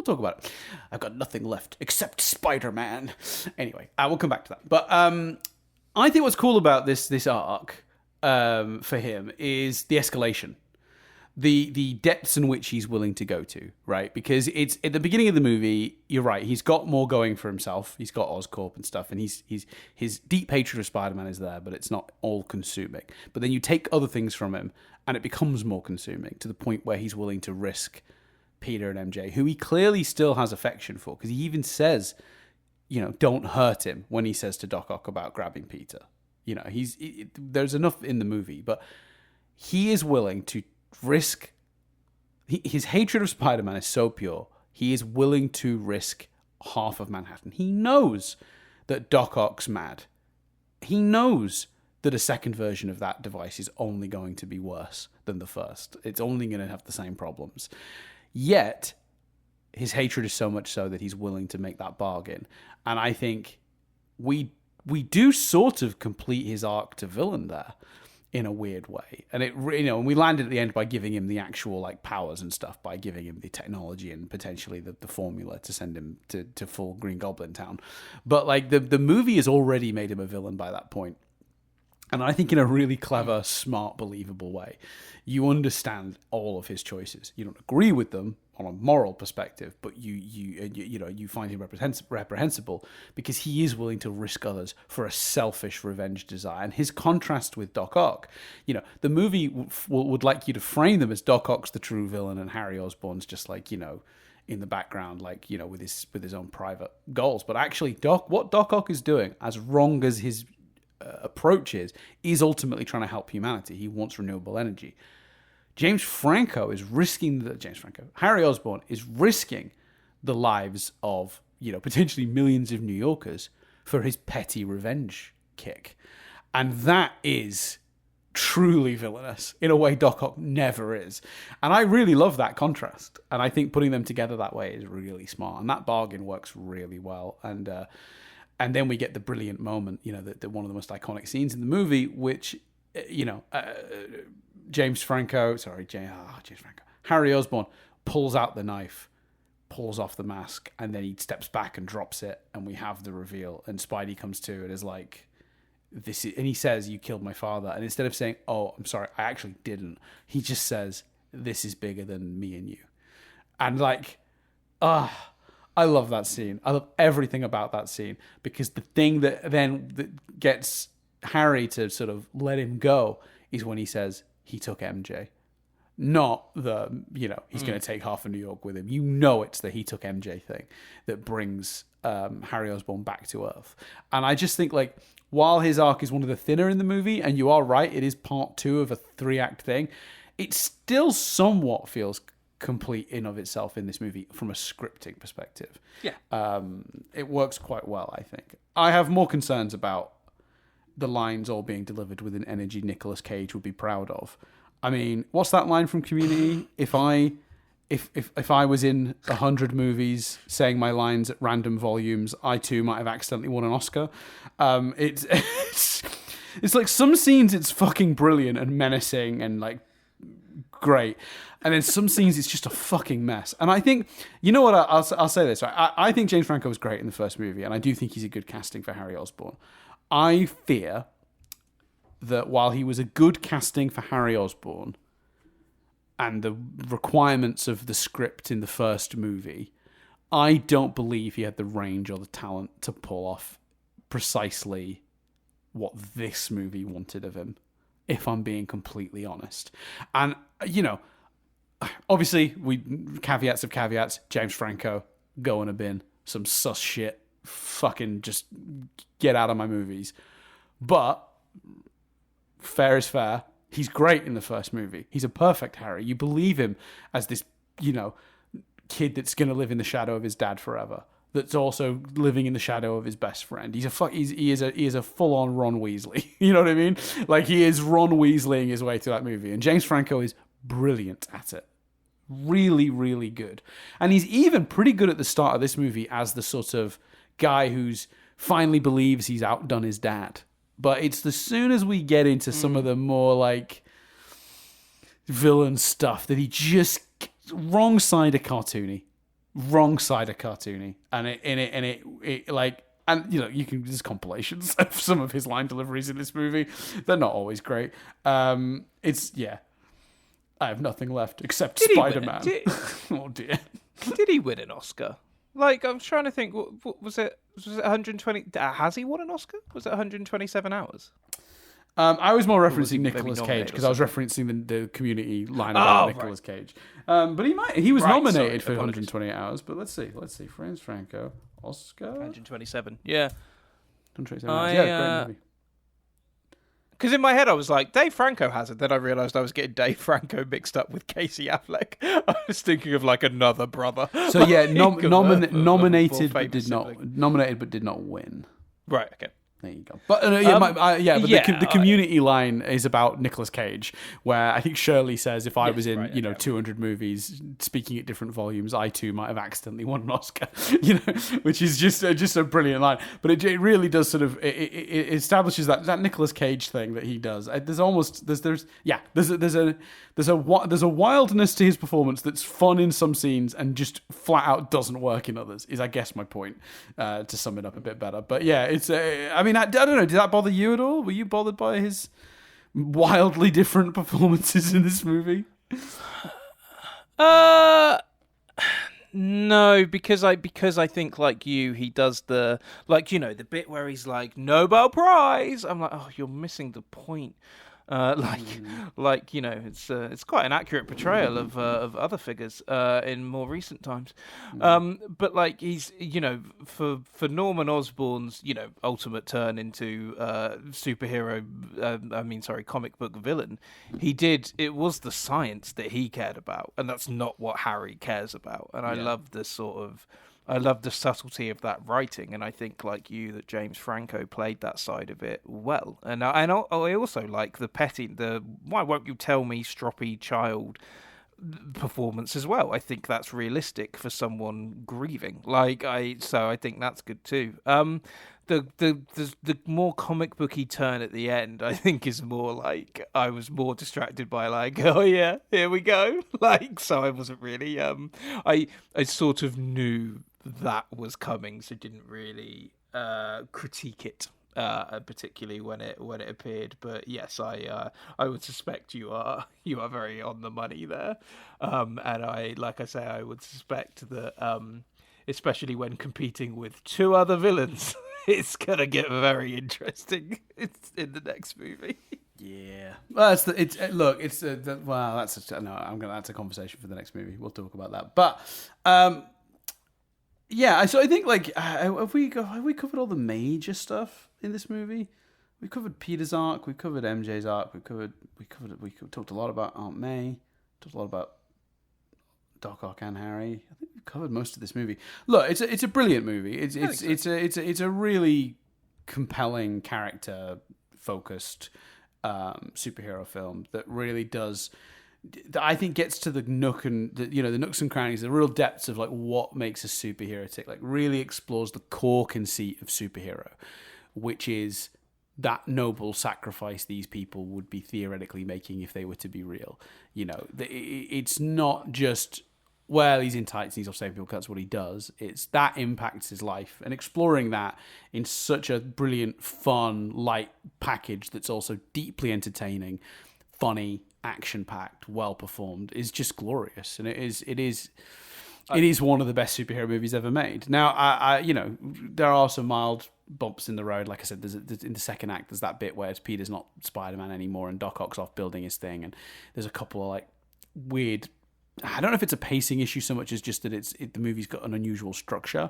talk about it. I've got nothing left except Spider-Man. Anyway, I will come back to that. But I think what's cool about this arc for him is the escalation, the depths in which he's willing to go to, right? Because it's at the beginning of the movie. You're right. He's got more going for himself. He's got Oscorp and stuff, and his deep hatred of Spider-Man is there, but it's not all consuming. But then you take other things from him, and it becomes more consuming to the point where he's willing to risk Peter and MJ, who he clearly still has affection for, because he even says, don't hurt him when he says to Doc Ock about grabbing Peter. There's enough in the movie, but he is willing to risk. His hatred of Spider-Man is so pure. He is willing to risk half of Manhattan. He knows that Doc Ock's mad. He knows that a second version of that device is only going to be worse than the first. It's only going to have the same problems. Yet, his hatred is so much so that he's willing to make that bargain. And I think we do sort of complete his arc to villain there in a weird way. And and we landed at the end by giving him the actual like powers and stuff, by giving him the technology and potentially the formula to send him to full Green Goblin Town. But like the movie has already made him a villain by that point. And I think in a really clever, smart, believable way. You understand all of his choices. You don't agree with them on a moral perspective, but you find him reprehensible because he is willing to risk others for a selfish revenge desire. And his contrast with Doc Ock, the movie would like you to frame them as Doc Ock's the true villain and Harry Osborn's just like, in the background, like, with his own private goals. But actually, what Doc Ock is doing, as wrong as his approach is ultimately trying to help humanity. He wants renewable energy. Harry Osborn is risking the lives of, potentially millions of New Yorkers for his petty revenge kick. And that is truly villainous in a way Doc Ock never is. And I really love that contrast. And I think putting them together that way is really smart. And that bargain works really well. And And then we get the brilliant moment, the one of the most iconic scenes in the movie, which, James Franco, Harry Osborn pulls out the knife, pulls off the mask, and then he steps back and drops it, and we have the reveal. And Spidey comes to and is like, and he says, "You killed my father." And instead of saying, "Oh, I'm sorry, I actually didn't," he just says, "This is bigger than me and you." And I love that scene. I love everything about that scene, because the thing that gets Harry to sort of let him go is when he says he took MJ. Not he's going to take half of New York with him. It's the he took MJ thing that brings Harry Osborn back to Earth. And I just think, while his arc is one of the thinner in the movie, and you are right, it is part 2 of a 3-act thing, it still somewhat feels complete in of itself in this movie from a scripting perspective. Yeah. It works quite well, I think. I have more concerns about the lines all being delivered with an energy Nicolas Cage would be proud of. I mean, what's that line from Community? If I was in 100 movies saying my lines at random volumes, I too might have accidentally won an Oscar. It's like some scenes it's fucking brilliant and menacing and great, and then some scenes it's just a fucking mess. And I think, you know what, I'll say this, right? I think James Franco was great in the first movie, and I do think he's a good casting for Harry Osborn. I fear that while he was a good casting for Harry Osborn, and the requirements of the script in the first movie, I don't believe he had the range or the talent to pull off precisely what this movie wanted of him, if I'm being completely honest. And, obviously, caveats of caveats, James Franco, go in a bin, some sus shit, fucking just get out of my movies. But fair is fair. He's great in the first movie. He's a perfect Harry. You believe him as this, kid that's going to live in the shadow of his dad forever. That's also living in the shadow of his best friend. He is a full-on Ron Weasley. You know what I mean? He is Ron Weasleying his way through that movie. And James Franco is brilliant at it. Really, really good. And he's even pretty good at the start of this movie as the sort of guy who's finally believes he's outdone his dad. But it's as soon as we get into some of the more villain stuff that he just wrong side of cartoony, and there's compilations of some of his line deliveries in this movie. They're not always great. I have nothing left except Spider-Man. Oh dear. Did he win an Oscar? I'm trying to think. What was it? Was it 120? Has he won an Oscar? Was it 127 hours? I was more referencing Nicolas Cage, because I was referencing the Community line about Nicolas Cage. But he was nominated for 128 hours. But let's see. James Franco, Oscar 127. Yeah. 127 hours. Yeah, great movie. Because in my head I was like, Dave Franco has it. Then I realised I was getting Dave Franco mixed up with Casey Affleck. I was thinking of another brother. So yeah, nominated but did not win. Right. Okay. There you go. But the Community line is about Nicolas Cage, where I think Shirley says, if I was in 200 movies speaking at different volumes, I too might have accidentally won an Oscar. Which is just a brilliant line. But it really does sort of it establishes that Nicolas Cage thing that he does. There's a wildness to his performance that's fun in some scenes and just flat out doesn't work in others. Is I guess my point, to sum it up a bit better. But yeah, it's I don't know. Did that bother you at all? Were you bothered by his wildly different performances in this movie? No, because I think like you, he does the the bit where he's like Nobel Prize. I'm like, oh, you're missing the point. It's quite an accurate portrayal of other figures in more recent times. But he's for Norman Osborn's ultimate turn into comic book villain, it was the science that he cared about, and that's not what Harry cares about. And I love the subtlety of that writing, and I think, like you, that James Franco played that side of it well. And I also like the why won't you tell me, stroppy child performance as well. I think that's realistic for someone grieving. So I think that's good too. The more comic booky turn at the end, I think, is more like I was more distracted by like, oh yeah, here we go. Like, so I wasn't really I sort of knew that was coming, so didn't really critique it. Particularly when it appeared, but yes, I would suspect you are very on the money there, and I would suspect that especially when competing with two other villains, it's gonna get very interesting. It's in the next movie. Yeah, well, that's that's a conversation for the next movie. We'll talk about that, but yeah. So I think like have we covered all the major stuff in this movie? We covered Peter's arc, we covered MJ's arc, we talked a lot about Aunt May, talked a lot about Doc Ock and Harry. I think we've covered most of this movie. Look, it's a brilliant movie. It's a really compelling, character focused superhero film that really does, that I think gets to the nooks and crannies, the real depths of like what makes a superhero tick. Like really explores the core conceit of superhero, which is that noble sacrifice these people would be theoretically making if they were to be real. You know, it's not just, well, he's in tights and he's off saving people, that's what he does. It's that impacts his life. And exploring that in such a brilliant, fun, light package that's also deeply entertaining, funny, action-packed, well-performed is just glorious. And it is one of the best superhero movies ever made. Now, I there are some mild bumps in the road. Like I said, there's in the second act, there's that bit where Peter's not Spider-Man anymore and Doc Ock's off building his thing. And there's a couple of like weird, I don't know if it's a pacing issue so much as just that the movie's got an unusual structure,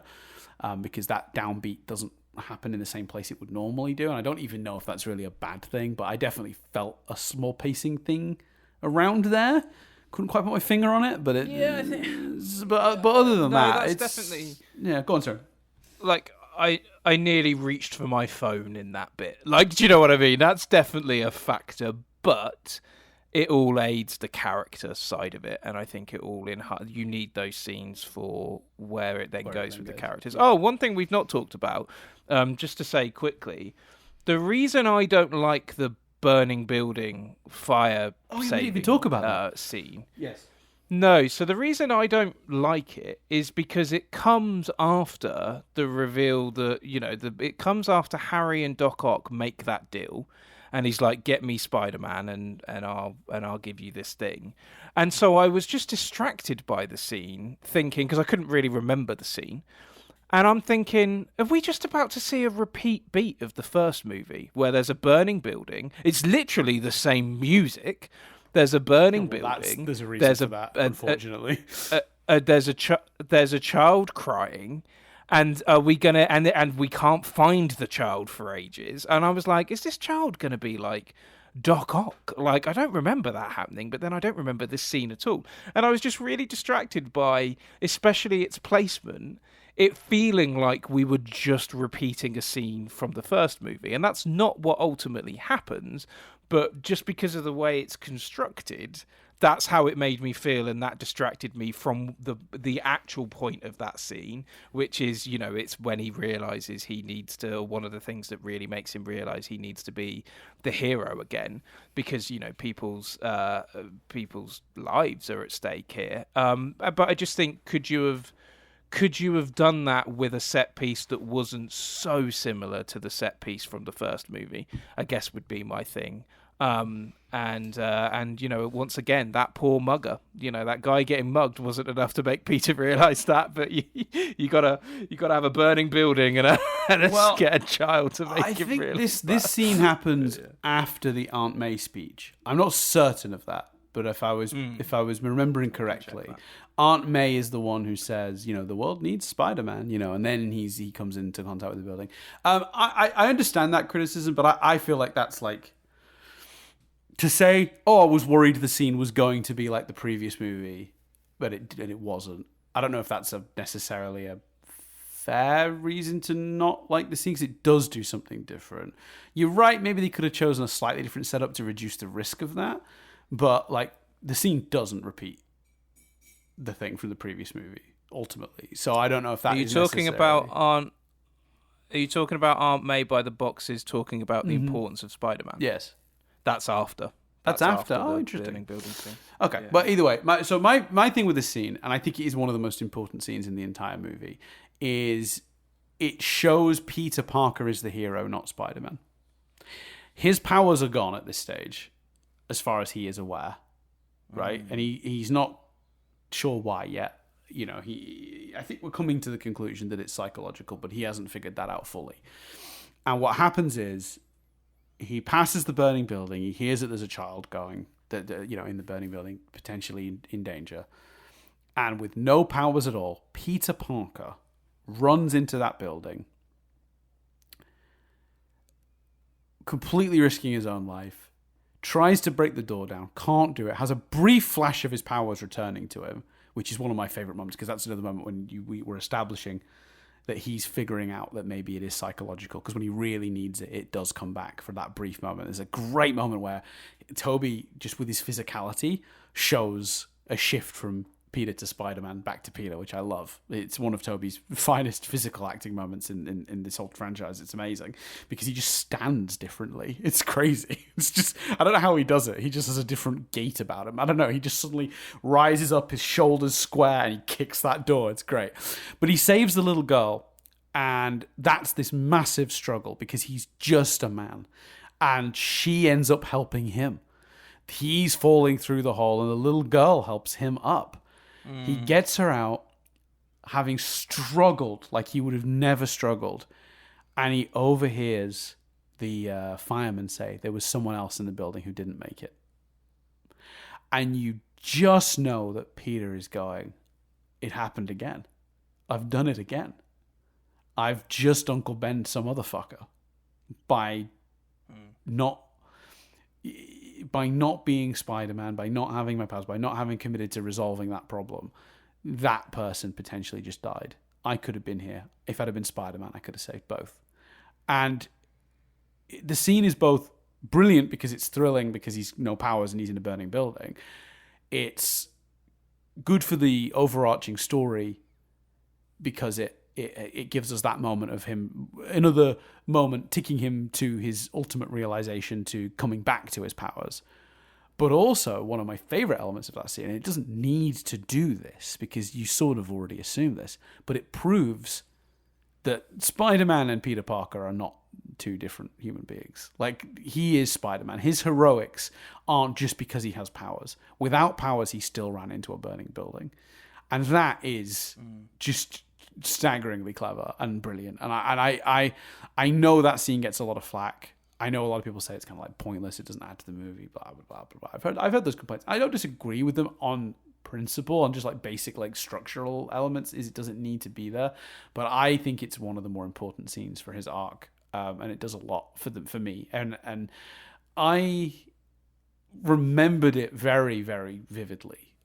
because that downbeat doesn't happen in the same place it would normally do. And I don't even know if that's really a bad thing, but I definitely felt a small pacing thing around there. Couldn't quite put my finger on it, but I think. But other than that, it's definitely, yeah. Go on, sir. Like I nearly reached for my phone in that bit. Like, do you know what I mean? That's definitely a factor, but it all aids the character side of it, and I think it all you need those scenes for where it then goes with the characters. Oh, one thing we've not talked about, just to say quickly, the reason I don't like the burning building fire saving, didn't even talk about that scene. Yes. No, so the reason I don't like it is because it comes after the reveal that, it comes after Harry and Doc Ock make that deal, and he's like, "Get me Spider-Man, and I'll give you this thing." And so I was just distracted by the scene, thinking, because I couldn't really remember the scene. And I'm thinking, are we just about to see a repeat beat of the first movie where there's a burning building? It's literally the same music. There's a burning building. There's a reason for that, unfortunately. There's a child crying, and are we gonna and we can't find the child for ages. And I was like, is this child gonna be like Doc Ock? Like, I don't remember that happening, but then I don't remember this scene at all. And I was just really distracted by, especially its placement, it feeling like we were just repeating a scene from the first movie. And that's not what ultimately happens, but just because of the way it's constructed, that's how it made me feel, and that distracted me from the actual point of that scene, which is, it's when he realizes he needs to, one of the things that really makes him realize he needs to be the hero again, because, people's lives are at stake here. But I just think, could you have done that with a set piece that wasn't so similar to the set piece from the first movie? I guess would be my thing. And once again, that poor mugger, that guy getting mugged wasn't enough to make Peter realize that. But you gotta have a burning building and a scared child to make him realize. This scene happens after the Aunt May speech. I'm not certain of that, but if I was remembering correctly, Aunt May is the one who says, the world needs Spider-Man, and then he comes into contact with the building. I understand that criticism, but I feel like that's like, to say, I was worried the scene was going to be like the previous movie, but it wasn't. I don't know if that's necessarily a fair reason to not like the scene, because it does do something different. You're right, maybe they could have chosen a slightly different setup to reduce the risk of that, but like the scene doesn't repeat the Thing from the previous movie, ultimately. So I don't know if that Are you is talking necessary. about Aunt? Are you talking about Aunt May by the boxes talking about the importance of Spider-Man? Yes. That's after. That's after. the Oh, interesting. burning building scene. Okay, Yeah. but either way, my thing with this scene, and I think it is one of the most important scenes in the entire movie, is it shows Peter Parker is the hero, not Spider-Man. His powers are gone at this stage, as far as he is aware, right? And he's not sure why yet. You know, I think we're coming to the conclusion that it's psychological, but he hasn't figured that out fully. And what happens is, he passes the burning building. He hears that there's a child going, in the burning building, potentially in danger. And with no powers at all, Peter Parker runs into that building, completely risking his own life, tries to break the door down, can't do it, has a brief flash of his powers returning to him, which is one of my favorite moments, because that's another moment when we were establishing that he's figuring out that maybe it is psychological, because when he really needs it, it does come back for that brief moment. There's a great moment where Toby, just with his physicality, shows a shift from Peter to Spider-Man back to Peter, which I love. It's one of Toby's finest physical acting moments in this whole franchise. It's amazing because he just stands differently. It's crazy. It's just, I don't know how he does it. He just has a different gait about him. I don't know. He just suddenly rises up, his shoulders square, and he kicks that door. It's great. But he saves the little girl, and that's this massive struggle because he's just a man, and she ends up helping him. He's falling through the hole, and the little girl helps him up. He gets her out, having struggled like he would have never struggled, and he overhears the fireman say there was someone else in the building who didn't make it. And you just know that Peter is going, it happened again. I've done it again. I've just Uncle Ben'd some other fucker by not being Spider-Man, by not having my powers, by not having committed to resolving that problem. That person potentially just died. I could have been here. If I'd have been Spider-Man, I could have saved both. And the scene is both brilliant because it's thrilling, because he's no powers and he's in a burning building. It's good for the overarching story because it gives us that moment of him, another moment ticking him to his ultimate realization, to coming back to his powers. But also, one of my favorite elements of that scene, and it doesn't need to do this because you sort of already assume this, but it proves that Spider-Man and Peter Parker are not two different human beings. Like, he is Spider-Man. His heroics aren't just because he has powers. Without powers, he still ran into a burning building. And that is just staggeringly clever and brilliant. And I know that scene gets a lot of flack. I know a lot of people say it's kind of like pointless. It doesn't add to the movie. Blah blah blah blah. I've heard those complaints. I don't disagree with them on principle, on just like basic like structural elements. Is it doesn't need to be there, but I think it's one of the more important scenes for his arc, and it does a lot for me. And I remembered it very very vividly.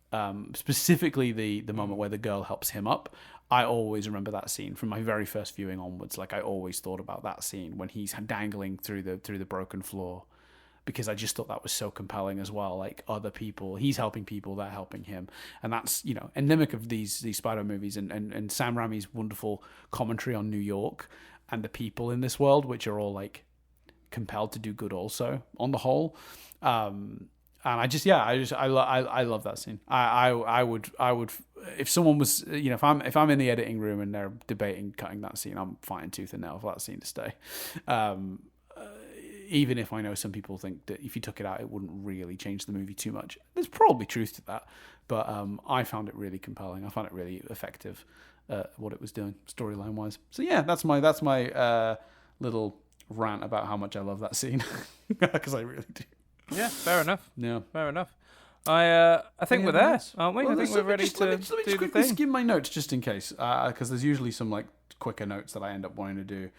Specifically the moment where the girl helps him up. I always remember that scene from my very first viewing onwards. Like, I always thought about that scene when he's dangling through the broken floor, because I just thought that was so compelling as well. Like, other people, he's helping people, they're helping him, and that's, you know, endemic of these Spider movies and Sam Raimi's wonderful commentary on New York and the people in this world, which are all like compelled to do good also on the whole. And I love that scene. I would if someone was, you know, if I'm in the editing room and they're debating cutting that scene, I'm fighting tooth and nail for that scene to stay. Even if I know some people think that if you took it out, it wouldn't really change the movie too much. There's probably truth to that, but I found it really compelling. I found it really effective, what it was doing storyline wise. So yeah, that's my little rant about how much I love that scene, because I really do. Yeah, fair enough. Yeah, fair enough. I think we're there, aren't we? Well, I think we're ready to let me do just the quickly thing. skim my notes just in case, because there's usually some like quicker notes that I end up wanting to do.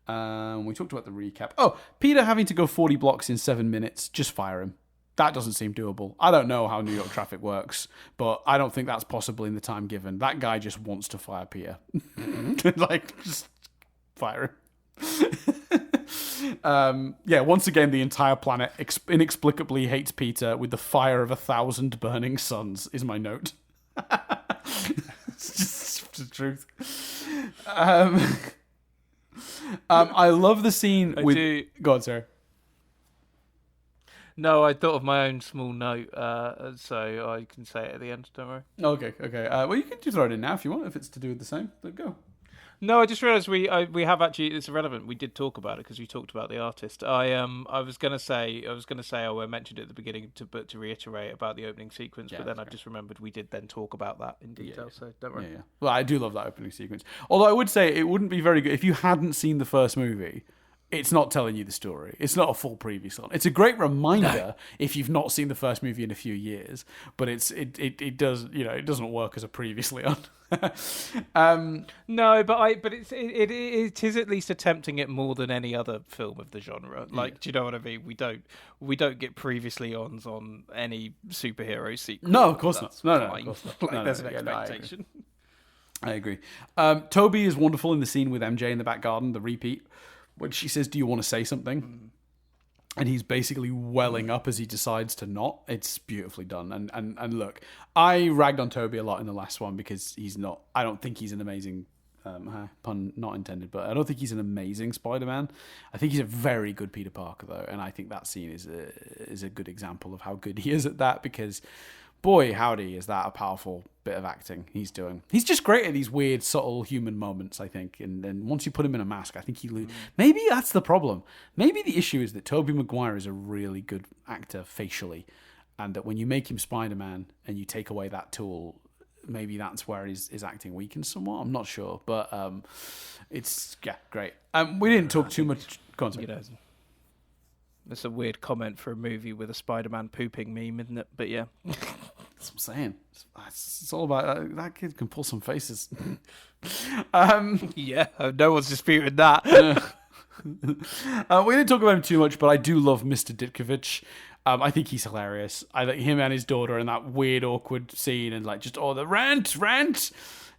We talked about the recap. Oh, Peter having to go 40 blocks in 7 minutes. Just fire him. That doesn't seem doable. I don't know how New York traffic works, but I don't think that's possible in the time given. That guy just wants to fire Peter. Like, just fire him. Once again, the entire planet inexplicably hates Peter with the fire of 1,000 burning suns, is my note. It's just the truth. I love the scene with. Go on, sir. No, I thought of my own small note, so I can say it at the end. Don't worry. Okay. Well, you can just throw it in now if you want, if it's to do with the same. But go. No, I just realised we have actually. It's irrelevant. We did talk about it because you talked about the artist. I was gonna say I mentioned it at the beginning to reiterate about the opening sequence, but then I just remembered we did then talk about that in detail. Yeah. So don't worry. Yeah. Well, I do love that opening sequence. Although I would say it wouldn't be very good if you hadn't seen the first movie. It's not telling you the story. It's not a full preview song. It's a great reminder if you've not seen the first movie in a few years, but it does, it doesn't work as a previously on. No, but it is at least attempting it more than any other film of the genre. Like, do you know what I mean? We don't get previously ons on any superhero sequel. No, of course not. No, of course not. There's an expectation. I agree. Toby is wonderful in the scene with MJ in the back garden, the repeat. When she says, "Do you want to say something?" And he's basically welling up as he decides to not. It's beautifully done. And look, I ragged on Toby a lot in the last one because he's not. I don't think he's an amazing pun not intended, but I don't think he's an amazing Spider-Man. I think he's a very good Peter Parker though, and I think that scene is a good example of how good he is at that because. Boy, howdy, is that a powerful bit of acting he's doing. He's just great at these weird, subtle human moments, I think. And once you put him in a mask, I think he loses. Maybe that's the problem. Maybe the issue is that Tobey Maguire is a really good actor facially. And that when you make him Spider-Man and you take away that tool, maybe that's where his acting weakens somewhat. I'm not sure. But it's, great. We didn't talk too much. Go on, sorry. That's a weird comment for a movie with a Spider-Man pooping meme, isn't it? But yeah. That's what I'm saying. It's all about that kid can pull some faces. Yeah, no one's disputed that. We didn't talk about him too much, but I do love Mr. Ditkovich. I think he's hilarious. I think him and his daughter in that weird, awkward scene and like just, the rant.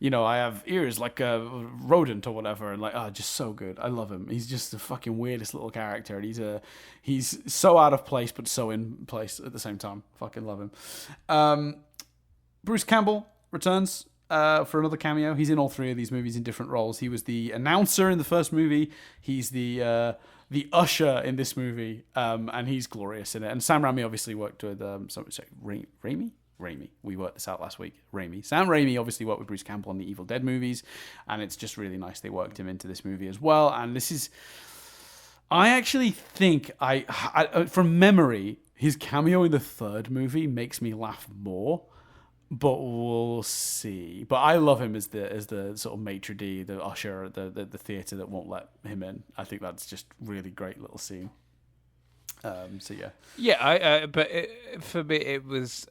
I have ears like a rodent or whatever, and just so good. I love him. He's just the fucking weirdest little character, and he's so out of place but so in place at the same time. Fucking love him. Bruce Campbell returns for another cameo. He's in all three of these movies in different roles. He was the announcer in the first movie. He's the usher in this movie, and he's glorious in it. And Sam Raimi obviously worked with Raimi. We worked this out last week. Sam Raimi obviously worked with Bruce Campbell on the Evil Dead movies, and it's just really nice they worked him into this movie as well. And this is, I actually think I from memory, his cameo in the third movie makes me laugh more, but we'll see. But I love him as the sort of maitre d', the usher at the theater that won't let him in. I think that's just really great little scene. But for me it was.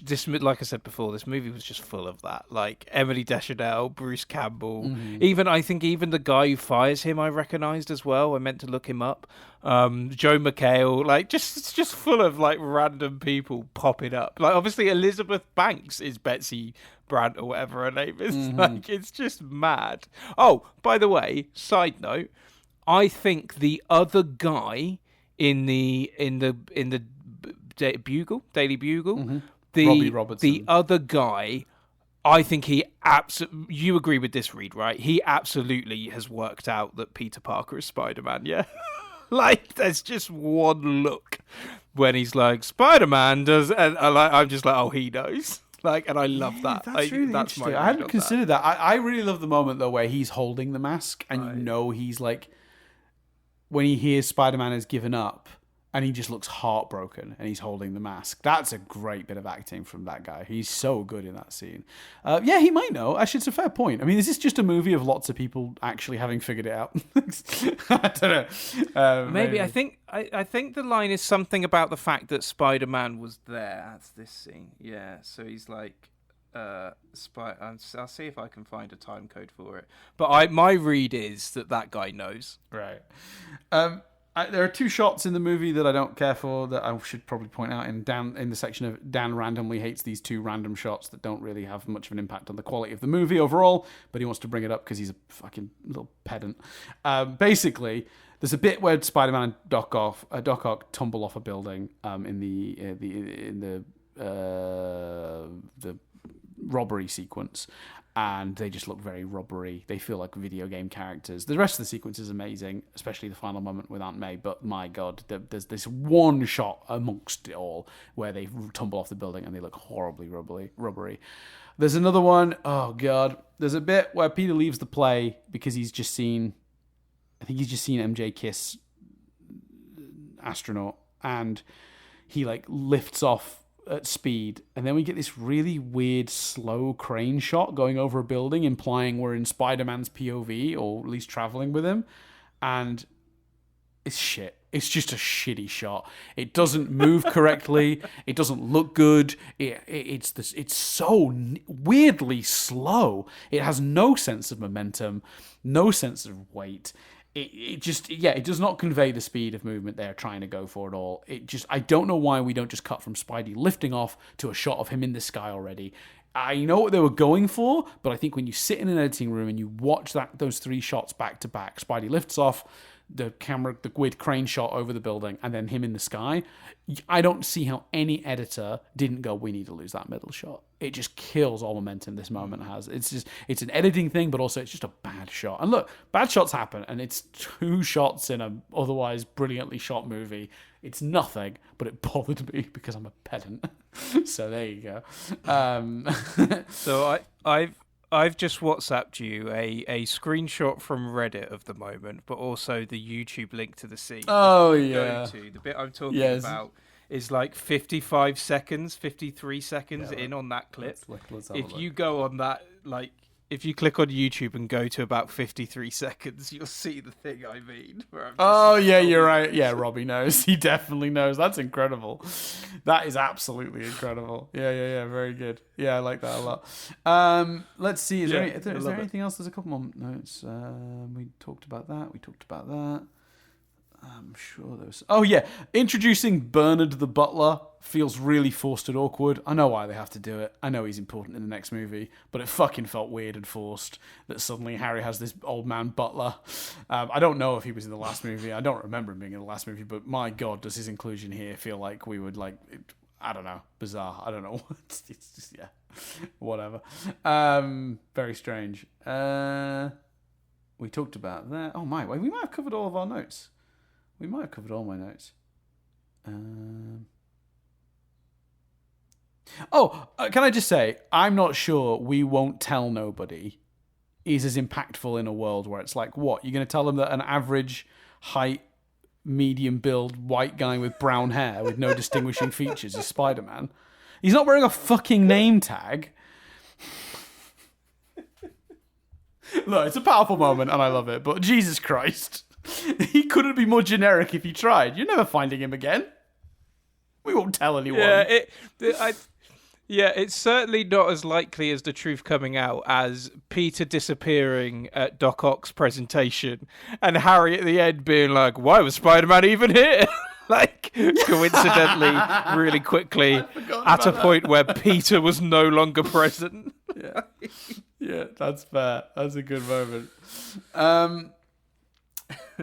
This, like I said before, this movie was just full of that. Like Emily Deschanel, Bruce Campbell, even the guy who fires him, I recognised as well. I meant to look him up. Joe McHale, like just full of like random people popping up. Like obviously Elizabeth Banks is Betsy Brandt or whatever her name is. Like it's just mad. Oh, by the way, side note, I think the other guy in the Daily Bugle, Robbie Robertson. The other guy, I think he absolutely. You agree with this, Reed, right? He absolutely has worked out that Peter Parker is Spider-Man. Yeah, like there's just one look when he's like Spider-Man does, and I'm just like, oh, he knows. Like, and I love that. That's really interesting. I hadn't considered that. I really love the moment though where he's holding the mask, and he's like, when he hears Spider-Man has given up. And he just looks heartbroken, and he's holding the mask. That's a great bit of acting from that guy. He's so good in that scene. He might know. Actually, it's a fair point. I mean, is this just a movie of lots of people actually having figured it out? I don't know. Maybe. I think the line is something about the fact that Spider-Man was there. That's this scene. Yeah. So he's like, I'll see if I can find a time code for it. But my read is that guy knows. Right. There are two shots in the movie that I don't care for that I should probably point out in the section of Dan randomly hates these two random shots that don't really have much of an impact on the quality of the movie overall, but he wants to bring it up because he's a fucking little pedant. Basically, there's a bit where Spider-Man and Doc Ock tumble off a building in the the robbery sequence, and they just look very rubbery. They feel like video game characters. The rest of the sequence is amazing, especially the final moment with Aunt May. But my God, there's this one shot amongst it all where they tumble off the building and they look horribly rubbery. There's another one. Oh God, there's a bit where Peter leaves the play because he's just seen MJ kiss astronaut, and he like lifts off at speed, and then we get this really weird slow crane shot going over a building, implying we're in Spider-Man's POV, or at least traveling with him, and it's shit. It's just a shitty shot. It doesn't move correctly. It doesn't look good. It's so weirdly slow. It has no sense of momentum, no sense of weight. It does not convey the speed of movement they're trying to go for at all. I don't know why we don't just cut from Spidey lifting off to a shot of him in the sky already. I know what they were going for, but I think when you sit in an editing room and you watch those 3 shots back to back, Spidey lifts off, the weird crane shot over the building, and then him in the sky, I don't see how any editor didn't go, we need to lose that middle shot. It just kills all momentum this moment has. It's an editing thing, but also it's just a bad shot. And look, bad shots happen, and it's 2 shots in a otherwise brilliantly shot movie. It's nothing, but it bothered me because I'm a pedant. So there you go. So I've just WhatsApped you a screenshot from Reddit of the moment, but also the YouTube link to the scene. Oh, yeah. The bit I'm talking about is like 55 seconds, 53 seconds in on that clip. If you go on that, like, if you click on YouTube and go to about 53 seconds, you'll see the thing I mean. You're right. Yeah, Robbie knows. He definitely knows. That's incredible. That is absolutely incredible. Yeah. Very good. Yeah, I like that a lot. Let's see. Is there anything else? There's a couple more notes. We talked about that. I'm sure there was... Oh, yeah. Introducing Bernard the Butler feels really forced and awkward. I know why they have to do it. I know he's important in the next movie, but it fucking felt weird and forced that suddenly Harry has this old man butler. I don't know if he was in the last movie. I don't remember him being in the last movie, but my God, does his inclusion here feel like we would, like... I don't know. Bizarre. I don't know. It's just, yeah. Whatever. Very strange. We talked about that. Oh, my. We might have covered all of our notes. We might have covered all my notes. Can I just say, I'm not sure We Won't Tell Nobody is as impactful in a world where it's like, what? You're going to tell them that an average height, medium build, white guy with brown hair with no distinguishing features is Spider-Man? He's not wearing a fucking name tag. Look, it's a powerful moment and I love it, but Jesus Christ. He couldn't be more generic if he tried. You're never finding him again. We won't tell anyone. It's certainly not as likely as the truth coming out as Peter disappearing at Doc Ock's presentation and Harry at the end being like, why was Spider-Man even here? Like, coincidentally, really quickly, at a point where Peter was no longer present. Yeah, that's fair. That's a good moment.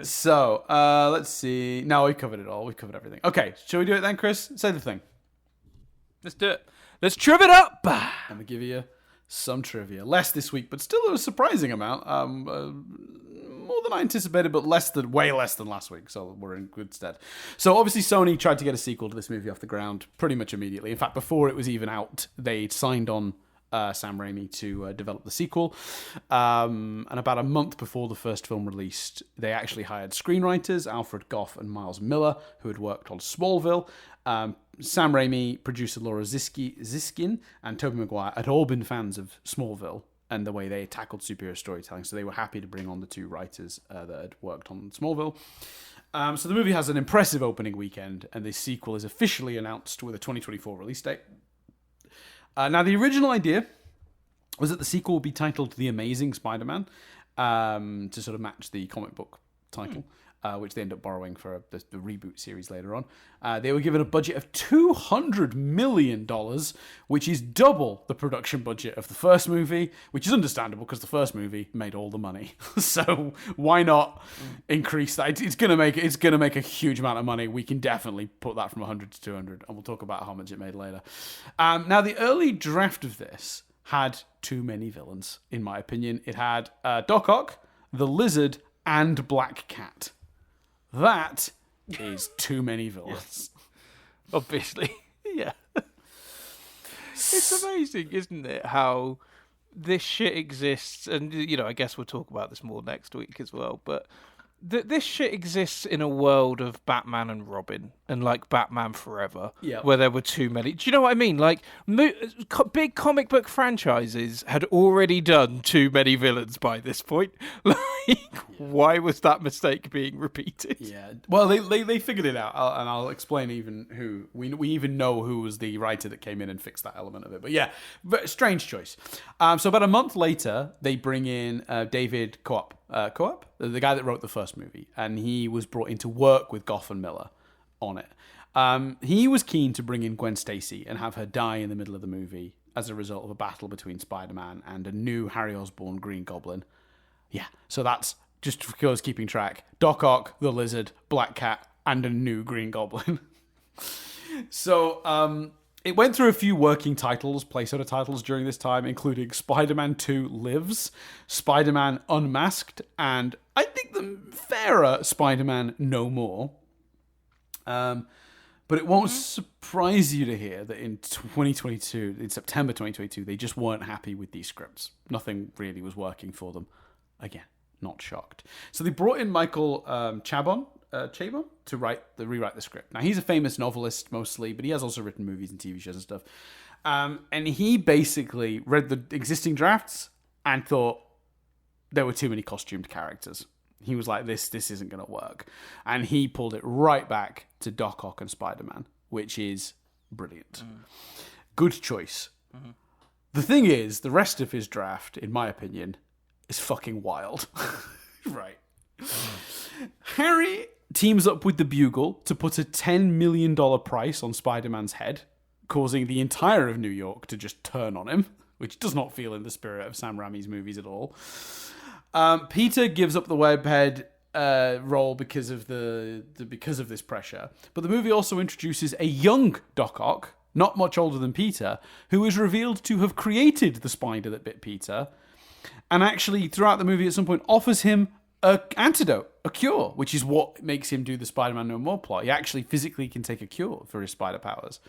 So, let's see. No, we covered it all. We covered everything. Okay, shall we do it then, Chris? Say the thing. Let's do it. Let's triv it up. I'm going to give you some trivia. Less this week, but still a surprising amount. More than I anticipated, but way less than last week. So we're in good stead. So obviously Sony tried to get a sequel to this movie off the ground pretty much immediately. In fact, before it was even out, they signed on Sam Raimi to develop the sequel. And about a month before the first film released, they actually hired screenwriters, Alfred Goff and Miles Miller, who had worked on Smallville. Sam Raimi, producer Laura Ziskin, and Tobey Maguire had all been fans of Smallville and the way they tackled superhero storytelling, so they were happy to bring on the 2 writers that had worked on Smallville. So the movie has an impressive opening weekend, and the sequel is officially announced with a 2024 release date. Now, the original idea was that the sequel would be titled The Amazing Spider-Man, to sort of match the comic book title. which they end up borrowing for the reboot series later on. They were given a budget of $200 million, which is double the production budget of the first movie, which is understandable because the first movie made all the money. So why not increase that? It's gonna make a huge amount of money. We can definitely put that from 100 to 200, and we'll talk about how much it made later. Now, the early draft of this had too many villains, in my opinion. It had Doc Ock, the Lizard, and Black Cat. That is too many villains. Yes. Obviously. Yeah. It's amazing, isn't it, how this shit exists. And, I guess we'll talk about this more next week as well. But this shit exists in a world of Batman and Robin and like Batman Forever, where there were too many. Do you know what I mean? Like big comic book franchises had already done too many villains by this point. Like, why was that mistake being repeated? Yeah. Well, they figured it out, and I'll explain even who we even know who was the writer that came in and fixed that element of it. But yeah, strange choice. So about a month later, they bring in David Coop, the guy that wrote the first movie, and he was brought in to work with Goff and Miller on it. He was keen to bring in Gwen Stacy and have her die in the middle of the movie as a result of a battle between Spider-Man and a new Harry Osborn Green Goblin. Yeah, so that's just because keeping track. Doc Ock, the Lizard, Black Cat, and a new Green Goblin. So it went through a few working titles, placeholder titles during this time, including Spider-Man 2 Lives, Spider-Man Unmasked, and I think the fairer Spider-Man No More. But it won't surprise you to hear that in 2022, in September 2022, they just weren't happy with these scripts. Nothing really was working for them. Again, not shocked. So they brought in Michael Chabon to rewrite the script. Now, he's a famous novelist mostly, but he has also written movies and TV shows and stuff. And he basically read the existing drafts and thought there were too many costumed characters. He was like, this isn't going to work. And he pulled it right back to Doc Ock and Spider-Man, which is brilliant. Good choice. The thing is, the rest of his draft, in my opinion, is fucking wild. Right. Harry teams up with the Bugle to put a $10 million price on Spider-Man's head, causing the entire of New York to just turn on him, which does not feel in the spirit of Sam Raimi's movies at all. Peter gives up the webhead role because of this pressure, but the movie also introduces a young Doc Ock, not much older than Peter, who is revealed to have created the spider that bit Peter, and actually throughout the movie at some point offers him an antidote, a cure, which is what makes him do the Spider-Man No More plot. He actually physically can take a cure for his spider powers.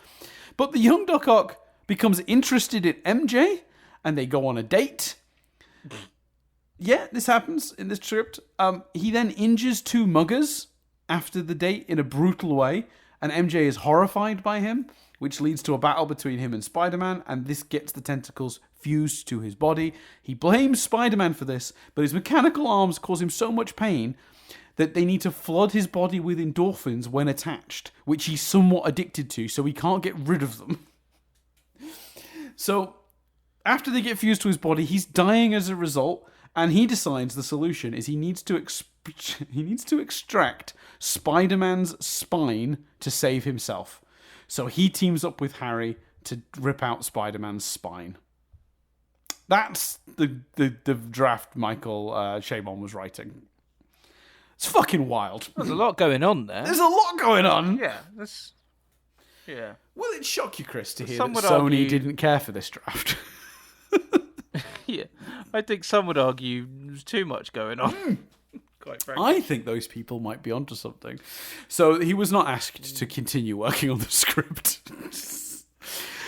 But the young Doc Ock becomes interested in MJ, and they go on a date. Yeah, this happens in this script. He then injures two muggers after the date in a brutal way, and MJ is horrified by him, which leads to a battle between him and Spider-Man, and this gets the tentacles fused to his body. He blames Spider-Man for this, but his mechanical arms cause him so much pain that they need to flood his body with endorphins when attached, which he's somewhat addicted to, so he can't get rid of them. So, after they get fused to his body, he's dying as a result, and he decides the solution is he needs to extract Spider-Man's spine to save himself. So he teams up with Harry to rip out Spider-Man's spine. That's the draft Michael Chabon was writing. It's fucking wild. There's a lot going on there. There's a lot going on. Yeah. Will it shock you, Chris, to hear that Sony didn't care for this draft? Yeah, I think some would argue there's too much going on. Quite frankly. I think those people might be onto something. So he was not asked to continue working on the script.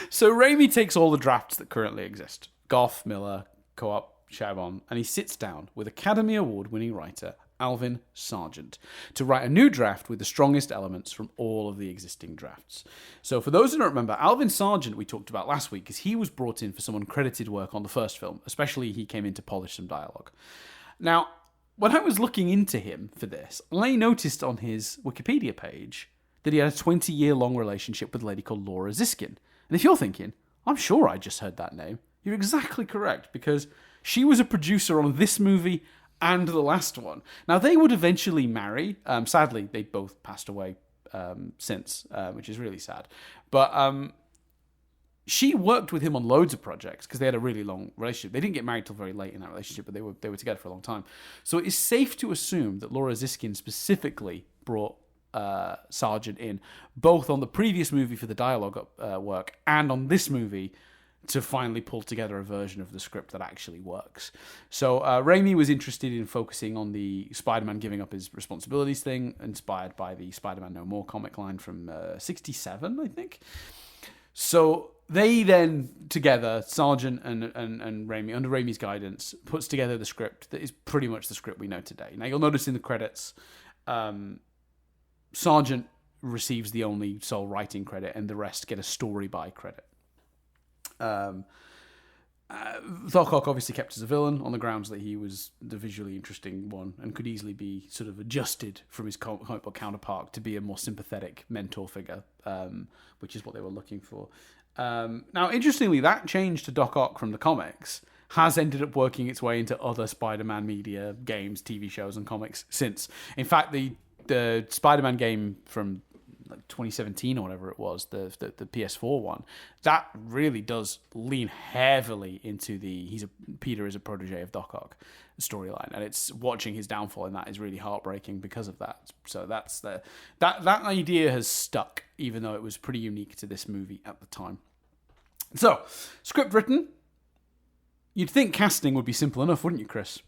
So Raimi takes all the drafts that currently exist. Goff, Miller, Coop, Chabon, and he sits down with Academy Award-winning writer Alvin Sargent to write a new draft with the strongest elements from all of the existing drafts. So for those who don't remember, Alvin Sargent we talked about last week because he was brought in for some uncredited work on the first film, especially he came in to polish some dialogue. Now, when I was looking into him for this, I noticed on his Wikipedia page that he had a 20-year-long relationship with a lady called Laura Ziskin. And if you're thinking, I'm sure I just heard that name, you're exactly correct, because she was a producer on this movie and the last one. Now, they would eventually marry. Sadly, they both passed away since, which is really sad. But she worked with him on loads of projects because they had a really long relationship. They didn't get married till very late in that relationship, but they were together for a long time. So it is safe to assume that Laura Ziskin specifically brought Sargent in, both on the previous movie for the dialogue work and on this movie to finally pull together a version of the script that actually works. So Raimi was interested in focusing on the Spider-Man giving up his responsibilities thing, inspired by the Spider-Man No More comic line from 67, I think. So they then, together, Sargent and Raimi, under Raimi's guidance, puts together the script that is pretty much the script we know today. Now, you'll notice in the credits, Sargent receives the only sole writing credit, and the rest get a story by credit. Doc Ock obviously kept as a villain on the grounds that he was the visually interesting one and could easily be sort of adjusted from his comic book counterpart to be a more sympathetic mentor figure, which is what they were looking for. Now, interestingly, that change to Doc Ock from the comics has ended up working its way into other Spider-Man media, games, TV shows, and comics since. In fact, the Spider-Man game from like 2017 or whatever it was, the PS4 one, that really does lean heavily into the Peter is a protege of Doc Ock storyline, and it's watching his downfall in that is really heartbreaking because of that. So that idea has stuck, even though it was pretty unique to this movie at the time. So, script written. You'd think casting would be simple enough, wouldn't you, Chris?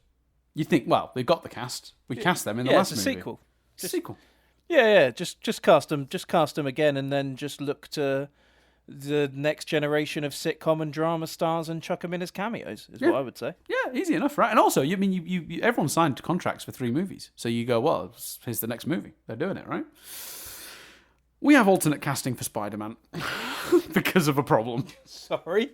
You'd think, well, they've got the cast. We cast them in the last movie. It's a sequel. Sequel. Yeah. Just cast them again, and then just look to the next generation of sitcom and drama stars and chuck them in as cameos. Is what I would say. Yeah, easy enough, right? And also, you everyone signed contracts for 3 movies, so you go, well, here's the next movie. They're doing it, right? We have alternate casting for Spider-Man because of a problem. Sorry.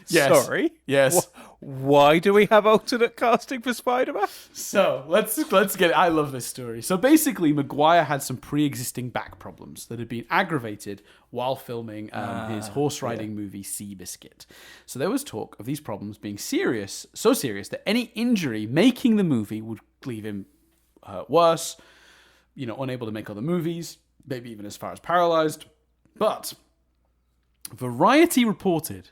Yes. Sorry? Yes. Why do we have alternate casting for Spider-Man? So, let's get it. I love this story. So, basically, Maguire had some pre-existing back problems that had been aggravated while filming his horse riding movie Seabiscuit. So, there was talk of these problems being serious, so serious that any injury making the movie would leave him worse, unable to make other movies, maybe even as far as paralyzed. But Variety reported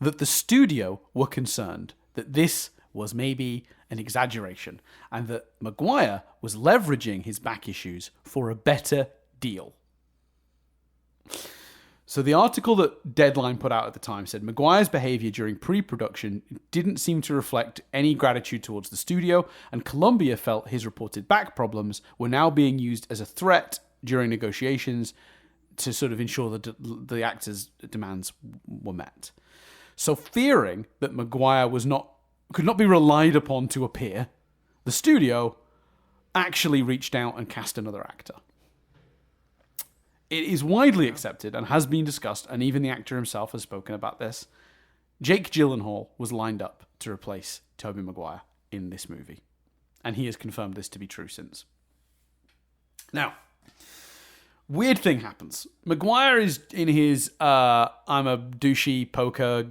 that the studio were concerned that this was maybe an exaggeration and that Maguire was leveraging his back issues for a better deal. So the article that Deadline put out at the time said Maguire's behavior during pre-production didn't seem to reflect any gratitude towards the studio, and Columbia felt his reported back problems were now being used as a threat during negotiations to sort of ensure that the actors' demands were met. So fearing that Maguire could not be relied upon to appear, the studio actually reached out and cast another actor. It is widely accepted and has been discussed, and even the actor himself has spoken about this. Jake Gyllenhaal was lined up to replace Tobey Maguire in this movie, and he has confirmed this to be true since. Now, weird thing happens. Maguire is in his I'm a douchey poker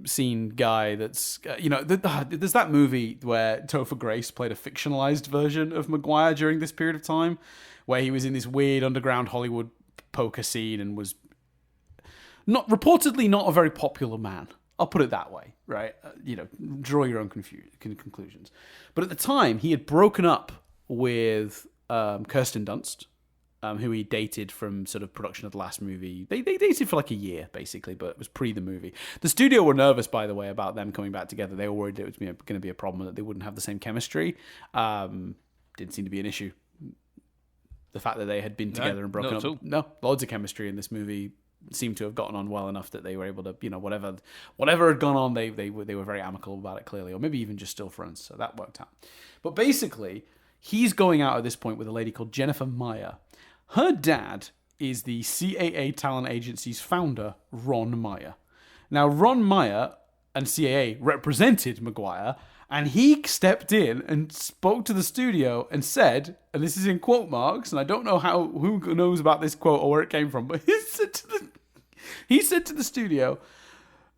scene guy that's, there's that movie where Topher Grace played a fictionalized version of Maguire during this period of time, where he was in this weird underground Hollywood poker scene and was reportedly not a very popular man. I'll put it that way, right? Draw your own conclusions. But at the time, he had broken up with Kirsten Dunst, who he dated from sort of production of the last movie. They dated for like a year, basically, but it was pre the movie. The studio were nervous, by the way, about them coming back together. They were worried it was going to be a problem, that they wouldn't have the same chemistry. Didn't seem to be an issue. The fact that they had been together and broken up. No, loads of chemistry in this movie. Seemed to have gotten on well enough that they were able to, whatever had gone on, they were very amicable about it, clearly, or maybe even just still friends. So that worked out. But basically, he's going out at this point with a lady called Jennifer Meyer. Her dad is the CAA talent agency's founder, Ron Meyer. Now, Ron Meyer and CAA represented Maguire, and he stepped in and spoke to the studio and said, and this is in quote marks, and I don't know who knows about this quote or where it came from, but he said to the studio,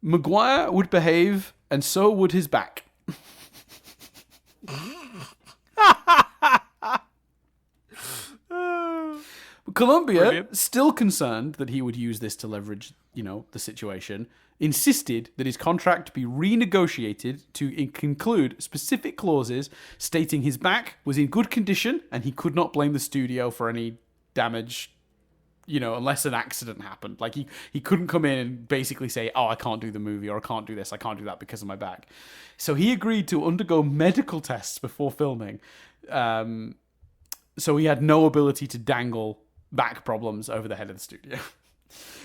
Maguire would behave, and so would his back. Columbia, Brilliant. still concerned that he would use this to leverage, the situation, insisted that his contract be renegotiated to include specific clauses stating his back was in good condition and he could not blame the studio for any damage, unless an accident happened. Like he couldn't come in and basically say, oh, I can't do the movie, or I can't do this, I can't do that because of my back. So he agreed to undergo medical tests before filming. So he had no ability to dangle back problems over the head of the studio.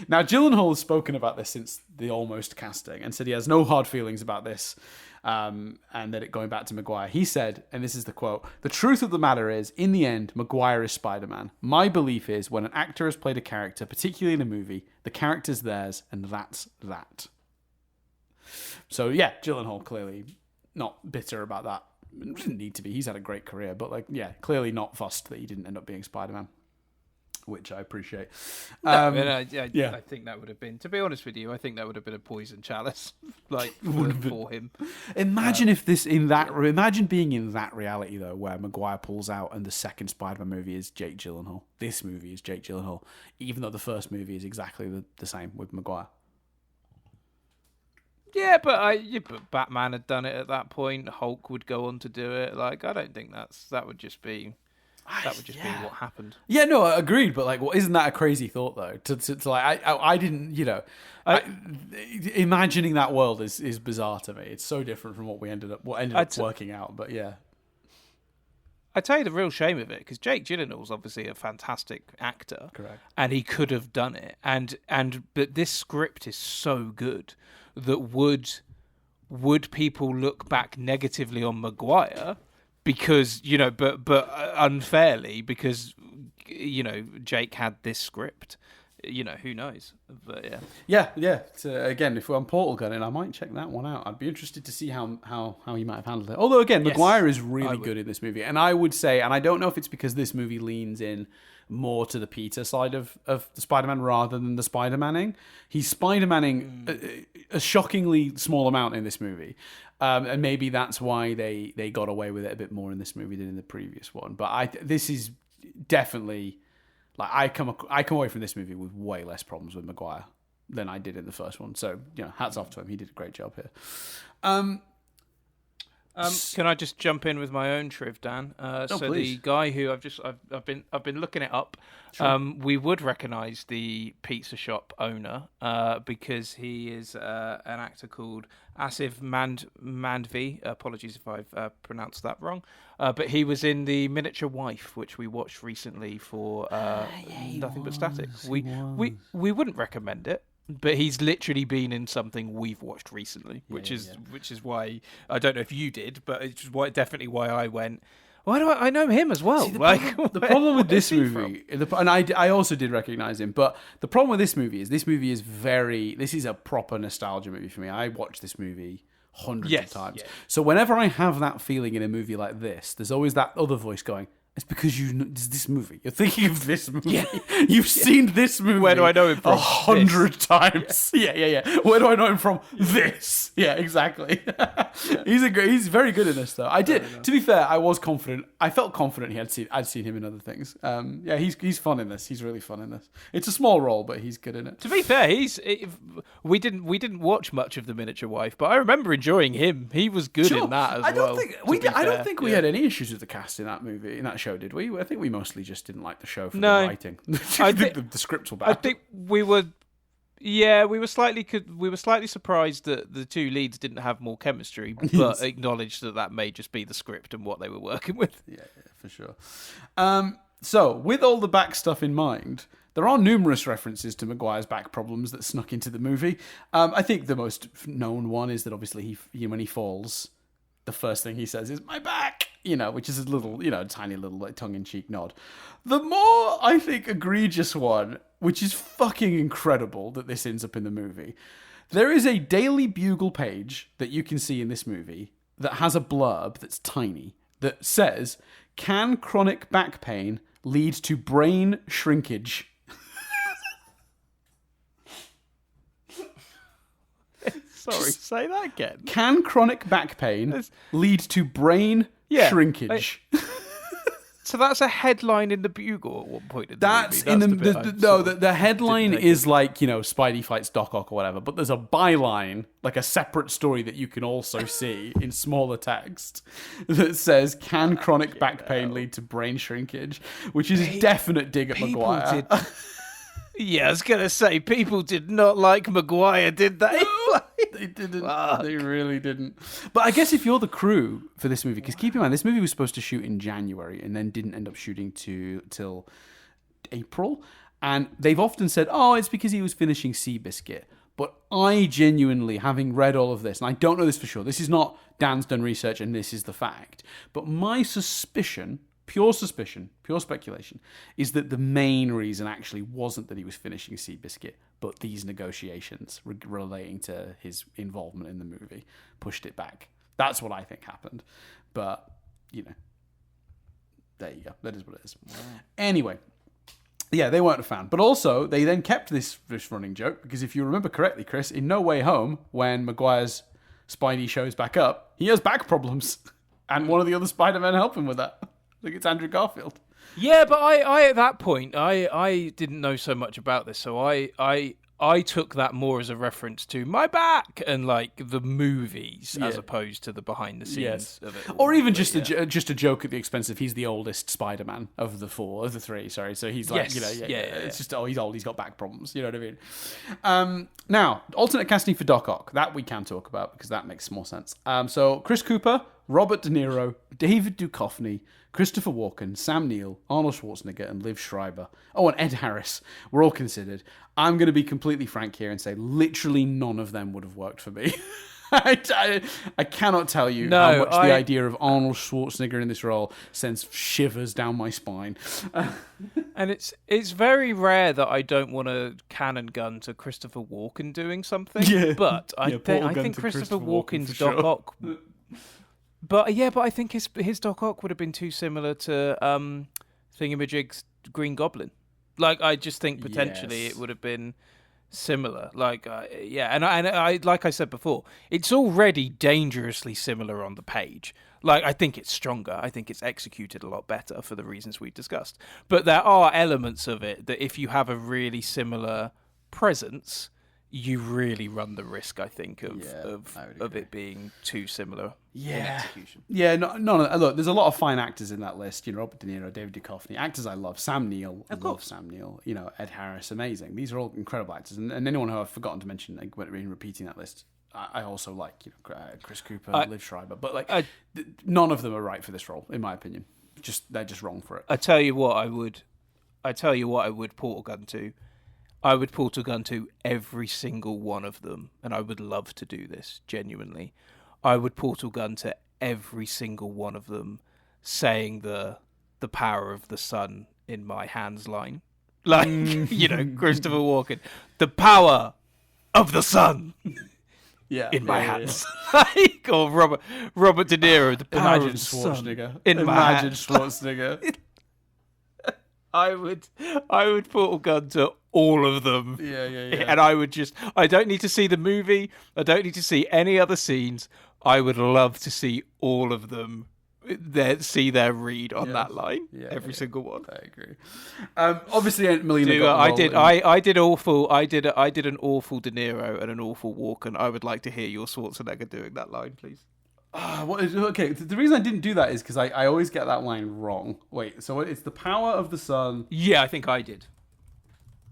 Now, Gyllenhaal has spoken about this since the almost casting and said he has no hard feelings about this, and that it going back to Maguire. He said, and this is the quote, "The truth of the matter is, in the end, Maguire is Spider-Man. My belief is when an actor has played a character, particularly in a movie, the character's theirs, and that's that." So, yeah, Gyllenhaal clearly not bitter about that. It didn't need to be. He's had a great career, but, clearly not fussed that he didn't end up being Spider-Man, which I appreciate. I think that would have been, to be honest with you, I think that would have been a poison chalice, for him. Imagine imagine being in that reality though, where Maguire pulls out and the second Spider-Man movie is Jake Gyllenhaal. This movie is Jake Gyllenhaal, even though the first movie is exactly the same with Maguire. Yeah, but Batman had done it at that point. Hulk would go on to do it. I don't think that would just be what happened. Yeah, no, agreed. But isn't that a crazy thought though? I didn't, imagining that world is bizarre to me. It's so different from what ended up working out. But yeah, I tell you the real shame of it, because Jake Gyllenhaal's obviously a fantastic actor, correct, and he could have done it. But this script is so good that would people look back negatively on Maguire because but unfairly because Jake had this script. Who knows? But yeah. So again, if we're on Portal Gunning, I might check that one out. I'd be interested to see how he might have handled it. Although again, Maguire is really good in this movie, and I would say, and I don't know if it's because this movie leans in more to the Peter side of the Spider-Man rather than the Spider-Manning. He's Spider-Manning a shockingly small amount in this movie, and maybe that's why they got away with it a bit more in this movie than in the previous one. But this is definitely. I come away from this movie with way less problems with Maguire than I did in the first one. So, hats off to him. He did a great job here. Can I just jump in with my own triv, Dan? So please. The guy who I've been looking it up. Sure. We would recognise the pizza shop owner because he is an actor called Asif Mandvi. Apologies if I've pronounced that wrong. But he was in The Miniature Wife, which we watched recently for Nothing But Static. We wouldn't recommend it. But he's literally been in something we've watched recently, which is why I don't know if you did, but it's definitely why I went. Why do I know him as well? See, the problem with this movie, and I also did recognize him, but the problem with this movie is this is a proper nostalgia movie for me. I watched this movie hundreds of times. Yeah. So whenever I have that feeling in a movie like this, there's always that other voice going, it's because it's this movie. You're thinking of this movie. Yeah. You've seen this movie. Where do I know him from? 100 times. Yeah. Where do I know him from? This. Yeah, exactly. He's very good in this, though. To be fair, I was confident. I felt confident I'd seen him in other things. He's fun in this. He's really fun in this. It's a small role, but he's good in it. To be fair, we didn't watch much of The Miniature Wife, but I remember enjoying him. He was good in that as well. I don't think we had any issues with the cast in that movie, in that show, did we? I think we mostly just didn't like the show for the writing. I think the scripts were bad. I think we were slightly surprised that the two leads didn't have more chemistry, but acknowledged that may just be the script and what they were working with. Yeah, for sure. So, with all the back stuff in mind, there are numerous references to Maguire's back problems that snuck into the movie. I think the most known one is that obviously when he falls, the first thing he says is, "My back!" Which is a little, tiny little tongue-in-cheek nod. The more, I think, egregious one, which is fucking incredible that this ends up in the movie, there is a Daily Bugle page that you can see in this movie that has a blurb that's tiny that says, "Can chronic back pain lead to brain shrinkage?" Sorry, say that again. Can chronic back pain lead to brain shrinkage? So that's a headline in the Bugle at one point in the That's movie. in the headline is like, Spidey fights Doc Ock or whatever, but there's a byline, like a separate story that you can also see in smaller text that says, "Can chronic back pain lead to brain shrinkage?" Which is a definite dig at Maguire. Yeah, I was going to say, people did not like Maguire, did they? They didn't. Fuck. They really didn't. But I guess if you're the crew for this movie, because keep in mind, this movie was supposed to shoot in January and then didn't end up shooting till April. And they've often said, oh, it's because he was finishing Seabiscuit. But I genuinely, having read all of this, and I don't know this for sure, this is not Dan's done research and this is the fact, but my suspicion, pure speculation, is that the main reason actually wasn't that he was finishing Seabiscuit, but these negotiations relating to his involvement in the movie pushed it back. That's what I think happened. But, there you go. That is what it is. Wow. Anyway, yeah, they weren't a fan. But also, they then kept this running joke, because if you remember correctly, Chris, in No Way Home, when Maguire's Spidey shows back up, he has back problems. And one of the other Spider-Men help him with that. I think it's Andrew Garfield. Yeah, but I at that point, I didn't know so much about this, so I took that more as a reference to my back and like the movies as opposed to the behind the scenes of it. Or even just a joke at the expense of he's the oldest Spider-Man of the three. Sorry, so he's like it's just he's old, he's got back problems. You know what I mean? Now alternate casting for Doc Ock, that we can talk about because that makes more sense. So Chris Cooper, Robert De Niro, David Duchovny, Christopher Walken, Sam Neill, Arnold Schwarzenegger, and Liv Schreiber. Oh, and Ed Harris were all considered. I'm going to be completely frank here and say literally none of them would have worked for me. I cannot tell you how much the idea of Arnold Schwarzenegger in this role sends shivers down my spine. And it's very rare that I don't want to cannon gun to Christopher Walken doing something. Yeah. But I think Christopher Walken's Doc Ock... But I think his Doc Ock would have been too similar to Thingamajig's Green Goblin. Like, I just think potentially it would have been similar. Like, and I like I said before, it's already dangerously similar on the page. Like, I think it's stronger. I think it's executed a lot better for the reasons we discussed. But there are elements of it that if you have a really similar presence, you really run the risk, I think, of it being too similar in execution. Yeah, look, there's a lot of fine actors in that list. Robert De Niro, David Duchovny, actors I love. Sam Neill, Sam Neill. Ed Harris, amazing. These are all incredible actors. And anyone who I've forgotten to mention, like, in repeating that list, I also like, Chris Cooper, Liv Schreiber. But none of them are right for this role, in my opinion. They're just wrong for it. I tell you what I would portal gun to. I would portal gun to every single one of them, and I would love to do this, genuinely. I would portal gun to every single one of them saying the power of the sun in my hands line. Like, Christopher Walken. The power of the sun in my hands. Like, or Robert De Niro, the power of the sun in my hands. Schwarzenegger. I would portal gun to all of them. Yeah. And I don't need to see the movie. I don't need to see any other scenes. I would love to see all of them see their read on that line. Every single one. I agree. Obviously, Melina got I did an awful De Niro and an awful Walken. I would like to hear your Schwarzenegger doing that line, please. Okay, the reason I didn't do that is because I always get that line wrong. Wait, so it's the power of the sun... Yeah, I think I did.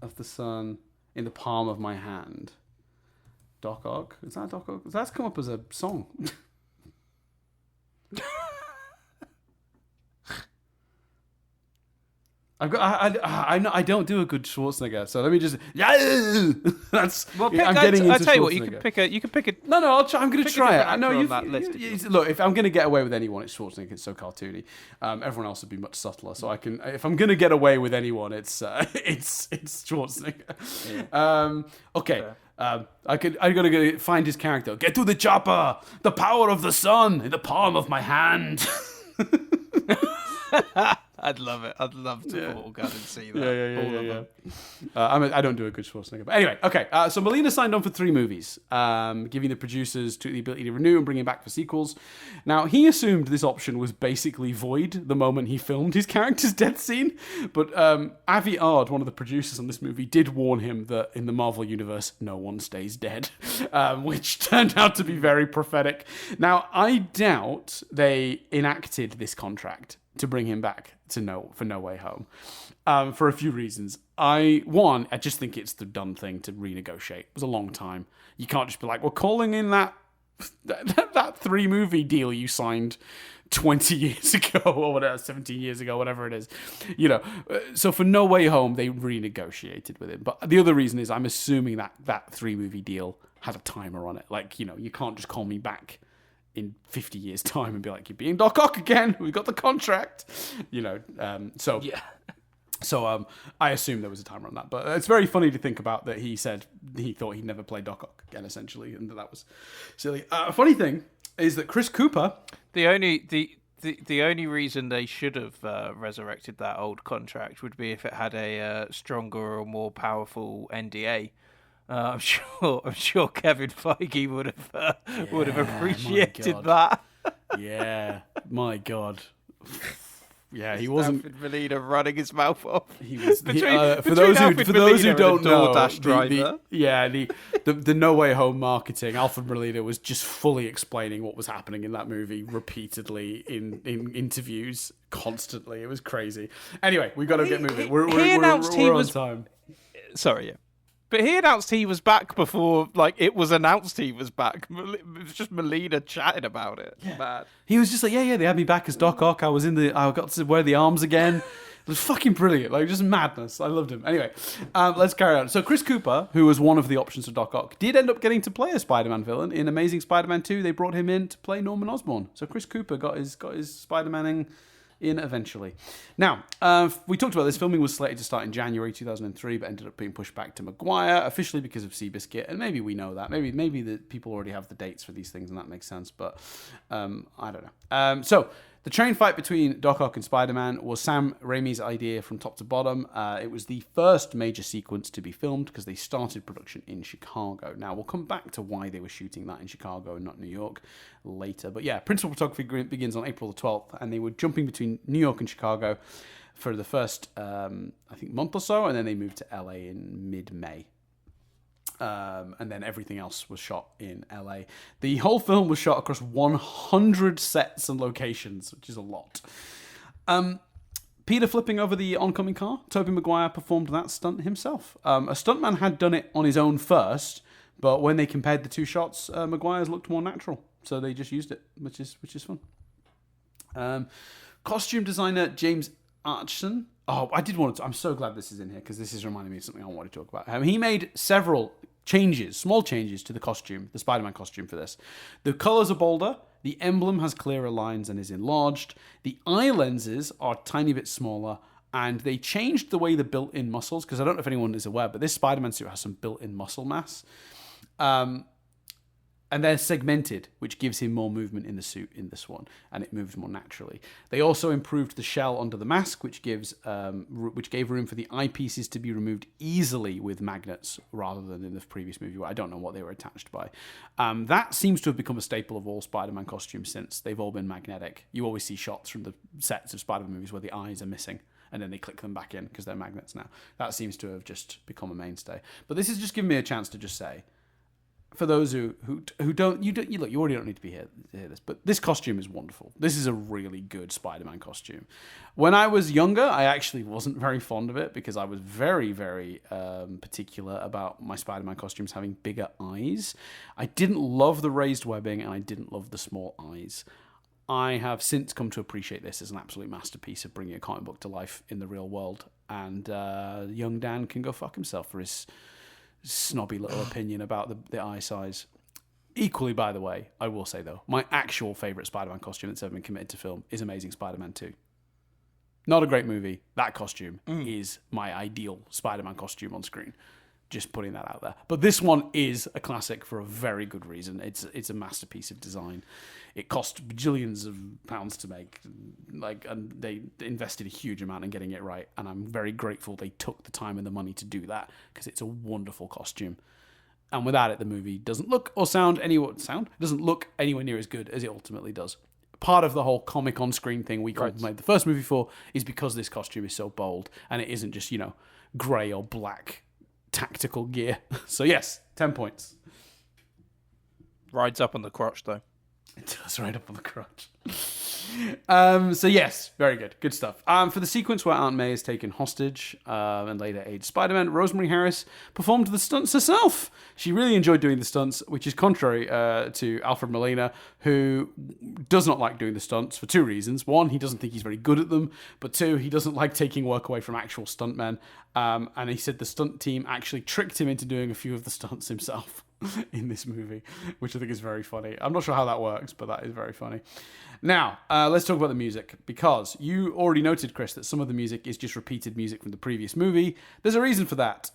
Of the sun in the palm of my hand. Doc Ock? Is that Doc Ock? That's come up as a song. I don't do a good Schwarzenegger, so let me just that's. Well, I'm getting into. I tell you what, you can pick a. No, I'm going to try it. I know you. Look, if I'm going to get away with anyone, it's Schwarzenegger. It's so cartoony. Everyone else would be much subtler. So I can. If I'm going to get away with anyone, it's Schwarzenegger. Yeah. Okay. I gotta go find his character. Get to the chopper. The power of the sun in the palm of my hand. I'd love it. I'd love to portal gun and see that. I don't do a good Schwarzenegger. But anyway, okay. So Molina signed on for 3 movies, giving the producers the ability to renew and bring him back for sequels. Now, he assumed this option was basically void the moment he filmed his character's death scene. But Avi Ard, one of the producers on this movie, did warn him that in the Marvel Universe, no one stays dead, which turned out to be very prophetic. Now, I doubt they enacted this contract to bring him back for No Way Home, for a few reasons. I just think it's the done thing to renegotiate. It was a long time. You can't just be like, we're calling in that 3-movie deal you signed 20 years ago or whatever, 17 years ago, whatever it is. So for No Way Home, they renegotiated with him. But the other reason is I'm assuming that 3-movie deal had a timer on it. Like, you can't just call me back in 50 years' time and be like, you're being Doc Ock again. We got the contract. So I assume there was a timer on that. But it's very funny to think about that he said he thought he'd never play Doc Ock again, essentially, and that was silly. A funny thing is that Chris Cooper... The only reason they should have resurrected that old contract would be if it had a stronger or more powerful NDA. I'm sure Kevin Feige would have appreciated that. Yeah, my God. Yeah, he wasn't. Alfred Molina running his mouth off. He was. For those who don't know, the No Way Home marketing, Alfred Molina was just fully explaining what was happening in that movie repeatedly in interviews constantly. It was crazy. Anyway, we got to get moving. We're on time. Sorry, yeah. But he announced he was back before, it was announced he was back. It was just Molina chatting about it. Yeah. Mad. He was just like, they had me back as Doc Ock. I got to wear the arms again. It was fucking brilliant. Just madness. I loved him. Anyway, let's carry on. So Chris Cooper, who was one of the options for Doc Ock, did end up getting to play a Spider-Man villain. In Amazing Spider-Man 2, they brought him in to play Norman Osborn. So Chris Cooper got his Spider-Maning in eventually. Now, we talked about this. Filming was slated to start in January 2003, but ended up being pushed back to Maguire, officially because of Seabiscuit. And maybe we know that. Maybe the people already have the dates for these things, and that makes sense. But I don't know. So the train fight between Doc Ock and Spider-Man was Sam Raimi's idea from top to bottom. It was the first major sequence to be filmed because they started production in Chicago. Now, we'll come back to why they were shooting that in Chicago and not New York later. But yeah, principal photography begins on April the 12th, and they were jumping between New York and Chicago for the first, month or so, and then they moved to LA in mid-May. And then everything else was shot in LA. The whole film was shot across 100 sets and locations, which is a lot. Peter flipping over the oncoming car, Tobey Maguire performed that stunt himself. A stuntman had done it on his own first, but when they compared the 2 shots, Maguire's looked more natural, so they just used it, which is fun. Costume designer James Archson. Oh, I'm so glad this is in here because this is reminding me of something I want to talk about. He made several small changes to the Spider-Man costume for this. The colors are bolder, the emblem has clearer lines and is enlarged, the eye lenses are a tiny bit smaller, and they changed the way the built-in muscles, because I don't know if anyone is aware, but this Spider-Man suit has some built-in muscle mass. And they're segmented, which gives him more movement in the suit in this one, and it moves more naturally. They also improved the shell under the mask, which gave room for the eyepieces to be removed easily with magnets, rather than in the previous movie, where I don't know what they were attached by. That seems to have become a staple of all Spider-Man costumes since. They've all been magnetic. You always see shots from the sets of Spider-Man movies where the eyes are missing, and then they click them back in because they're magnets now. That seems to have just become a mainstay. But this has just given me a chance to just say, for those who don't, you already don't need to be here to hear this, but this costume is wonderful. This is a really good Spider-Man costume. When I was younger, I actually wasn't very fond of it because I was very, very particular about my Spider-Man costumes having bigger eyes. I didn't love the raised webbing, and I didn't love the small eyes. I have since come to appreciate this as an absolute masterpiece of bringing a comic book to life in the real world, and young Dan can go fuck himself for his snobby little opinion about the eye size. Equally, by the way, I will say, though, my actual favourite Spider-Man costume that's ever been committed to film is Amazing Spider-Man 2. Not a great movie. That costume is my ideal Spider-Man costume on screen. Just putting that out there. But this one is a classic for a very good reason. It's a masterpiece of design. It cost bajillions of pounds to make, and they invested a huge amount in getting it right. And I'm very grateful they took the time and the money to do that, because it's a wonderful costume. And without it, the movie doesn't look or sound doesn't look anywhere near as good as it ultimately does. Part of the whole comic on-screen thing we made the first movie for is because this costume is so bold, and it isn't just, grey or black tactical gear. So yes, 10 points. Rides up on the crotch, though. It does ride up on the crotch. So yes, very good. Good stuff. For the sequence where Aunt May is taken hostage and later aids Spider-Man, Rosemary Harris performed the stunts herself. She really enjoyed doing the stunts, which is contrary to Alfred Molina, who does not like doing the stunts for two reasons. One, he doesn't think he's very good at them, but two, he doesn't like taking work away from actual stuntmen. And he said the stunt team actually tricked him into doing a few of the stunts himself in this movie, which I think is very funny. I'm not sure how that works, but that is very funny. Now, let's talk about the music, because you already noted, Chris, that some of the music is just repeated music from the previous movie. There's a reason for that.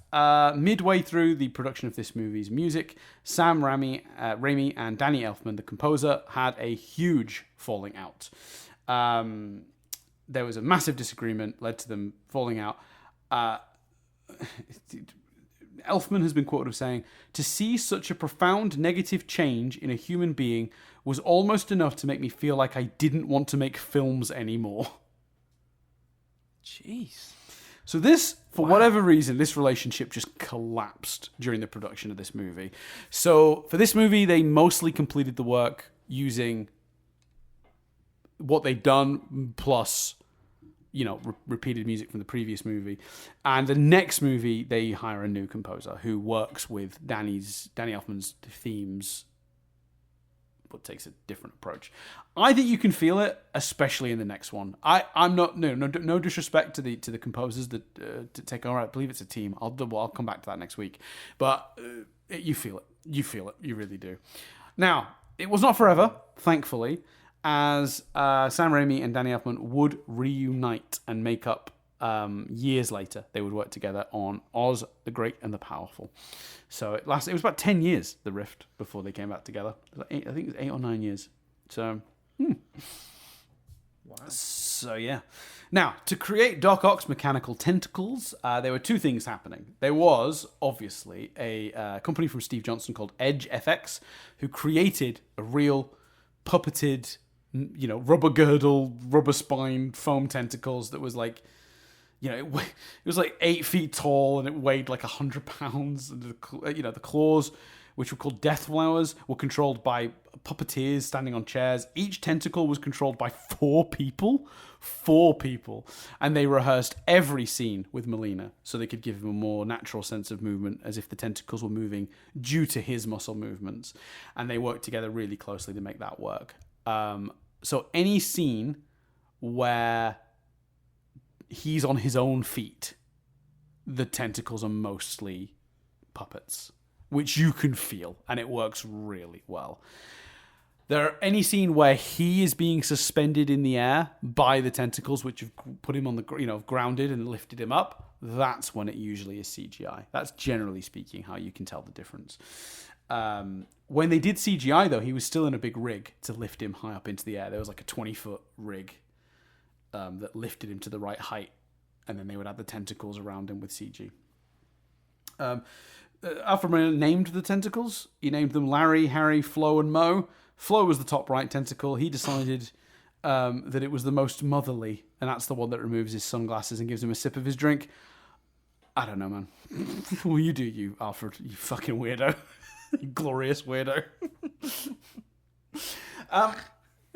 Midway through the production of this movie's music, Sam Raimi and Danny Elfman, the composer, had a huge falling out. There was a massive disagreement, led to them falling out. Elfman has been quoted as saying, "To see such a profound negative change in a human being was almost enough to make me feel like I didn't want to make films anymore." Jeez. So this, for whatever reason, this relationship just collapsed during the production of this movie. So for this movie, they mostly completed the work using what they'd done plus repeated music from the previous movie. And the next movie, they hire a new composer who works with Danny Elfman's themes, but takes a different approach. I think you can feel it, especially in the next one. I'm not no disrespect to the composers that to take. All right, I believe it's a team. I'll come back to that next week, but you feel it. You really do. Now, it was not forever, thankfully, as Sam Raimi and Danny Elfman would reunite and make up years later. They would work together on Oz, the Great and the Powerful. So it was about 10 years, the rift, before they came back together. I think it was 8 or 9 years. So, Wow. So, yeah. Now, to create Doc Ock's mechanical tentacles, there were two things happening. There was, obviously, a company from Steve Johnson called Edge FX, who created a real puppeted, rubber girdle, rubber spine, foam tentacles that was like, it was like 8 feet tall and it weighed like 100 pounds. And the claws, which were called Death Flowers, were controlled by puppeteers standing on chairs. Each tentacle was controlled by 4 people. 4 people. And they rehearsed every scene with Molina so they could give him a more natural sense of movement, as if the tentacles were moving due to his muscle movements. And they worked together really closely to make that work. So any scene where he's on his own feet, the tentacles are mostly puppets, which you can feel, and it works really well. Any scene where he is being suspended in the air by the tentacles, which have put him on the grounded and lifted him up, that's when it usually is CGI. That's generally speaking how you can tell the difference. When they did CGI, though, he was still in a big rig to lift him high up into the air. There was like a 20-foot rig that lifted him to the right height, and then they would add the tentacles around him with CG. Alfred Molina named the tentacles. He named them Larry, Harry, Flo, and Mo. Flo was the top right tentacle. He decided that it was the most motherly, and that's the one that removes his sunglasses and gives him a sip of his drink. I don't know, man. Well, you do you, Alfred, you fucking weirdo. You glorious weirdo.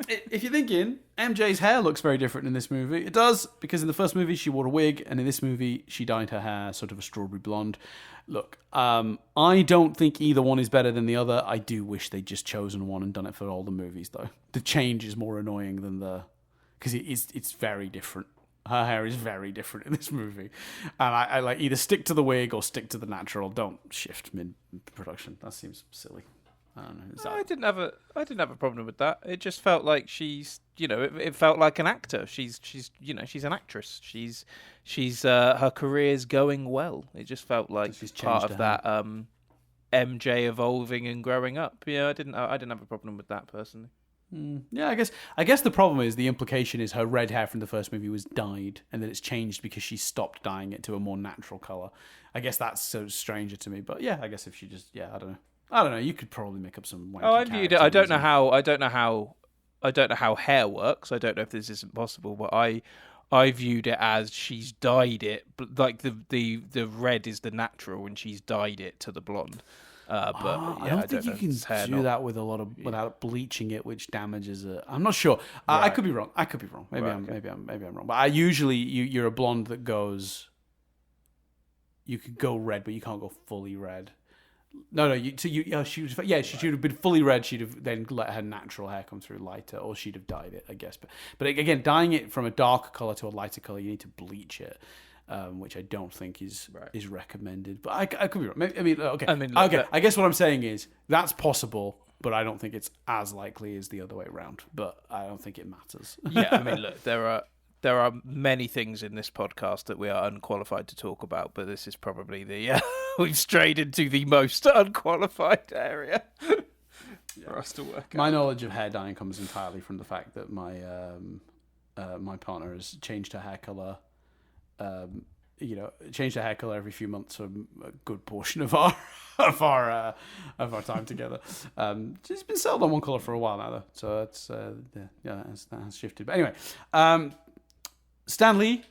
If you're thinking, MJ's hair looks very different in this movie, it does, because in the first movie she wore a wig, and in this movie she dyed her hair sort of a strawberry blonde. Look, I don't think either one is better than the other. I do wish they'd just chosen one and done it for all the movies, though. The change is more annoying than because it's very different. Her hair is very different in this movie. And I like either stick to the wig or stick to the natural. Don't shift mid-production. That seems silly. I don't know. I didn't have a problem with that. It just felt like she's, it felt like an actor. She's an actress. She's her career's going well. It just felt like she's part changed of her that MJ evolving and growing up. Yeah, I didn't have a problem with that personally. Yeah, I guess the problem is the implication is her red hair from the first movie was dyed, and then it's changed because she stopped dyeing it to a more natural color. I guess that's so stranger to me. But yeah, I guess if she just I don't know. You could probably make up some. I viewed it. I don't know how hair works. I don't know if this isn't possible, but I viewed it as she's dyed it, but like the red is the natural, and she's dyed it to the blonde. But I don't think you can do that with without bleaching it, which damages it. I'm not sure. Right. I could be wrong. Maybe I'm wrong. But I usually you're a blonde that goes. You could go red, but you can't go fully red. No. She should have been fully red. She'd have then let her natural hair come through lighter, or she'd have dyed it, I guess. But again, dyeing it from a darker color to a lighter color, you need to bleach it. Which I don't think is recommended, but I could be wrong. Okay. I guess what I'm saying is that's possible, but I don't think it's as likely as the other way around. But I don't think it matters. Yeah, I mean, look, there are many things in this podcast that we are unqualified to talk about, but this is probably we've strayed into the most unqualified area for us to work. My knowledge of hair dyeing comes entirely from the fact that my my partner has changed her hair color. Changed her hair color every few months for a good portion of our time together. She's been settled on one color for a while now, though, so it's that has shifted. But anyway, Stan Lee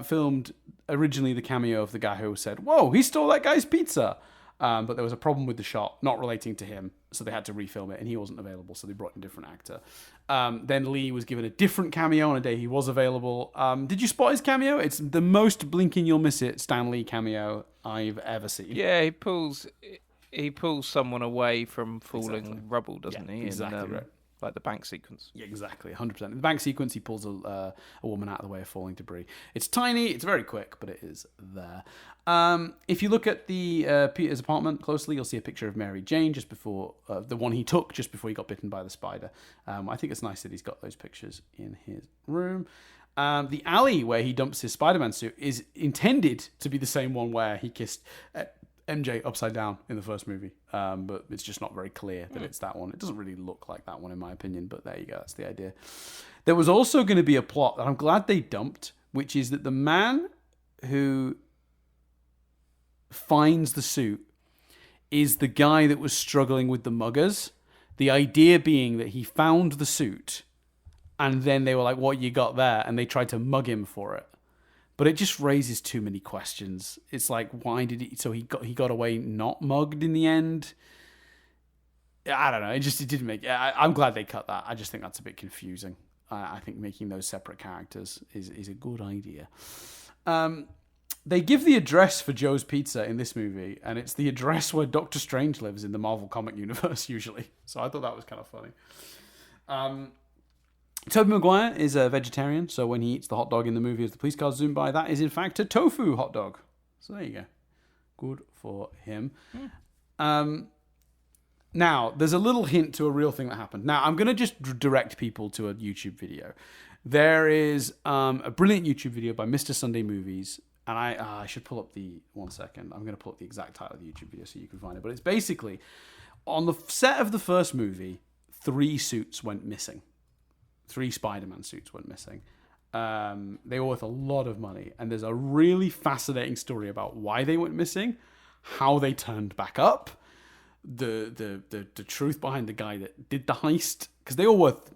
filmed originally the cameo of the guy who said, "Whoa, he stole that guy's pizza." But there was a problem with the shot, not relating to him, so they had to refilm it, and he wasn't available, so they brought in a different actor. Then Lee was given a different cameo on a day he was available. Did you spot his cameo? It's the most blinking you'll miss it Stan Lee cameo I've ever seen. Yeah, he pulls someone away from falling rubble, doesn't he? Exactly right. Like the bank sequence. Yeah, exactly, 100%. In the bank sequence, he pulls a woman out of the way of falling debris. It's tiny, it's very quick, but it is there. If you look at the Peter's apartment closely, you'll see a picture of Mary Jane just before the one he took just before he got bitten by the spider. I think it's nice that he's got those pictures in his room. The alley where he dumps his Spider-Man suit is intended to be the same one where he kissed MJ upside down in the first movie, but it's just not very clear that it's that one. It doesn't really look like that one in my opinion, but there you go, that's the idea. There was also going to be a plot that I'm glad they dumped, which is that the man who finds the suit is the guy that was struggling with the muggers. The idea being that he found the suit and then they were like, "What you got there?" and they tried to mug him for it. But it just raises too many questions. It's like, why did he? So he got away not mugged in the end. I don't know. It didn't make. I'm glad they cut that. I just think that's a bit confusing. I think making those separate characters is a good idea. They give the address for Joe's Pizza in this movie, and it's the address where Doctor Strange lives in the Marvel comic universe usually. So I thought that was kind of funny. Tobey Maguire is a vegetarian, so when he eats the hot dog in the movie as the police cars zoom by, that is in fact a tofu hot dog. So there you go. Good for him. Now, there's a little hint to a real thing that happened. Now, I'm going to just direct people to a YouTube video. There is a brilliant YouTube video by Mr. Sunday Movies, and I should pull up one second. I'm going to pull up the exact title of the YouTube video so you can find it. But it's basically, on the set of the first movie, 3 suits went missing. 3 Spider-Man suits went missing. They were worth a lot of money, and there's a really fascinating story about why they went missing, how they turned back up, the truth behind the guy that did the heist, because they were worth,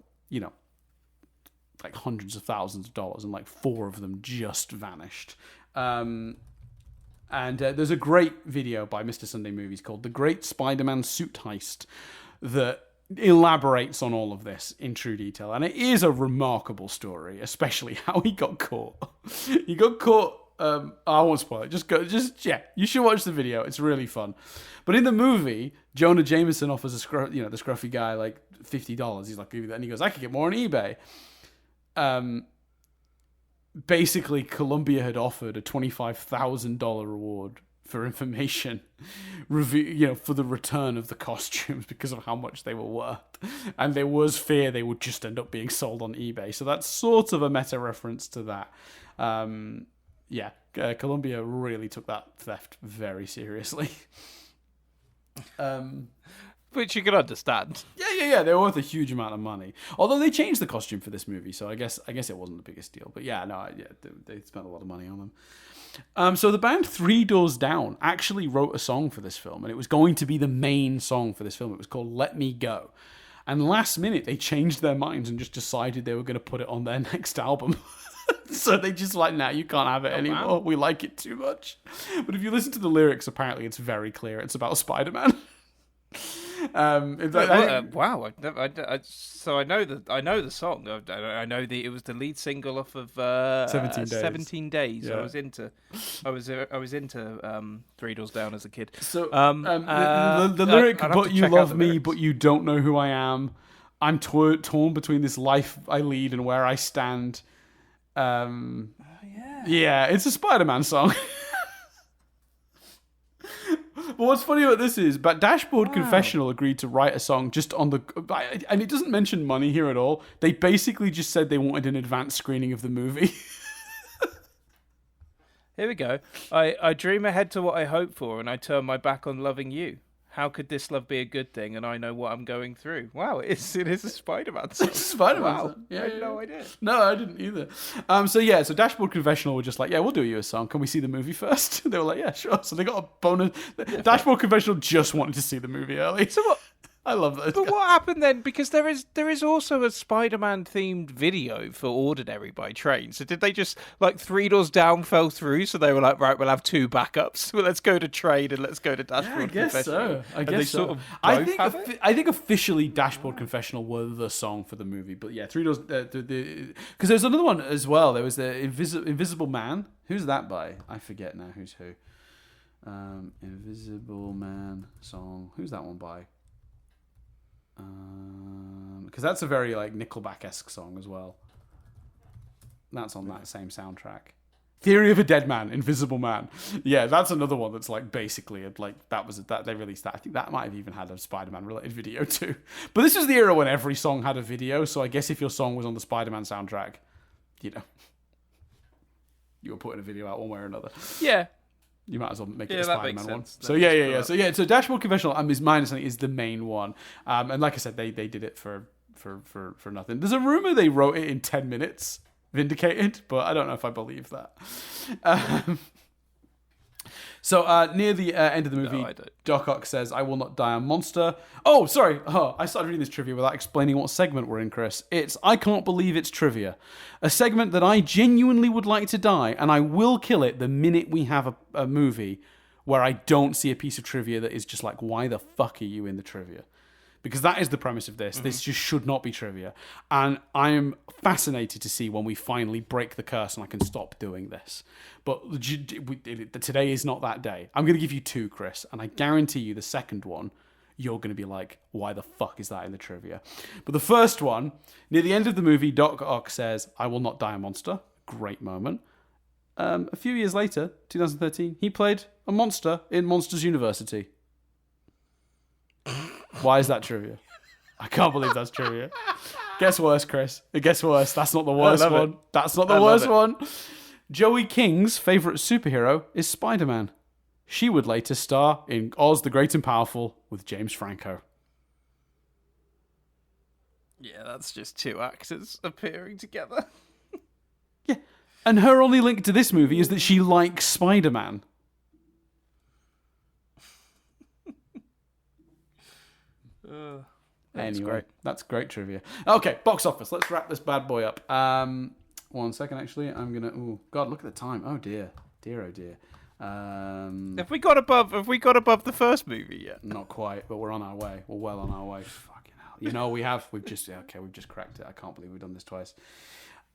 like hundreds of thousands of dollars, and like 4 of them just vanished. And there's a great video by Mr. Sunday Movies called "The Great Spider-Man Suit Heist" that elaborates on all of this in true detail, and it is a remarkable story, especially how he got caught. He got caught. I won't spoil it. You should watch the video. It's really fun. But in the movie, Jonah Jameson offers the scruffy guy like $50. He's like, and he goes, "I could get more on eBay." Basically, Columbia had offered a $25,000 reward for information, for the return of the costumes because of how much they were worth. And there was fear they would just end up being sold on eBay. So that's sort of a meta reference to that. Columbia really took that theft very seriously. Which you can understand. Yeah. They were worth a huge amount of money. Although they changed the costume for this movie, so I guess it wasn't the biggest deal. But they spent a lot of money on them. So the band Three Doors Down actually wrote a song for this film, and it was going to be the main song for this film. It was called Let Me Go. And last minute, they changed their minds and just decided they were going to put it on their next album. So they just nah, you can't have it anymore. Wow. We like it too much. But if you listen to the lyrics, apparently it's very clear. It's about Spider-Man. Wow! So I know the song. I know it was the lead single off of 17 Days. Yeah. I was into Three Doors Down as a kid. So the lyric, "But you love me, but you don't know who I am. I'm torn between this life I lead and where I stand." Yeah, it's a Spider-Man song. But what's funny about this is, Dashboard Confessional agreed to write a song just on the... And it doesn't mention money here at all. They basically just said they wanted an advanced screening of the movie. Here we go. I dream ahead to what I hope for, and I turn my back on loving you. How could this love be a good thing? And I know what I'm going through. Wow, it is a Spider-Man song. It's a Spider-Man song. Song. Yeah, I had no idea. No, I didn't either. So Dashboard Confessional were just like, yeah, we'll do you a song. Can we see the movie first? They were like, yeah, sure. So they got a bonus. Dashboard Confessional just wanted to see the movie early. So what? I love those guys. What happened then? Because there is also a Spider-Man themed video for Ordinary by Train. So did they just Three Doors Down fell through? So they were like, right, we'll have two backups. Well, let's go to Train and let's go to Dashboard Confessional. I guess so. I think officially Dashboard Confessional were the song for the movie. But yeah, Three Doors. Because there's another one as well. There was the Invisible Man. Who's that by? I forget now. Who's who? Invisible Man song. Who's that one by? Because that's a very Nickelback-esque song as well. That's on that same soundtrack. Theory of a Dead Man, Invisible Man. Yeah, that's another one that's basically that they released that. I think that might have even had a Spider-Man related video too. But this was the era when every song had a video. So I guess if your song was on the Spider-Man soundtrack, you were putting a video out one way or another. Yeah. You might as well make it a Spider-Man one. So yeah. So Dashboard Confessional, my understanding, is the main one. And like I said, they did it for nothing. There's a rumor they wrote it in 10 minutes, Vindicated, but I don't know if I believe that. So near the end of the movie, Doc Ock says, "I will not die a monster." Oh, sorry. I started reading this trivia without explaining what segment we're in, Chris. It's I Can't Believe It's Trivia. A segment that I genuinely would like to die, and I will kill it the minute we have a movie where I don't see a piece of trivia that is just like, why the fuck are you in the trivia? Because that is the premise of this. Mm-hmm. This just should not be trivia. And I am fascinated to see when we finally break the curse and I can stop doing this. But today is not that day. I'm going to give you two, Chris. And I guarantee you the second one, you're going to be like, why the fuck is that in the trivia? But the first one, near the end of the movie, Doc Ock says, "I will not die a monster." Great moment. A few years later, 2013, he played a monster in Monsters University. Why is that trivia? I can't believe that's trivia. Guess worse, Chris. Guess worse. That's not the worst one. That's not the worst one. Joey King's favourite superhero is Spider-Man. She would later star in Oz the Great and Powerful with James Franco. Yeah, that's just two actors appearing together. Yeah. And her only link to this movie is that she likes Spider-Man. Anyway, that's great trivia. Okay, box office. Let's wrap this bad boy up. 1 second, actually. I'm gonna. Oh God, look at the time. Oh dear, oh dear. Have we got above the first movie yet? Not quite, but we're on our way. We're well on our way. Fucking hell. We've just cracked it. I can't believe we've done this twice.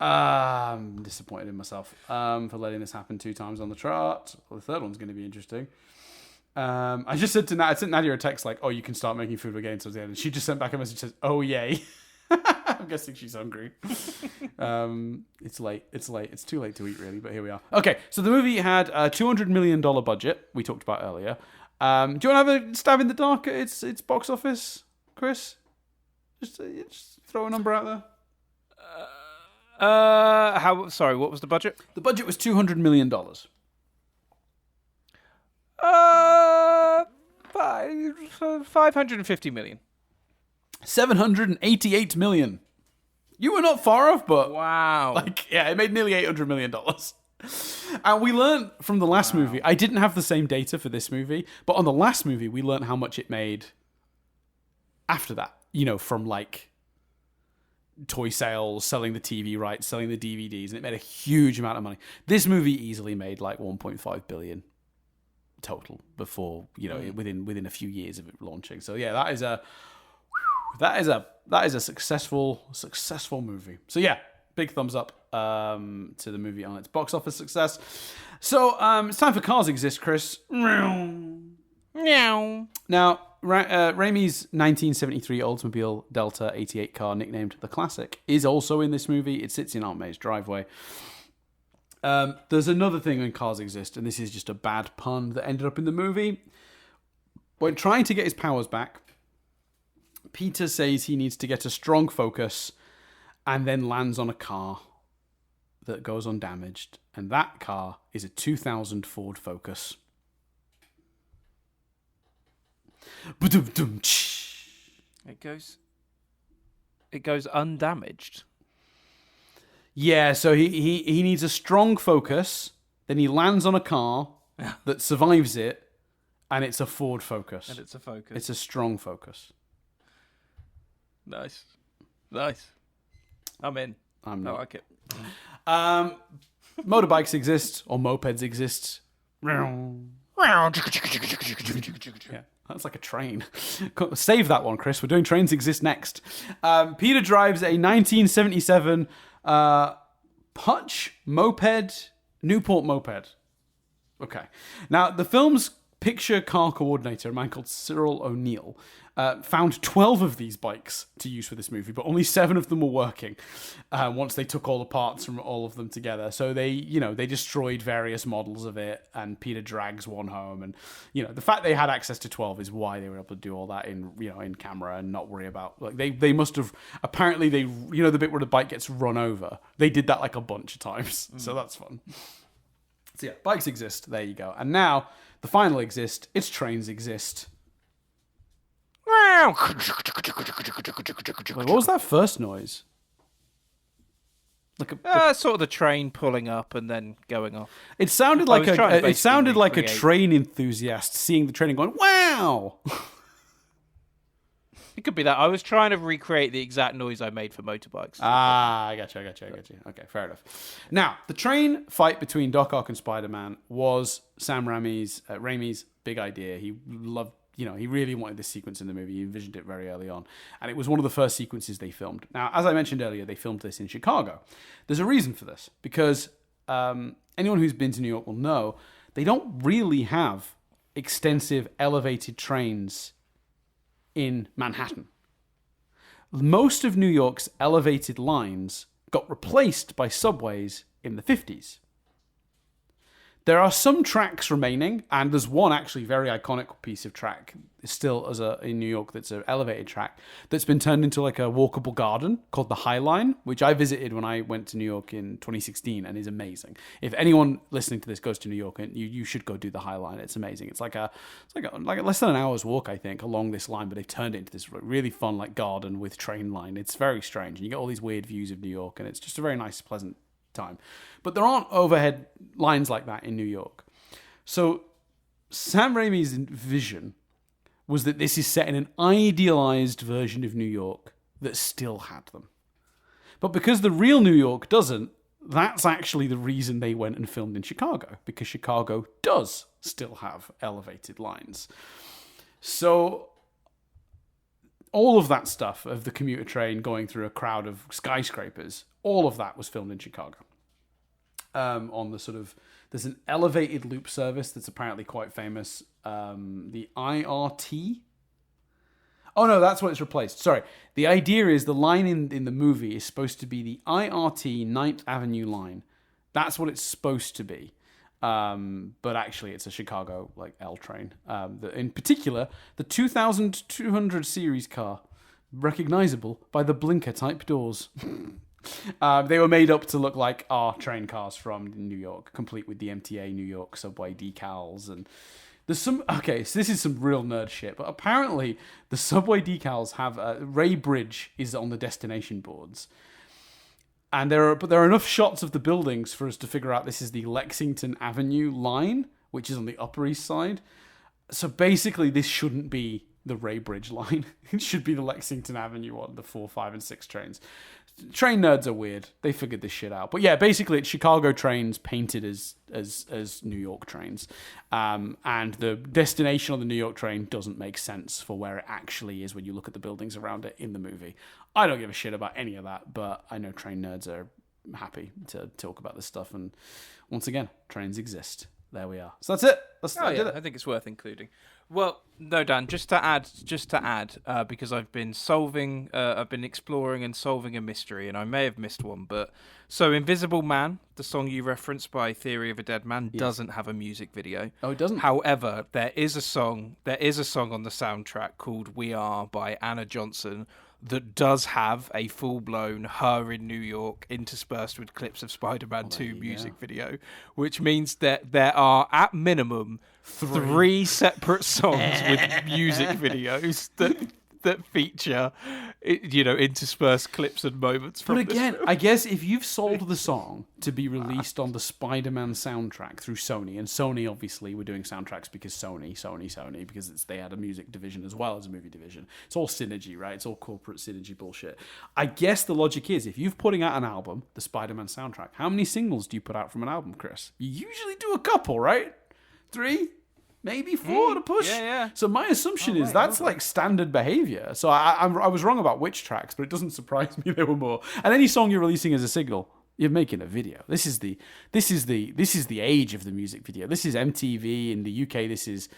I'm disappointed in myself for letting this happen 2 times on the chart. Well, the third one's going to be interesting. I just said to I sent Nadia a text like, "Oh, you can start making food again." So and she just sent back a message that says, "Oh yay," I'm guessing she's hungry. It's late. It's too late to eat, really, but here we are. Okay, so the movie had a $200 million budget, we talked about earlier. Do you want to have a stab in the dark at its box office, Chris? Just throw a number out there. Sorry, what was the budget? The budget was $200 million. 550 million. 788 million. You were not far off, but Wow. it made nearly $800 million. And we learned from the last movie, I didn't have the same data for this movie, but on the last movie, we learned how much it made after that, from toy sales, selling the TV rights, selling the DVDs, and it made a huge amount of money. This movie easily made like 1.5 billion total before, within a few years of it launching. So yeah, that is a successful movie. So yeah, big thumbs up to the movie on its box office success. So it's time for Cars Exist, Chris. Meow. Now, Raimi's 1973 Oldsmobile Delta 88 car, nicknamed the Classic, is also in this movie. It sits in Aunt May's driveway. There's another thing when Cars Exist, and this is just a bad pun that ended up in the movie. When trying to get his powers back, Peter says he needs to get a strong focus and then lands on a car that goes undamaged. And that car is a 2000 Ford Focus. It goes undamaged. Yeah, so he needs a strong focus, then he lands on a car that survives it, and it's a Ford Focus. And it's a Focus. It's a strong Focus. Nice. I'm in. I'm not. I like it. Motorbikes exist, or mopeds exist. Yeah, that's like a train. Save that one, Chris. We're doing Trains Exist next. Peter drives a 1977 Putsch moped, Newport moped. Okay. Now, the film's picture car coordinator, a man called Cyril O'Neill, found 12 of these bikes to use for this movie, but only 7 of them were working once they took all the parts from all of them together. So they destroyed various models of it, and Peter drags one home. And, the fact they had access to 12 is why they were able to do all that in camera and not worry about, they must have, apparently the bit where the bike gets run over, they did that like a bunch of times. So that's fun. So yeah, bikes exist. There you go. And now, the final exist. It's Trains Exist. Wait, what was that first noise? Sort of the train pulling up and then going off. It sounded like a train enthusiast seeing the train and going, "Wow!" It could be that. I was trying to recreate the exact noise I made for motorbikes. I got you. Okay, fair enough. Now, the train fight between Doc Ock and Spider-Man was Sam Raimi's big idea. He loved, he really wanted this sequence in the movie. He envisioned it very early on. And it was one of the first sequences they filmed. Now, as I mentioned earlier, they filmed this in Chicago. There's a reason for this, because anyone who's been to New York will know they don't really have extensive elevated trains in Manhattan. Most of New York's elevated lines got replaced by subways in the 50s. There are some tracks remaining, and there's one actually very iconic piece of track still in New York that's an elevated track that's been turned into like a walkable garden called the High Line, which I visited when I went to New York in 2016 and is amazing. If anyone listening to this goes to New York, you should go do the High Line. It's amazing. It's like a less than an hour's walk, I think, along this line, but they've turned it into this really fun like garden with train line. It's very strange, and you get all these weird views of New York, and it's just a very nice, pleasant time. But there aren't overhead lines like that in New York. So Sam Raimi's vision was that this is set in an idealized version of New York that still had them. But because the real New York doesn't, that's actually the reason they went and filmed in Chicago, because Chicago does still have elevated lines. So all of that stuff of the commuter train going through a crowd of skyscrapers, all of that was filmed in Chicago. On the sort of, there's an elevated loop service that's apparently quite famous. The IRT. Oh no, that's what it's replaced. Sorry. The idea is the line in the movie is supposed to be the IRT 9th Avenue line. That's what it's supposed to be. But actually it's a Chicago like L train. In particular, the 2200 series car, recognizable by the blinker type doors. They were made up to look like our train cars from New York, complete with the MTA New York subway decals. And there's some... Okay, so this is some real nerd shit, but apparently the subway decals have... Ray Bridge is on the destination boards. And there are enough shots of the buildings for us to figure out this is the Lexington Avenue line, which is on the Upper East Side. So basically, this shouldn't be the Ray Bridge line. It should be the Lexington Avenue one, the 4, 5, and 6 trains. Train nerds are weird. They figured this shit out. But yeah, basically it's Chicago trains painted as New York trains. And the destination on the New York train doesn't make sense for where it actually is when you look at the buildings around it in the movie. I don't give a shit about any of that, but I know train nerds are happy to talk about this stuff. And once again, trains exist. There we are. So that's it. I did it. I think it's worth including. Well, no, Dan. Just to add, because I've been exploring and solving a mystery, and I may have missed one. But so, "Invisible Man," the song you referenced by Theory of a Dead Man, doesn't have a music video. Oh, it doesn't. However, there is a song on the soundtrack called "We Are" by Anna Johnson that does have a full-blown her in New York interspersed with clips of Spider-Man 2 music video, which means that there are, at minimum, three separate songs with music videos that feature, interspersed clips and moments from But again, this film. I guess if you've sold the song to be released on the Spider-Man soundtrack through Sony, and Sony obviously were doing soundtracks because Sony, because they had a music division as well as a movie division. It's all synergy, right? It's all corporate synergy bullshit. I guess the logic is, if you're putting out an album, the Spider-Man soundtrack, how many singles do you put out from an album, Chris? You usually do a couple, right? 3? Maybe 4 to push. Yeah. So my assumption is that's like standard behavior. So I was wrong about which tracks, but it doesn't surprise me there were more. And any song you're releasing as a single, you're making a video. This is the age of the music video. This is MTV in the UK. This is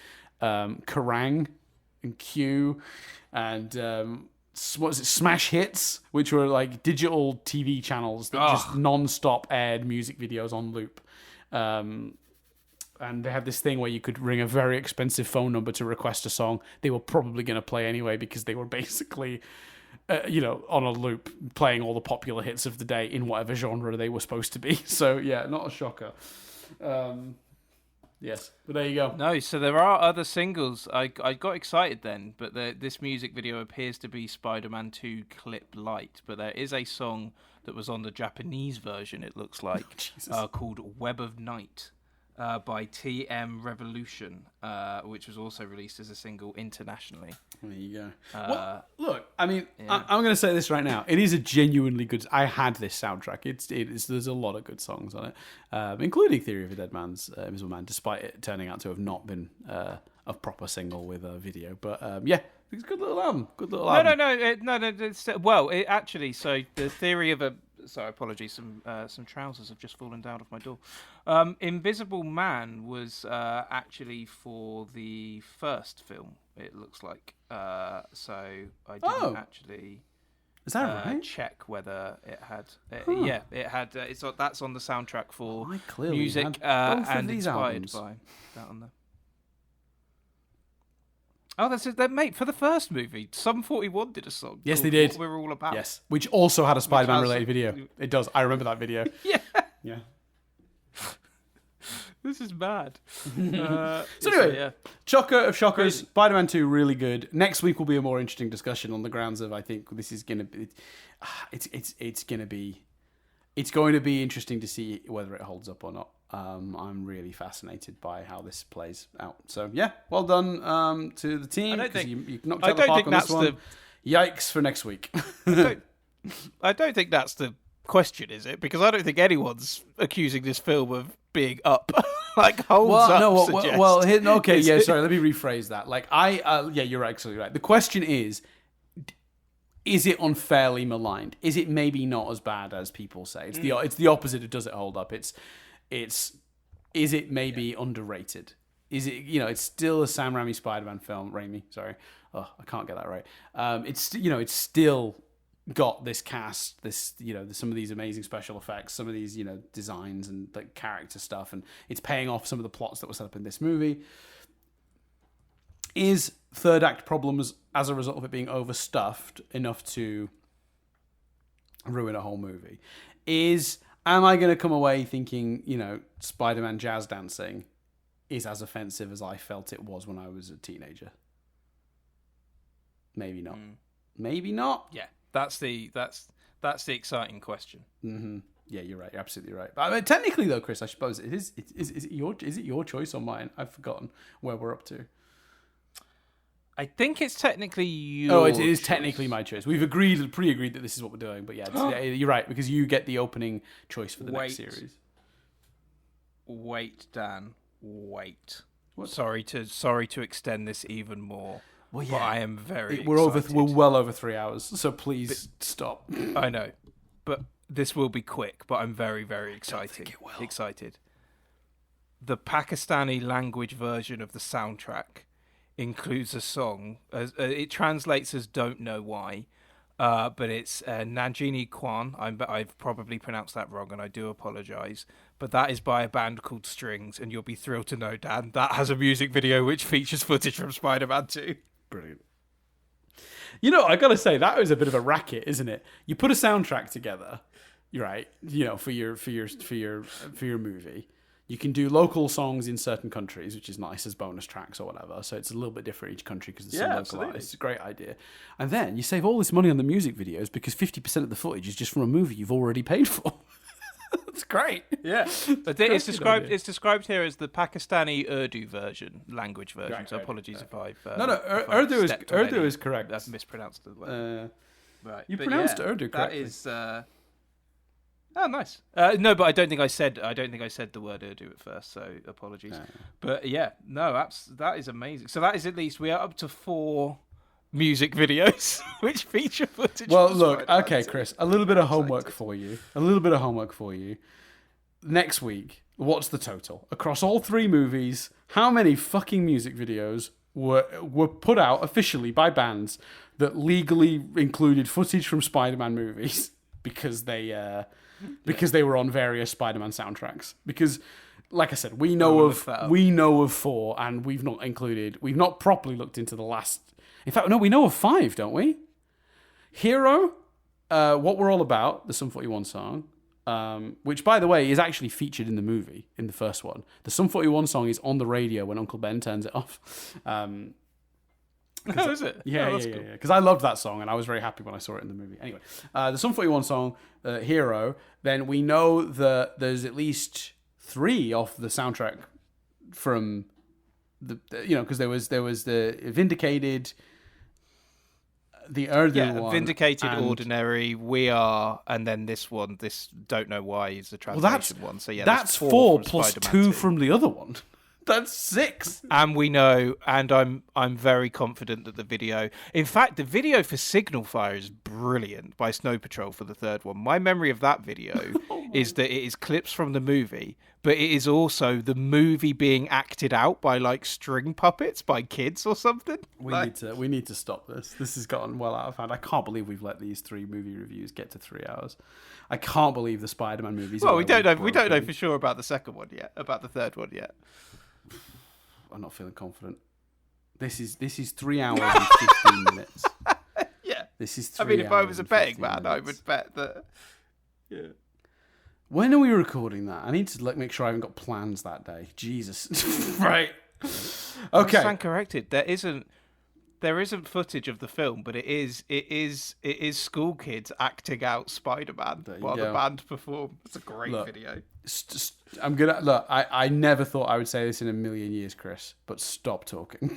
Kerrang and Q and what is it? Smash Hits, which were like digital TV channels that just non-stop aired music videos on loop. And they had this thing where you could ring a very expensive phone number to request a song. They were probably going to play anyway because they were basically, on a loop, playing all the popular hits of the day in whatever genre they were supposed to be. So, yeah, not a shocker. Yes, but there you go. No, so there are other singles. I got excited then, but this music video appears to be Spider-Man 2 Clip Light. But there is a song that was on the Japanese version, it looks like, called Web of Night. By TM Revolution, which was also released as a single internationally. There you go. Well, look, I mean, I'm going to say this right now. It is a genuinely good... I had this soundtrack. There's a lot of good songs on it, including Theory of a Dead Man's Invisible Man, despite it turning out to have not been a proper single with a video. But, it's a good little album. No. Actually, so the Theory of a... Sorry, apologies. Some trousers have just fallen down off my door. Invisible Man was actually for the first film. It looks like. So I didn't actually. Is that right? Check whether it had. Yeah, it had. That's on the soundtrack for music and inspired albums. By that on the. Oh, that's it, mate. For the first movie, Sum 41 did a song. Yes, they did. What We're All About. Yes, which also had a Spider-Man related video. It does. I remember that video. Yeah. This is bad. So anyway, shocker of shockers. Spider-Man 2 really good. Next week will be a more interesting discussion on the grounds of I think this is going to be. It's going to be interesting to see whether it holds up or not. I'm really fascinated by how this plays out. So yeah, well done to the team. You knocked out the park on this one. Yikes for next week. I don't think that's the question, is it? Because I don't think anyone's accusing this film of being up. Sorry. Let me rephrase that. You're absolutely right. The question is it unfairly maligned? Is it maybe not as bad as people say? It's the opposite of does it hold up? Is it maybe underrated? Is it, it's still a Sam Raimi Spider-Man film, Oh, I can't get that right. It's it's still got this cast, this some of these amazing special effects, some of these designs and like character stuff, and it's paying off some of the plots that were set up in this movie. Is third act problems as a result of it being overstuffed enough to ruin a whole movie? Am I going to come away thinking Spider-Man jazz dancing is as offensive as I felt it was when I was a teenager? Maybe not. Maybe not. Yeah, that's the exciting question. Mm-hmm. Yeah, you're right. You're absolutely right. But I mean, technically, though, Chris, I suppose is it your choice or mine? I've forgotten where we're up to. I think it's technically your. Oh, it is technically my choice. We've pre-agreed that this is what we're doing. But yeah, you're right because you get the opening choice for the next series. Wait, Dan. Wait. What? Sorry to extend this even more. Well, yeah, but I am very. We're well over 3 hours, so please stop. I know, but this will be quick. But I'm very, very excited. I don't think it will. Excited. The Pakistani language version of the soundtrack includes a song. It translates as "Don't Know Why," but it's Najini Kwan. I've probably pronounced that wrong, and I do apologise. But that is by a band called Strings, and you'll be thrilled to know, Dan, that has a music video which features footage from Spider-Man 2. Brilliant. I gotta say that was a bit of a racket, isn't it? You put a soundtrack together, right? For your movie. You can do local songs in certain countries, which is nice as bonus tracks or whatever. So it's a little bit different each country because it's so localized. It's a great idea. And then you save all this money on the music videos because 50% of the footage is just from a movie you've already paid for. That's great. Yeah. It's described here as the Pakistani Urdu language version. Right, so apologies if I've Urdu is correct. I've mispronounced the word. Right. You pronounced Urdu correctly. That is. Oh, nice. No, but I don't think I said the word Urdu at first, so apologies. No. But yeah, no, that is amazing. So that is at least we are up to 4 music videos which feature footage. Well, look, okay, Chris, a little bit of homework for you. Next week, what's the total across all 3 movies? How many fucking music videos were put out officially by bands that legally included footage from Spider-Man movies because they were on various Spider-Man soundtracks? Because, like I said, we know of 4, and we've not properly looked into the last. In fact, no, we know of 5, don't we? Hero, What We're All About, the Sum 41 song, which, by the way, is actually featured in the movie, in the first one. The Sum 41 song is on the radio when Uncle Ben turns it off. Oh, is it? Yeah, yeah. Because I loved that song, and I was very happy when I saw it in the movie. Anyway, the Sum 41 song, Hero, then we know that there's at least 3 off the soundtrack from because there was the Vindicated, the Urdu one. Vindicated, Ordinary, We Are, and then this one, this Don't Know Why is the translation one. So yeah, that's 4 plus 2 from the other one. That's 6. And we know, and I'm very confident that the video... In fact, the video for Signal Fire is brilliant by Snow Patrol for the third one. My memory of that video is that it is clips from the movie, but it is also the movie being acted out by, like, string puppets by kids or something. We need to stop this. This has gotten well out of hand. I can't believe we've let these 3 movie reviews get to 3 hours. I can't believe the Spider-Man movies... Well, we don't know for sure about the second one yet, about the third one yet. I'm not feeling confident. This is 3 hours and 15 minutes. Yeah. This is 3 hours. I mean, if I was a betting man, minutes. I would bet that. Yeah. When are we recording that? I need to make sure I haven't got plans that day. Jesus. Right. Okay. I stand corrected. There isn't footage of the film, but it is school kids acting out Spider-Man while the band perform. It's a great video. I never thought I would say this in a million years, Chris, but stop talking.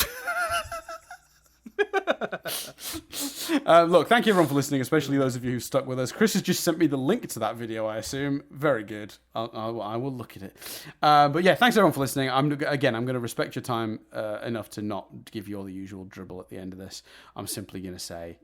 Look, thank you everyone for listening, especially those of you who stuck with us. Chris has just sent me the link to that video, I assume. Very good. I will look at it. But yeah, thanks everyone for listening. I'm going to respect your time enough to not give you all the usual dribble at the end of this. I'm simply going to say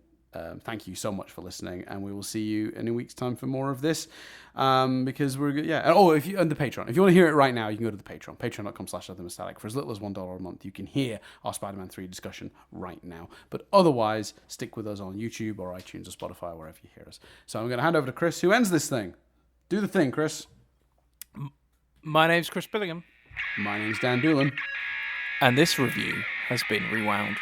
Thank you so much for listening, and we will see you in a week's time for more of this. Because we're good, yeah. Oh, if you on the Patreon, if you want to hear it right now, you can go to the Patreon, patreon.com/thethermostatic. For as little as $1 a month, you can hear our Spider-Man 3 discussion right now. But otherwise, stick with us on YouTube or iTunes or Spotify, or wherever you hear us. So I'm going to hand over to Chris, who ends this thing. Do the thing, Chris. My name's Chris Billingham. My name's Dan Doolan. And this review has been rewound.